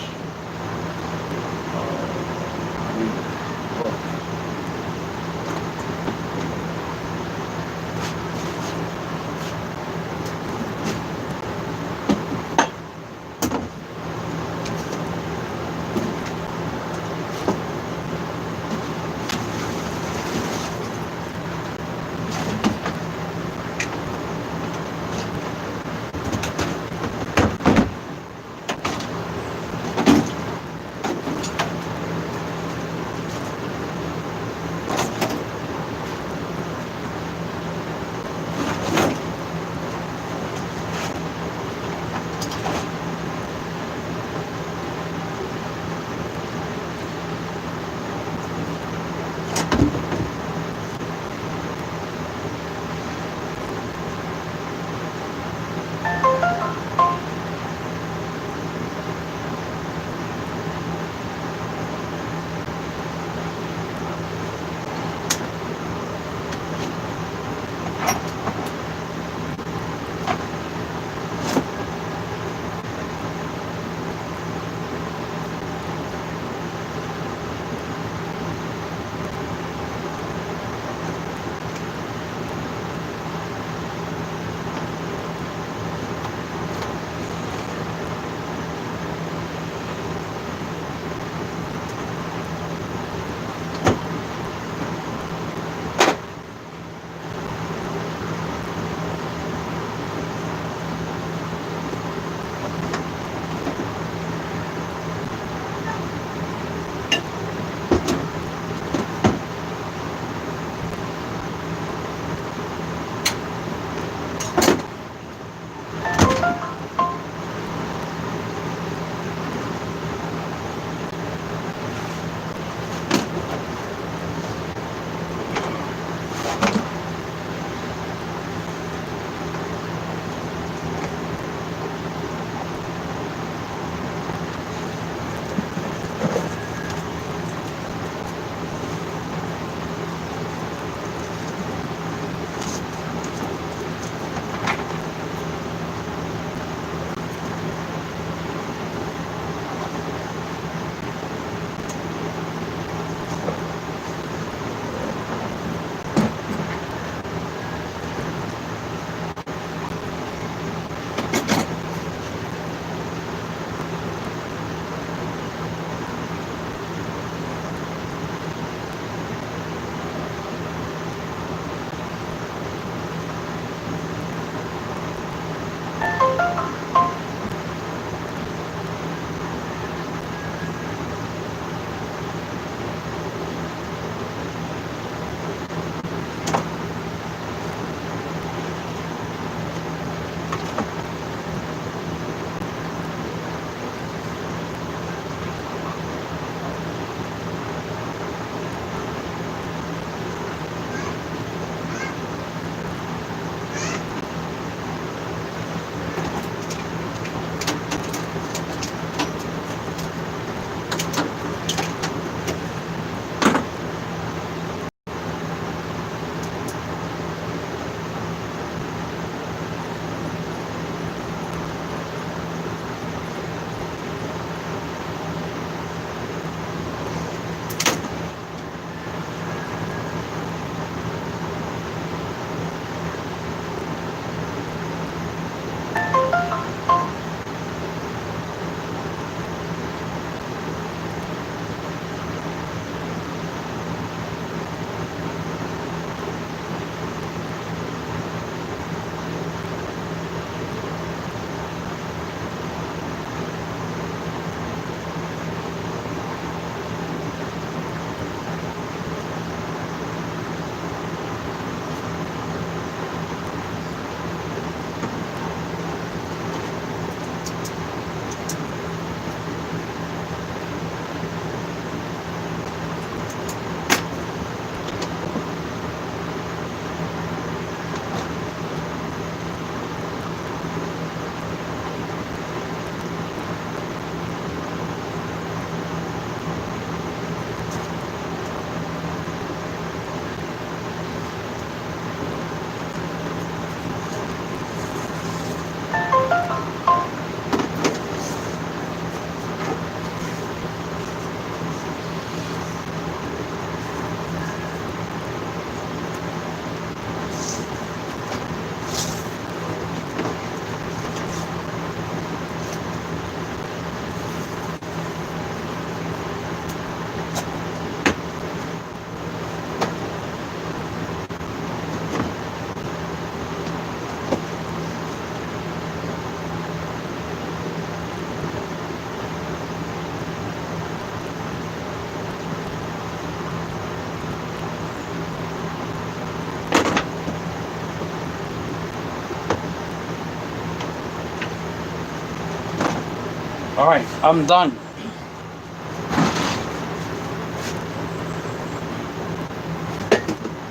All right, I'm done.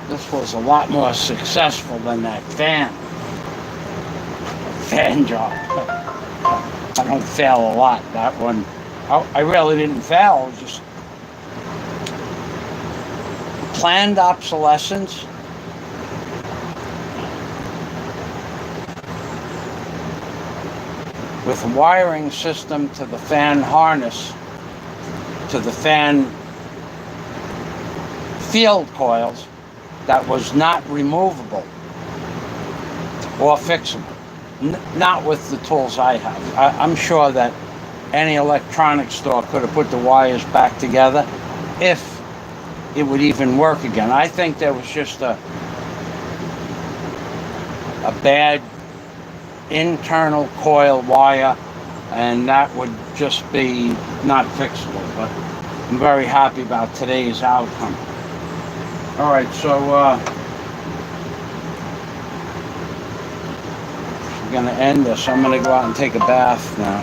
This was a lot more successful than that fan job. I don't fail a lot. That one, I really didn't fail. It was just planned obsolescence. With a wiring system to the fan harness, to the fan field coils, that was not removable or fixable. Not with the tools I have. I'm sure that any electronics store could have put the wires back together if it would even work again. I think there was just a bad internal coil wire, and that would just be not fixable. But I'm very happy about today's outcome. All right, so we're gonna end this. I'm gonna go out and take a bath now.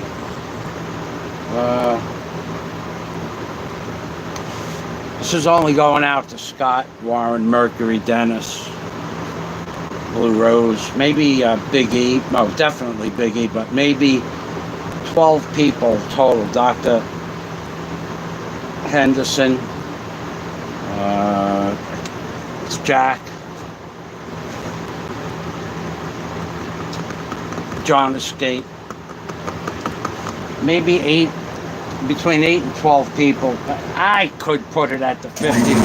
This is only going out to Scott, Warren, Mercury, Dennis, Blue Rose, maybe Big E. Oh, definitely Big E, but maybe 12 people total. Dr. Henderson, Jack, John Escape, maybe between 8 and 12 people. I could put it at the 50.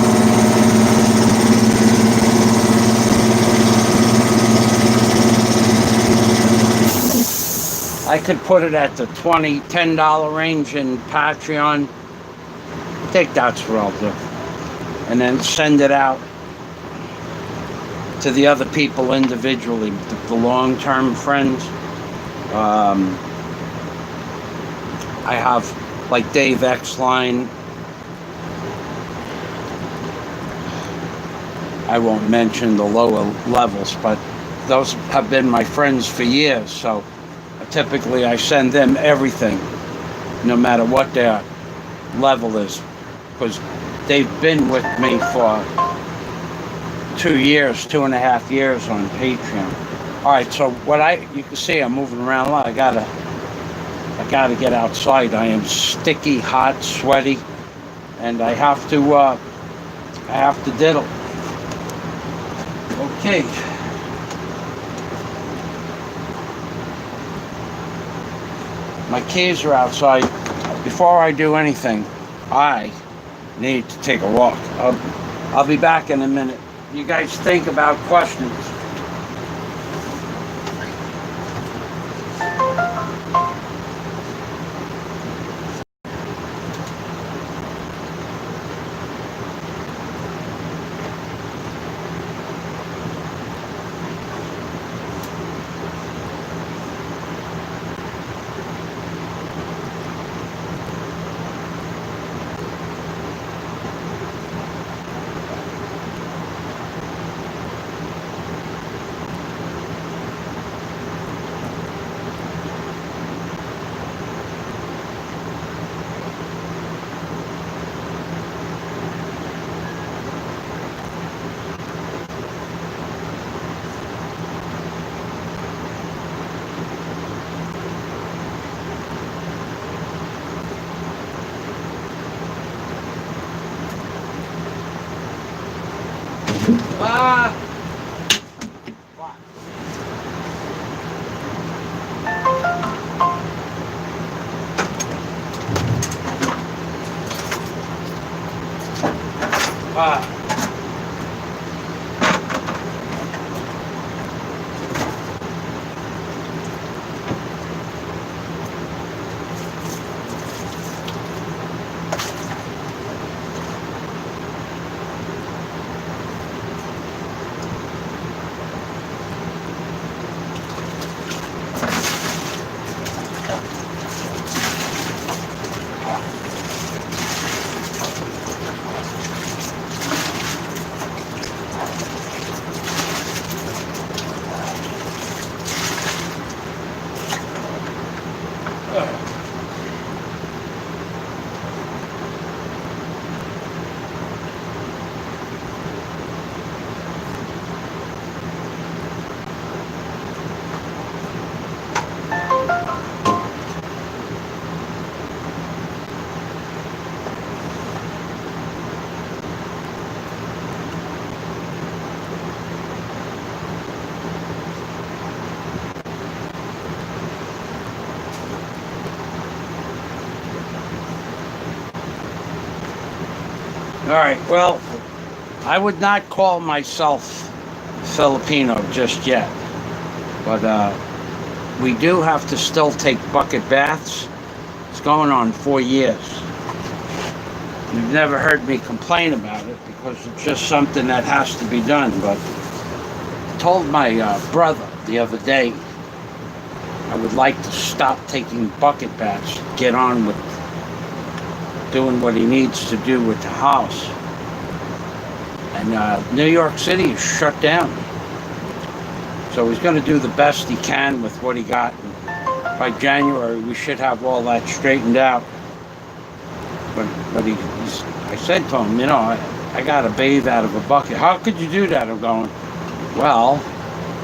I could put it at the $10 range in Patreon. I think that's what I'll do. And then send it out to the other people individually, the long-term friends. I have like Dave Exline. I won't mention the lower levels, but those have been my friends for years, so typically I send them everything, no matter what their level is, because they've been with me for 2.5 years on Patreon. All right, so you can see I'm moving around a lot. I gotta get outside. I am sticky, hot, sweaty, and I have to diddle. Okay. My keys are outside. Before I do anything, I need to take a walk. I'll be back in a minute. You guys think about questions. All right, well, I would not call myself Filipino just yet, but we do have to still take bucket baths. It's going on 4 years. You've never heard me complain about it because it's just something that has to be done. But I told my brother the other day I would like to stop taking bucket baths, get on with doing what he needs to do with the house. And New York City is shut down. So he's going to do the best he can with what he got. And by January, we should have all that straightened out. But I said to him, I got to bathe out of a bucket. How could you do that? I'm going, well,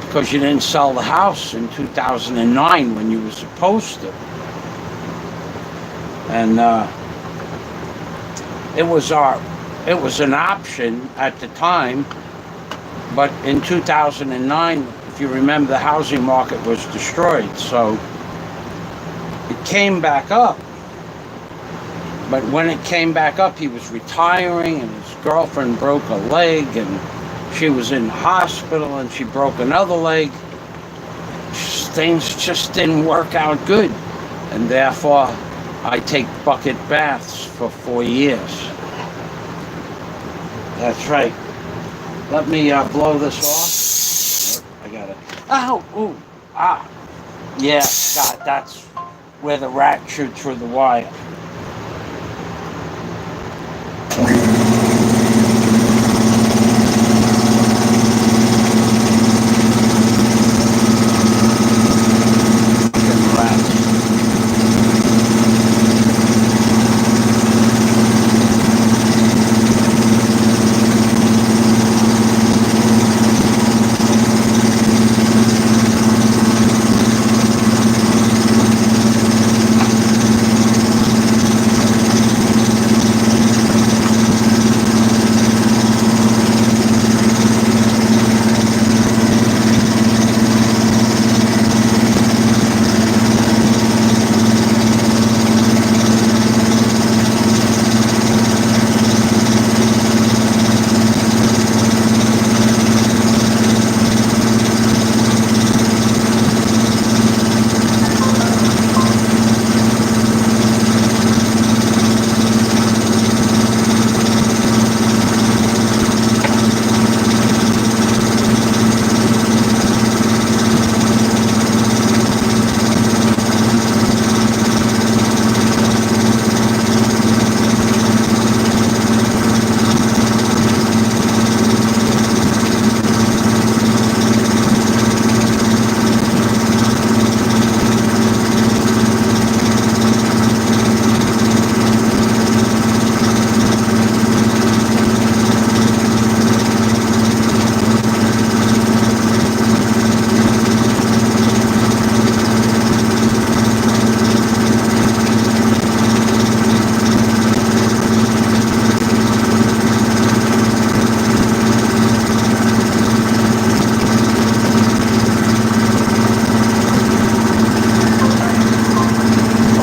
because you didn't sell the house in 2009 when you were supposed to. And it was an option at the time, but in 2009, if you remember, the housing market was destroyed, so it came back up. But when it came back up, he was retiring, and his girlfriend broke a leg, and she was in the hospital, and she broke another leg. Things just didn't work out good, and therefore I take bucket baths for 4 years. That's right. Let me blow this off. I got it. Ow! Ooh! Ah! Yeah, God, that's where the rat chewed through the wire.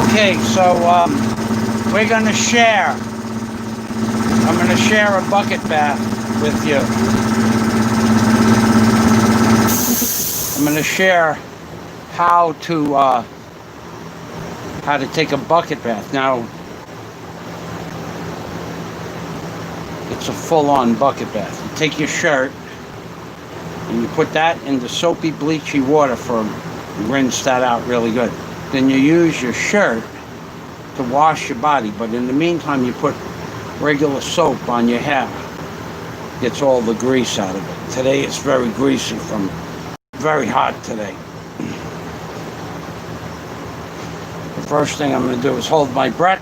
Okay, so we're gonna share. I'm gonna share a bucket bath with you. I'm gonna share how to take a bucket bath. Now, it's a full-on bucket bath. You take your shirt and you put that in the soapy, bleachy water rinse that out really good. Then you use your shirt to wash your body, but in the meantime you put regular soap on your hair. Gets all the grease out of it. Today it's very greasy very hot today. The first thing I'm going to do is hold my breath,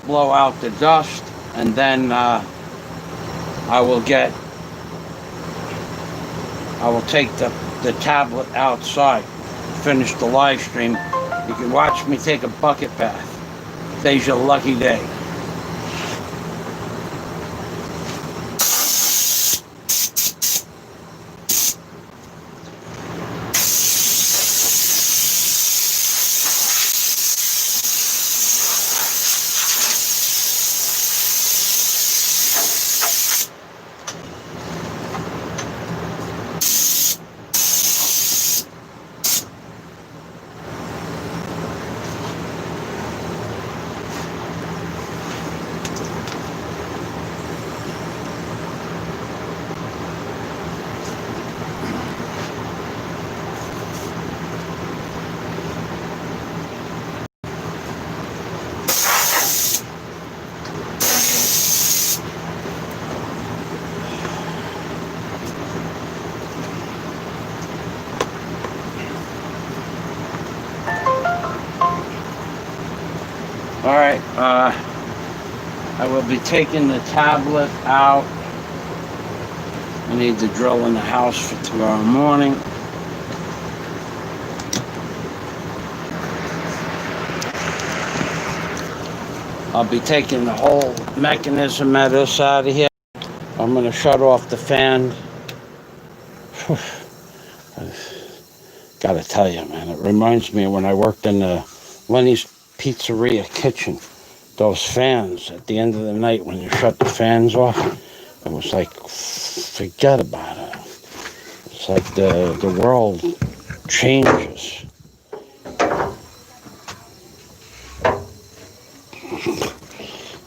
blow out the dust, and then I will take the tablet outside, finish the live stream. You can watch me take a bucket bath. Today's your lucky day. All right, I will be taking the tablet out. I need the drill in the house for tomorrow morning. I'll be taking the whole mechanism of this out of here. I'm going to shut off the fan. Gotta tell you, man, it reminds me of when I worked in the Lenny's Pizzeria kitchen. Those fans at the end of the night when you shut the fans off, it was like, forget about it. It's like the world changes.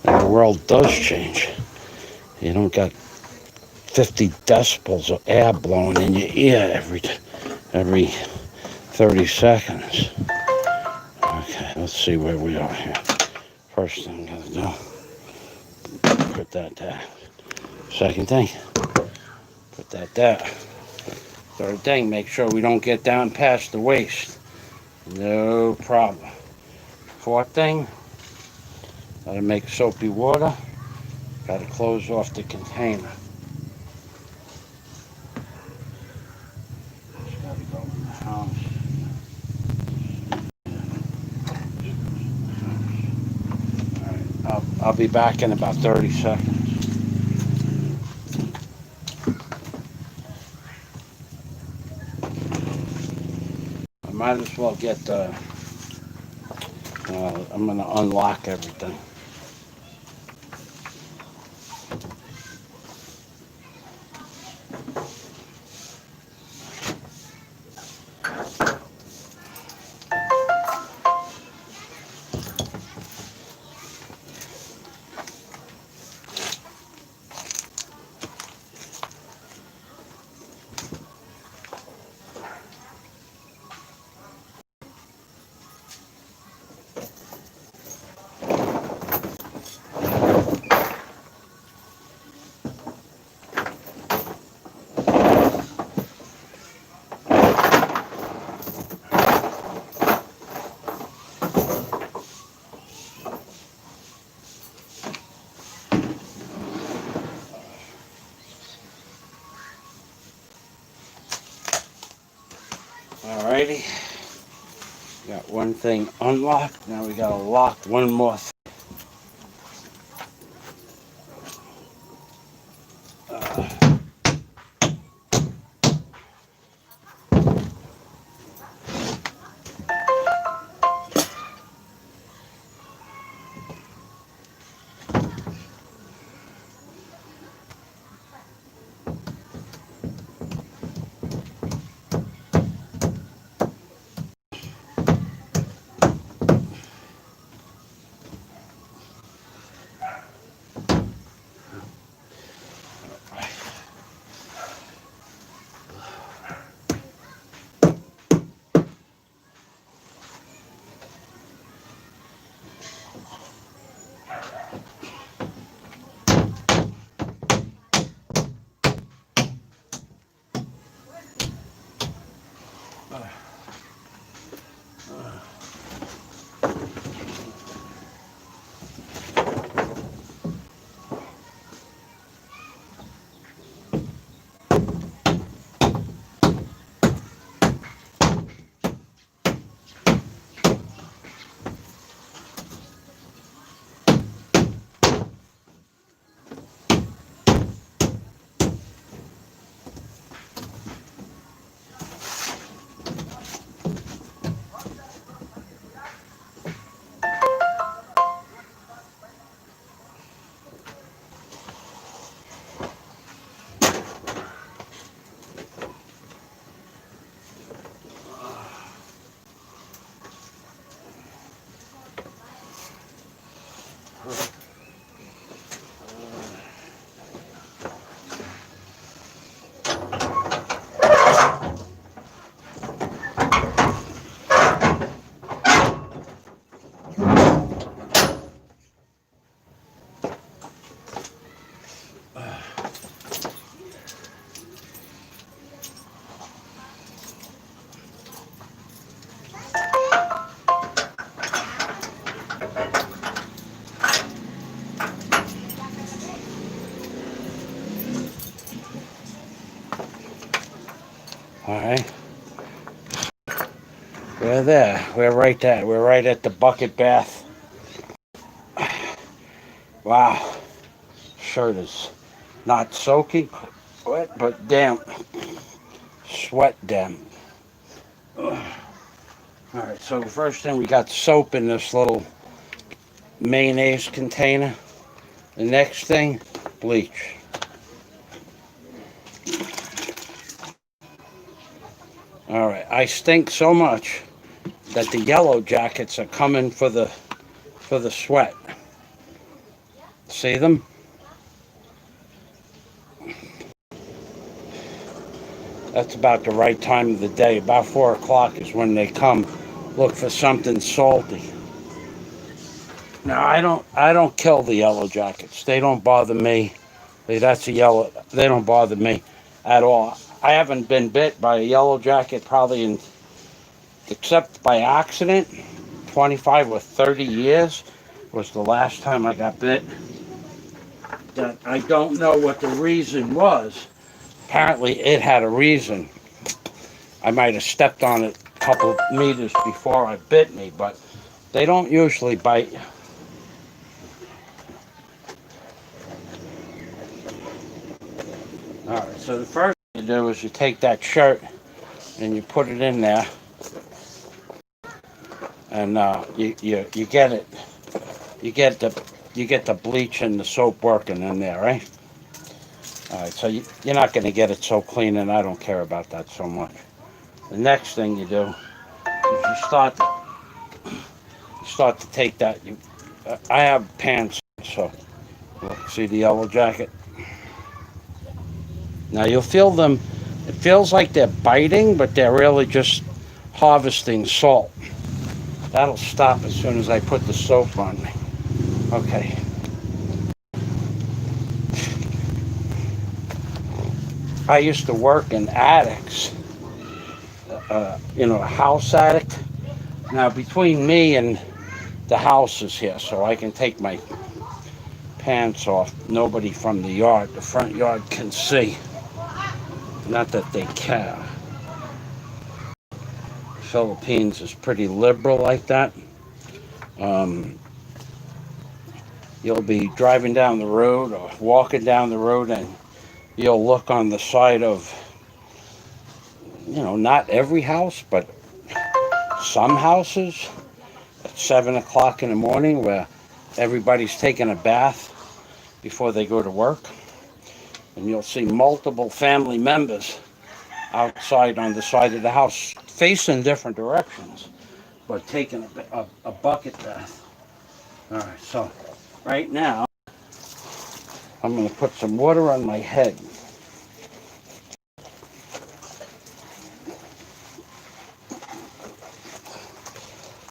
And the world does change. You don't got 50 decibels of air blowing in your ear every 30 seconds. Okay, let's see where we are here. First thing I'm gonna do, put that there. Second thing, put that there. Third thing, make sure we don't get down past the waist. No problem. Fourth thing, gotta make soapy water. Gotta close off the container. Just gotta go in the house. I'll be back in about 30 seconds. I might as well get the, I'm gonna unlock everything. Alrighty, got one thing unlocked. Now we gotta lock one more thing. All right. We're there. We're right there. We're right at the bucket bath. Wow. Shirt is not soaking wet, but damp. Sweat damp. All right. So the first thing, we got soap in this little mayonnaise container. The next thing, bleach. All right. I stink so much that the yellow jackets are coming for the sweat. See them? That's about the right time of the day. About 4 o'clock is when they come look for something salty. Now I don't kill the yellow jackets. They don't bother me. That's a yellow. They don't bother me at all. I haven't been bit by a yellow jacket probably except by accident. 25 or 30 years was the last time I got bit. That I don't know what the reason was. Apparently it had a reason. I might have stepped on it a couple meters before it bit me, but they don't usually bite. All right, so the first thing you do is you take that shirt and you put it in there, and you get it. You get the bleach and the soap working in there, right? All right, so you're not going to get it so clean, and I don't care about that so much. The next thing you do is you start to take that. I have pants, so look, see the yellow jacket. Now you'll feel them. It feels like they're biting, but they're really just harvesting salt. That'll stop as soon as I put the soap on me. Okay. I used to work in attics, a house attic. Now, between me and the house is here, so I can take my pants off. Nobody from the yard, the front yard, can see. Not that they care. Philippines is pretty liberal like that. You'll be driving down the road or walking down the road, and you'll look on the side of, not every house, but some houses at 7 o'clock in the morning where everybody's taking a bath before they go to work. And you'll see multiple family members outside on the side of the house facing different directions, but taking a bucket bath. All right, so right now I'm going to put some water on my head.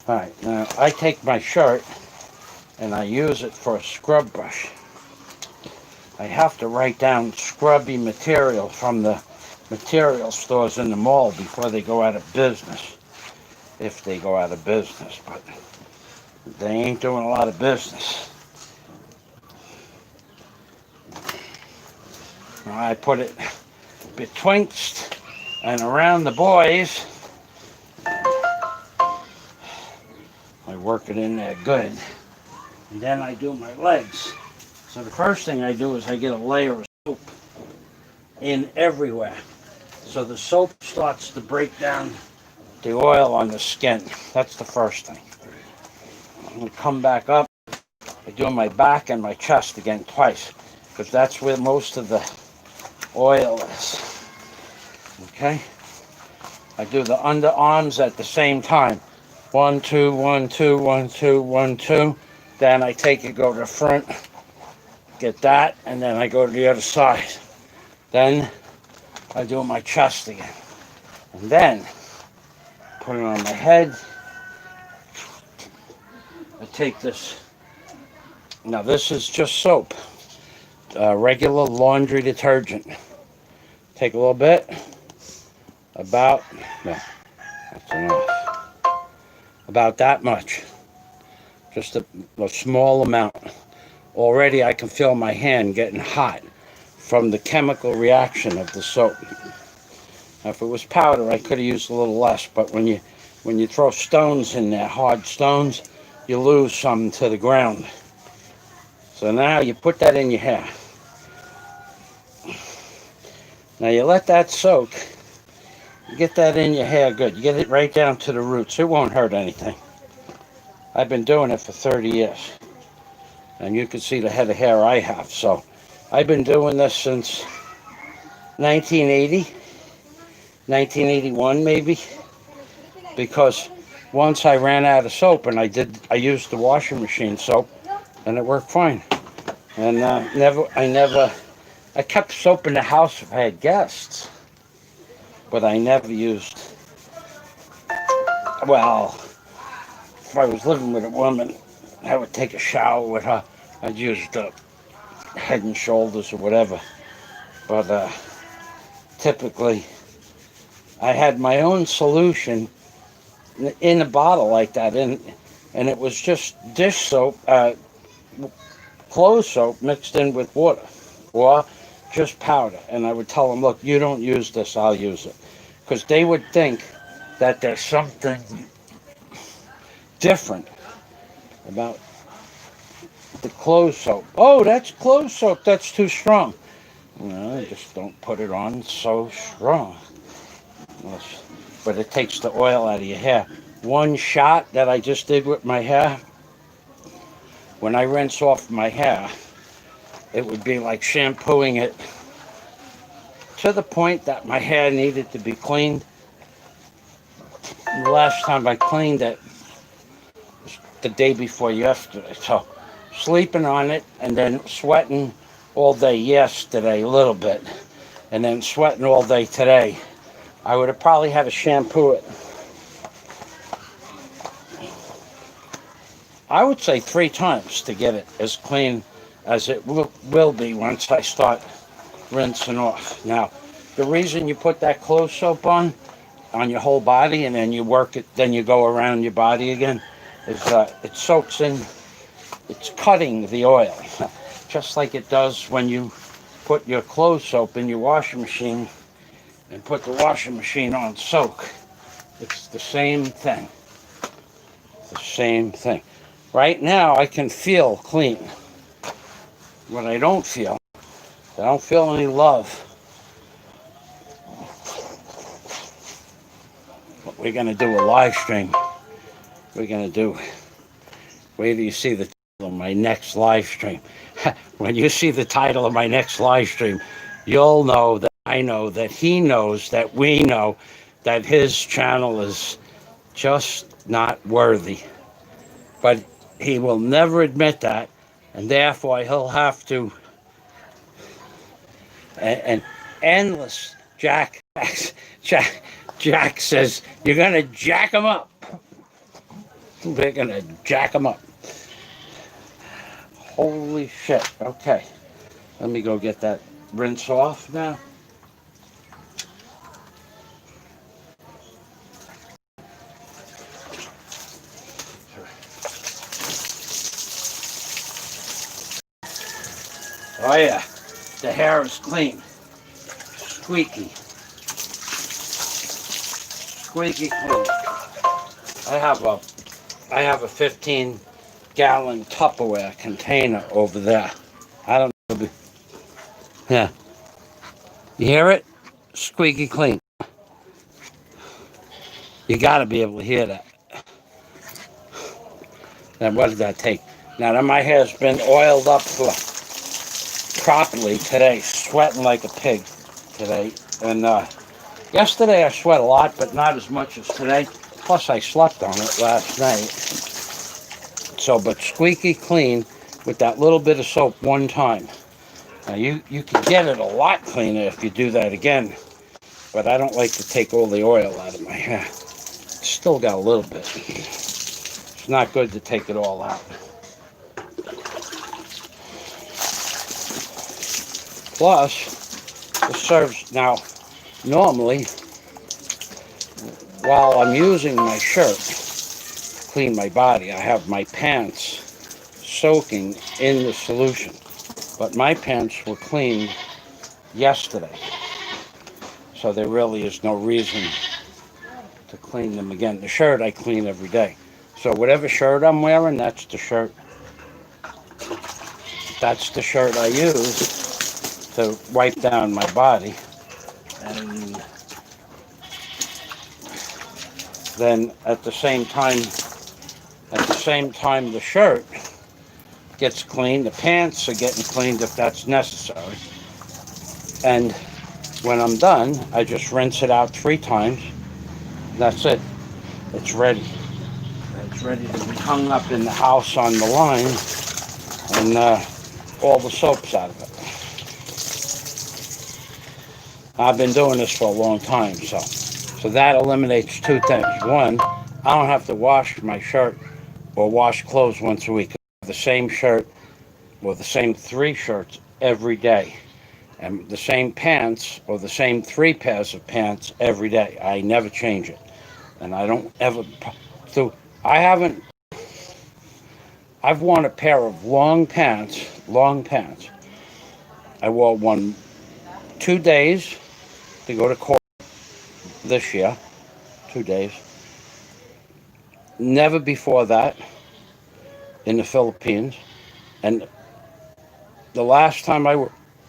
All right, now I take my shirt and I use it for a scrub brush. I have to write down scrubby material from the material stores in the mall before they go out of business. If they go out of business, but they ain't doing a lot of business. Now I put it betwixt and around the boys. I work it in there good. And then I do my legs. So the first thing I do is I get a layer of soap in everywhere. So the soap starts to break down the oil on the skin. That's the first thing. I'm going to come back up. I do my back and my chest again twice, because that's where most of the oil is. Okay? I do the underarms at the same time. 1, 2, 1, 2, 1, 2, 1, 2. Then I take it, go to the front, get that, and then I go to the other side. Then I do my chest again. And then put it on my head. I take this. Now this is just soap. Regular laundry detergent. Take a little bit. About, no, that's enough. About that much. Just a small amount. Already I can feel my hand getting hot from the chemical reaction of the soap. If it was powder, I could have used a little less, but when you throw stones in there, hard stones, you lose some to the ground. So now you put that in your hair. Now you let that soak. You get that in your hair good. You get it right down to the roots. It won't hurt anything. I've been doing it for 30 years. And you can see the head of hair I have. So I've been doing this since 1980, 1981 maybe. Because once I ran out of soap and I used the washing machine soap and it worked fine. And I kept soap in the house if I had guests. But I never used, well, if I was living with a woman, I would take a shower with her. I'd use the Head and Shoulders or whatever. But typically, I had my own solution in a bottle like that, and it was just dish soap, clothes soap mixed in with water, or just powder. And I would tell them, look, you don't use this, I'll use it. Because they would think that there's something different about the clothes soap. Oh, that's clothes soap, that's too strong. No, just don't put it on so strong. But it takes the oil out of your hair. One shot that I just did with my hair, when I rinse off my hair, it would be like shampooing it to the point that my hair needed to be cleaned. And the last time I cleaned it was the day before yesterday. So sleeping on it and then sweating all day yesterday a little bit, and then sweating all day today. I would have probably had to shampoo it, I would say 3 times to get it as clean as it will be once I start rinsing off. Now, the reason you put that clothes soap on your whole body and then you work it, then you go around your body again, is it soaks in, it's cutting the oil, just like it does when you put your clothes soap in your washing machine and put the washing machine on soak. It's the same thing. The same thing. Right now, I can feel clean. What I don't feel any love. But we're going to do a live stream. Wait till you see the title of my next live stream. When you see the title of my next live stream, you'll know that I know, that he knows, that we know that his channel is just not worthy. But he will never admit that, and therefore he'll have to, and endless Jack says, you're going to jack him up. They're going to jack him up. Holy shit. Okay. Let me go get that rinse off now. Oh yeah, the hair is clean. Squeaky. Squeaky clean. I have a 15-gallon Tupperware container over there. I don't know. Yeah. You hear it? Squeaky clean. You gotta be able to hear that. Now what did that take? Now that my hair's been oiled up for properly today, sweating like a pig today. And yesterday I sweat a lot, but not as much as today. Plus I slept on it last night. So, but squeaky clean with that little bit of soap one time. Now you can get it a lot cleaner if you do that again. But I don't like to take all the oil out of my hair. It's still got a little bit. It's not good to take it all out. Plus, it serves, now, normally, while I'm using my shirt to clean my body, I have my pants soaking in the solution. But my pants were cleaned yesterday. So there really is no reason to clean them again. The shirt I clean every day. So whatever shirt I'm wearing, that's the shirt. That's the shirt I use to wipe down my body. And then at the same time the shirt gets cleaned, the pants are getting cleaned if that's necessary. And when I'm done, I just rinse it out 3 times. That's it. It's ready. It's ready to be hung up in the house on the line, and all the soap's out of it. I've been doing this for a long time, so that eliminates 2 things. One, I don't have to wash my shirt or wash clothes once a week. I have the same shirt or the same 3 shirts every day, and the same pants or the same 3 pairs of pants every day. I never change it, and I don't ever. So I've worn a pair of long pants. I wore one 2 days to go to court this year. 2 days. Never before that in the Philippines. And the last time I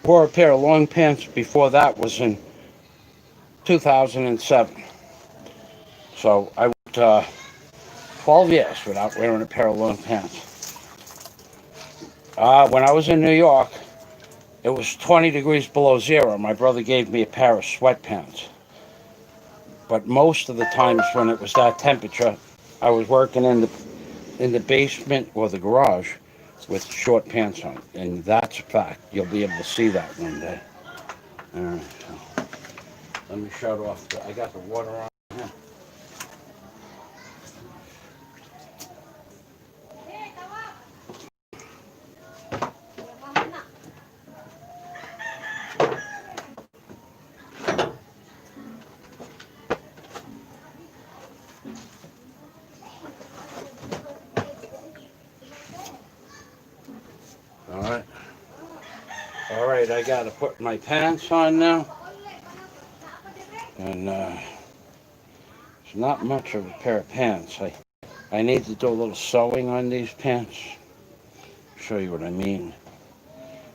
wore a pair of long pants before that was in 2007. So I went 12 years without wearing a pair of long pants. When I was in New York, it was 20 degrees below zero. My brother gave me a pair of sweatpants. But most of the times when it was that temperature, I was working in the basement or the garage with short pants on. And that's a fact. You'll be able to see that one day. All right, so let me shut off. I got the water on here. All right, I got to put my pants on now. And it's not much of a pair of pants. I need to do a little sewing on these pants. Show you what I mean.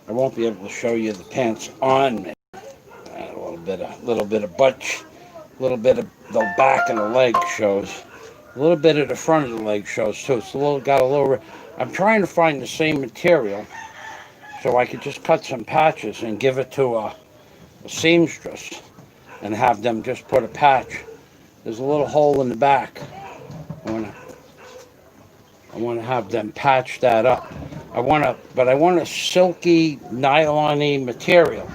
I won't be able to show you the pants on me. A little bit of butt, a little bit of the back of the leg shows. A little bit of the front of the leg shows too. It's got a little. I'm trying to find the same material so I could just cut some patches and give it to a seamstress and have them just put a patch. There's a little hole in the back. I want to have them patch that up. But I want a silky, nylon-y material.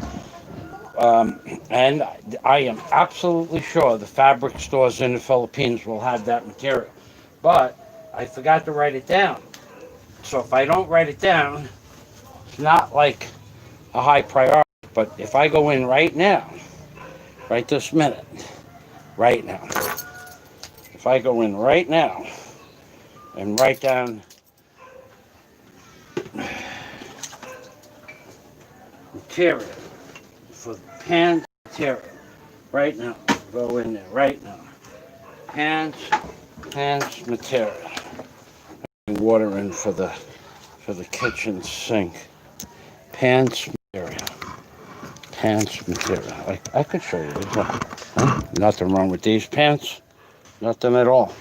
And I am absolutely sure the fabric stores in the Philippines will have that material. But I forgot to write it down. So if I don't write it down, it's not like a high priority. But if I go in right now, right this minute, right now, if I go in right now and write down material for pants material, right now, go in there right now. Pants material. Water in for the kitchen sink. Pants material. I could show you this. Huh? Nothing wrong with these pants. Nothing at all.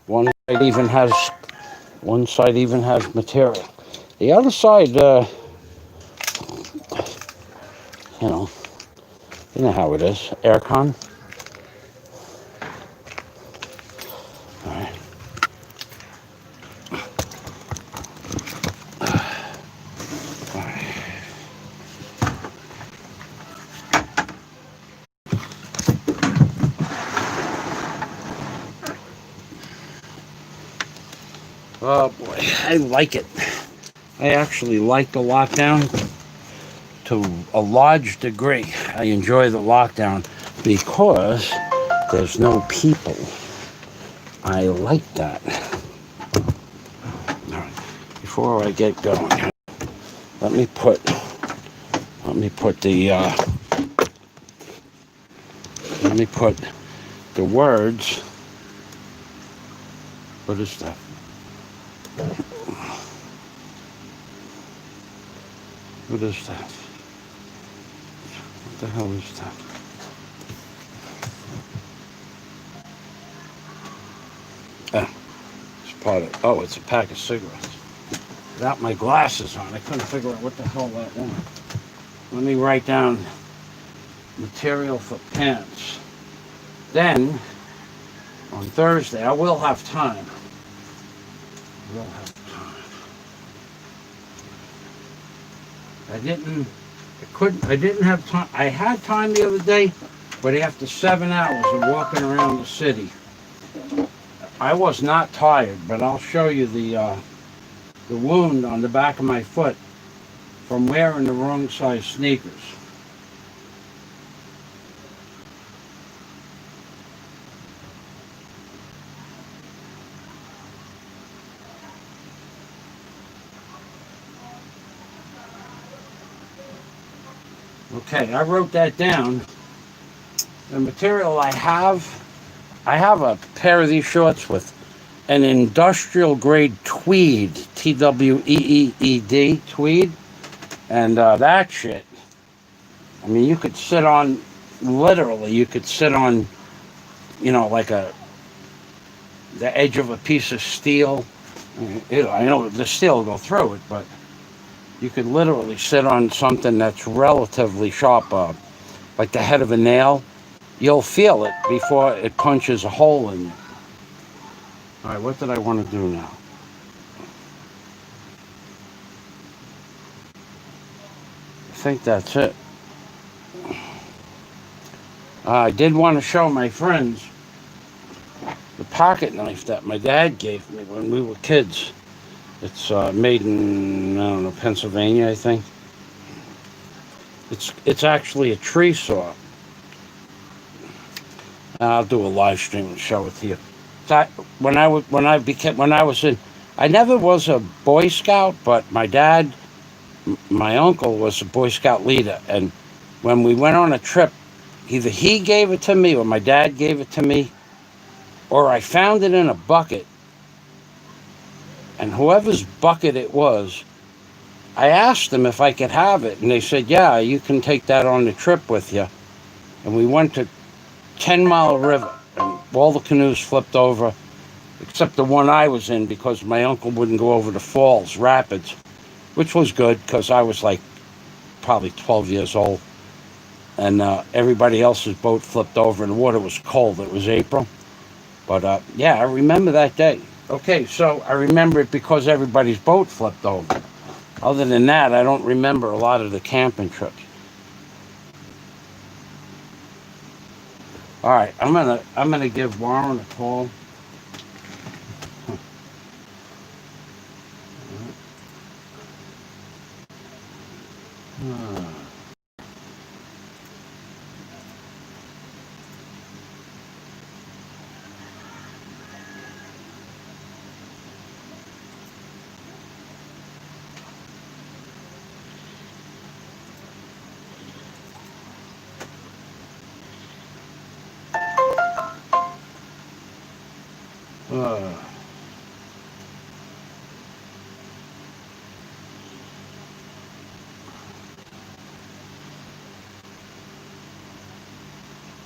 One side even has material. The other side, you know how it is. Aircon. All right. Oh boy, I like it. I actually like the lockdown to a large degree. I enjoy the lockdown because there's no people. I like that. All right, before I get going, let me put the Let me put the words. What is that? What is that? What the hell is that? It's part of. Oh, it's a pack of cigarettes. Without my glasses on, I couldn't figure out what the hell that was. Let me write down material for pants. Then, on Thursday, I will have time. I didn't have time. I had time the other day, but after 7 hours of walking around the city, I was not tired, but I'll show you the wound on the back of my foot from wearing the wrong size sneakers. Okay, I wrote that down. The material I have a pair of these shorts with an industrial grade tweed, Tweed, tweed, and that shit. I mean, you could sit on, literally, you could sit on, like the edge of a piece of steel. I know the steel will go through it, but you could literally sit on something that's relatively sharp, like the head of a nail. You'll feel it before it punches a hole in you. All right, what did I want to do now? I think that's it. I did want to show my friends the pocket knife that my dad gave me when we were kids. It's made in, I don't know, Pennsylvania, I think. It's actually a tree saw. I'll do a live stream and show it to you. I never was a Boy Scout, but my uncle was a Boy Scout leader, and when we went on a trip, either he gave it to me or my dad gave it to me, or I found it in a bucket, and whoever's bucket it was, I asked them if I could have it, and they said, yeah, you can take that on the trip with you. And we went to 10 Mile River, and all the canoes flipped over, except the one I was in, because my uncle wouldn't go over the falls, rapids, which was good, because I was like probably 12 years old. And everybody else's boat flipped over, and the water was cold. It was April. But yeah, I remember that day. Okay, so I remember it because everybody's boat flipped over. Other than that, I don't remember a lot of the camping trips. All right, I'm gonna give Warren a call.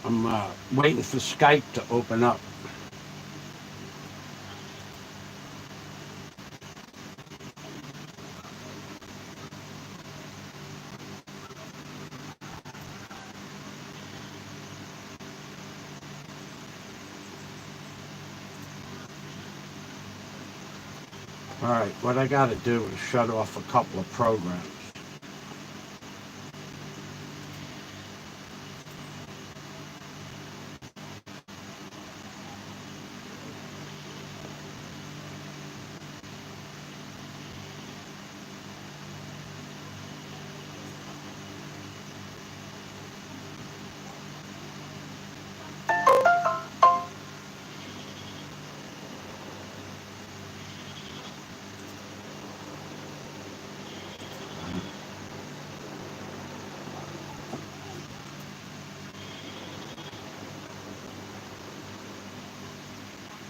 I'm waiting for Skype to open up. All right, what I got to do is shut off a couple of programs.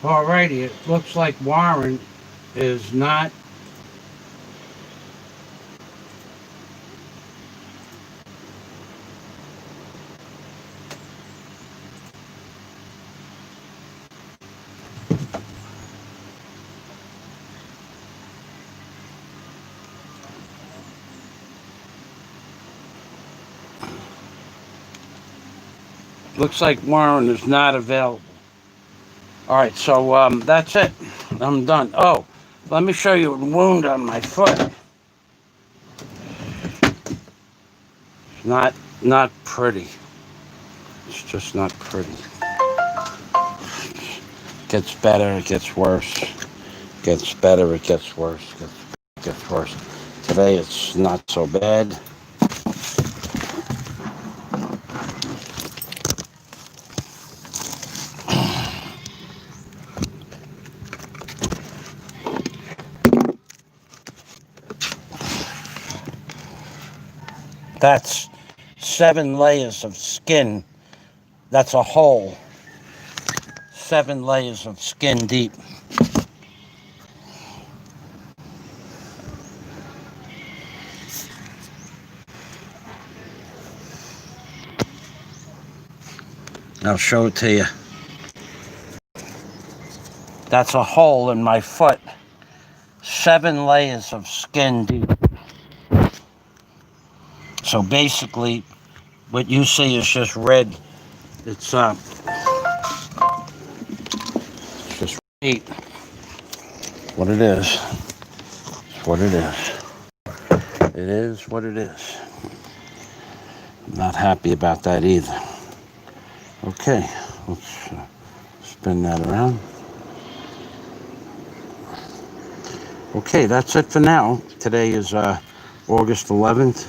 Alrighty, it looks like Warren is not. Looks like Warren is not available. Alright, so that's it. I'm done. Oh, let me show you a wound on my foot. It's not pretty. It's just not pretty. Gets better, it gets worse. Gets better, it gets worse. Gets worse. Today it's not so bad. That's 7 layers of skin. That's a hole. 7 layers of skin deep. I'll show it to you. That's a hole in my foot. 7 layers of skin deep. So basically, what you see is just red. It's just red. What it is. It's what it is. It is what it is. I'm not happy about that either. Okay, let's spin that around. Okay, that's it for now. Today is August 11th,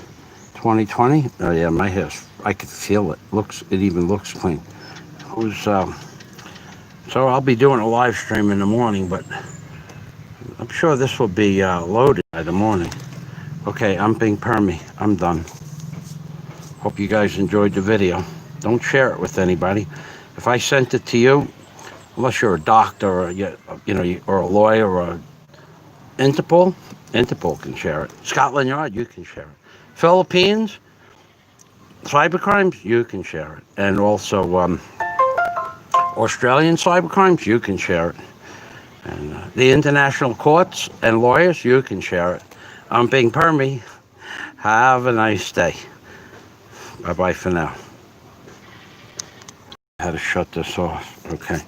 2020. Oh yeah, my hair, I could feel it. It even looks clean. So I'll be doing a live stream in the morning, but I'm sure this will be loaded by the morning. Okay, I'm being permy. I'm done. Hope you guys enjoyed the video. Don't share it with anybody. If I sent it to you, unless you're a doctor or or a lawyer or Interpol can share it. Scotland Yard, you can share it. Philippines, cybercrimes, you can share it. And also Australian cybercrimes, you can share it. And the international courts and lawyers, you can share it. I'm being permy. Have a nice day. Bye-bye for now. I had to shut this off. Okay.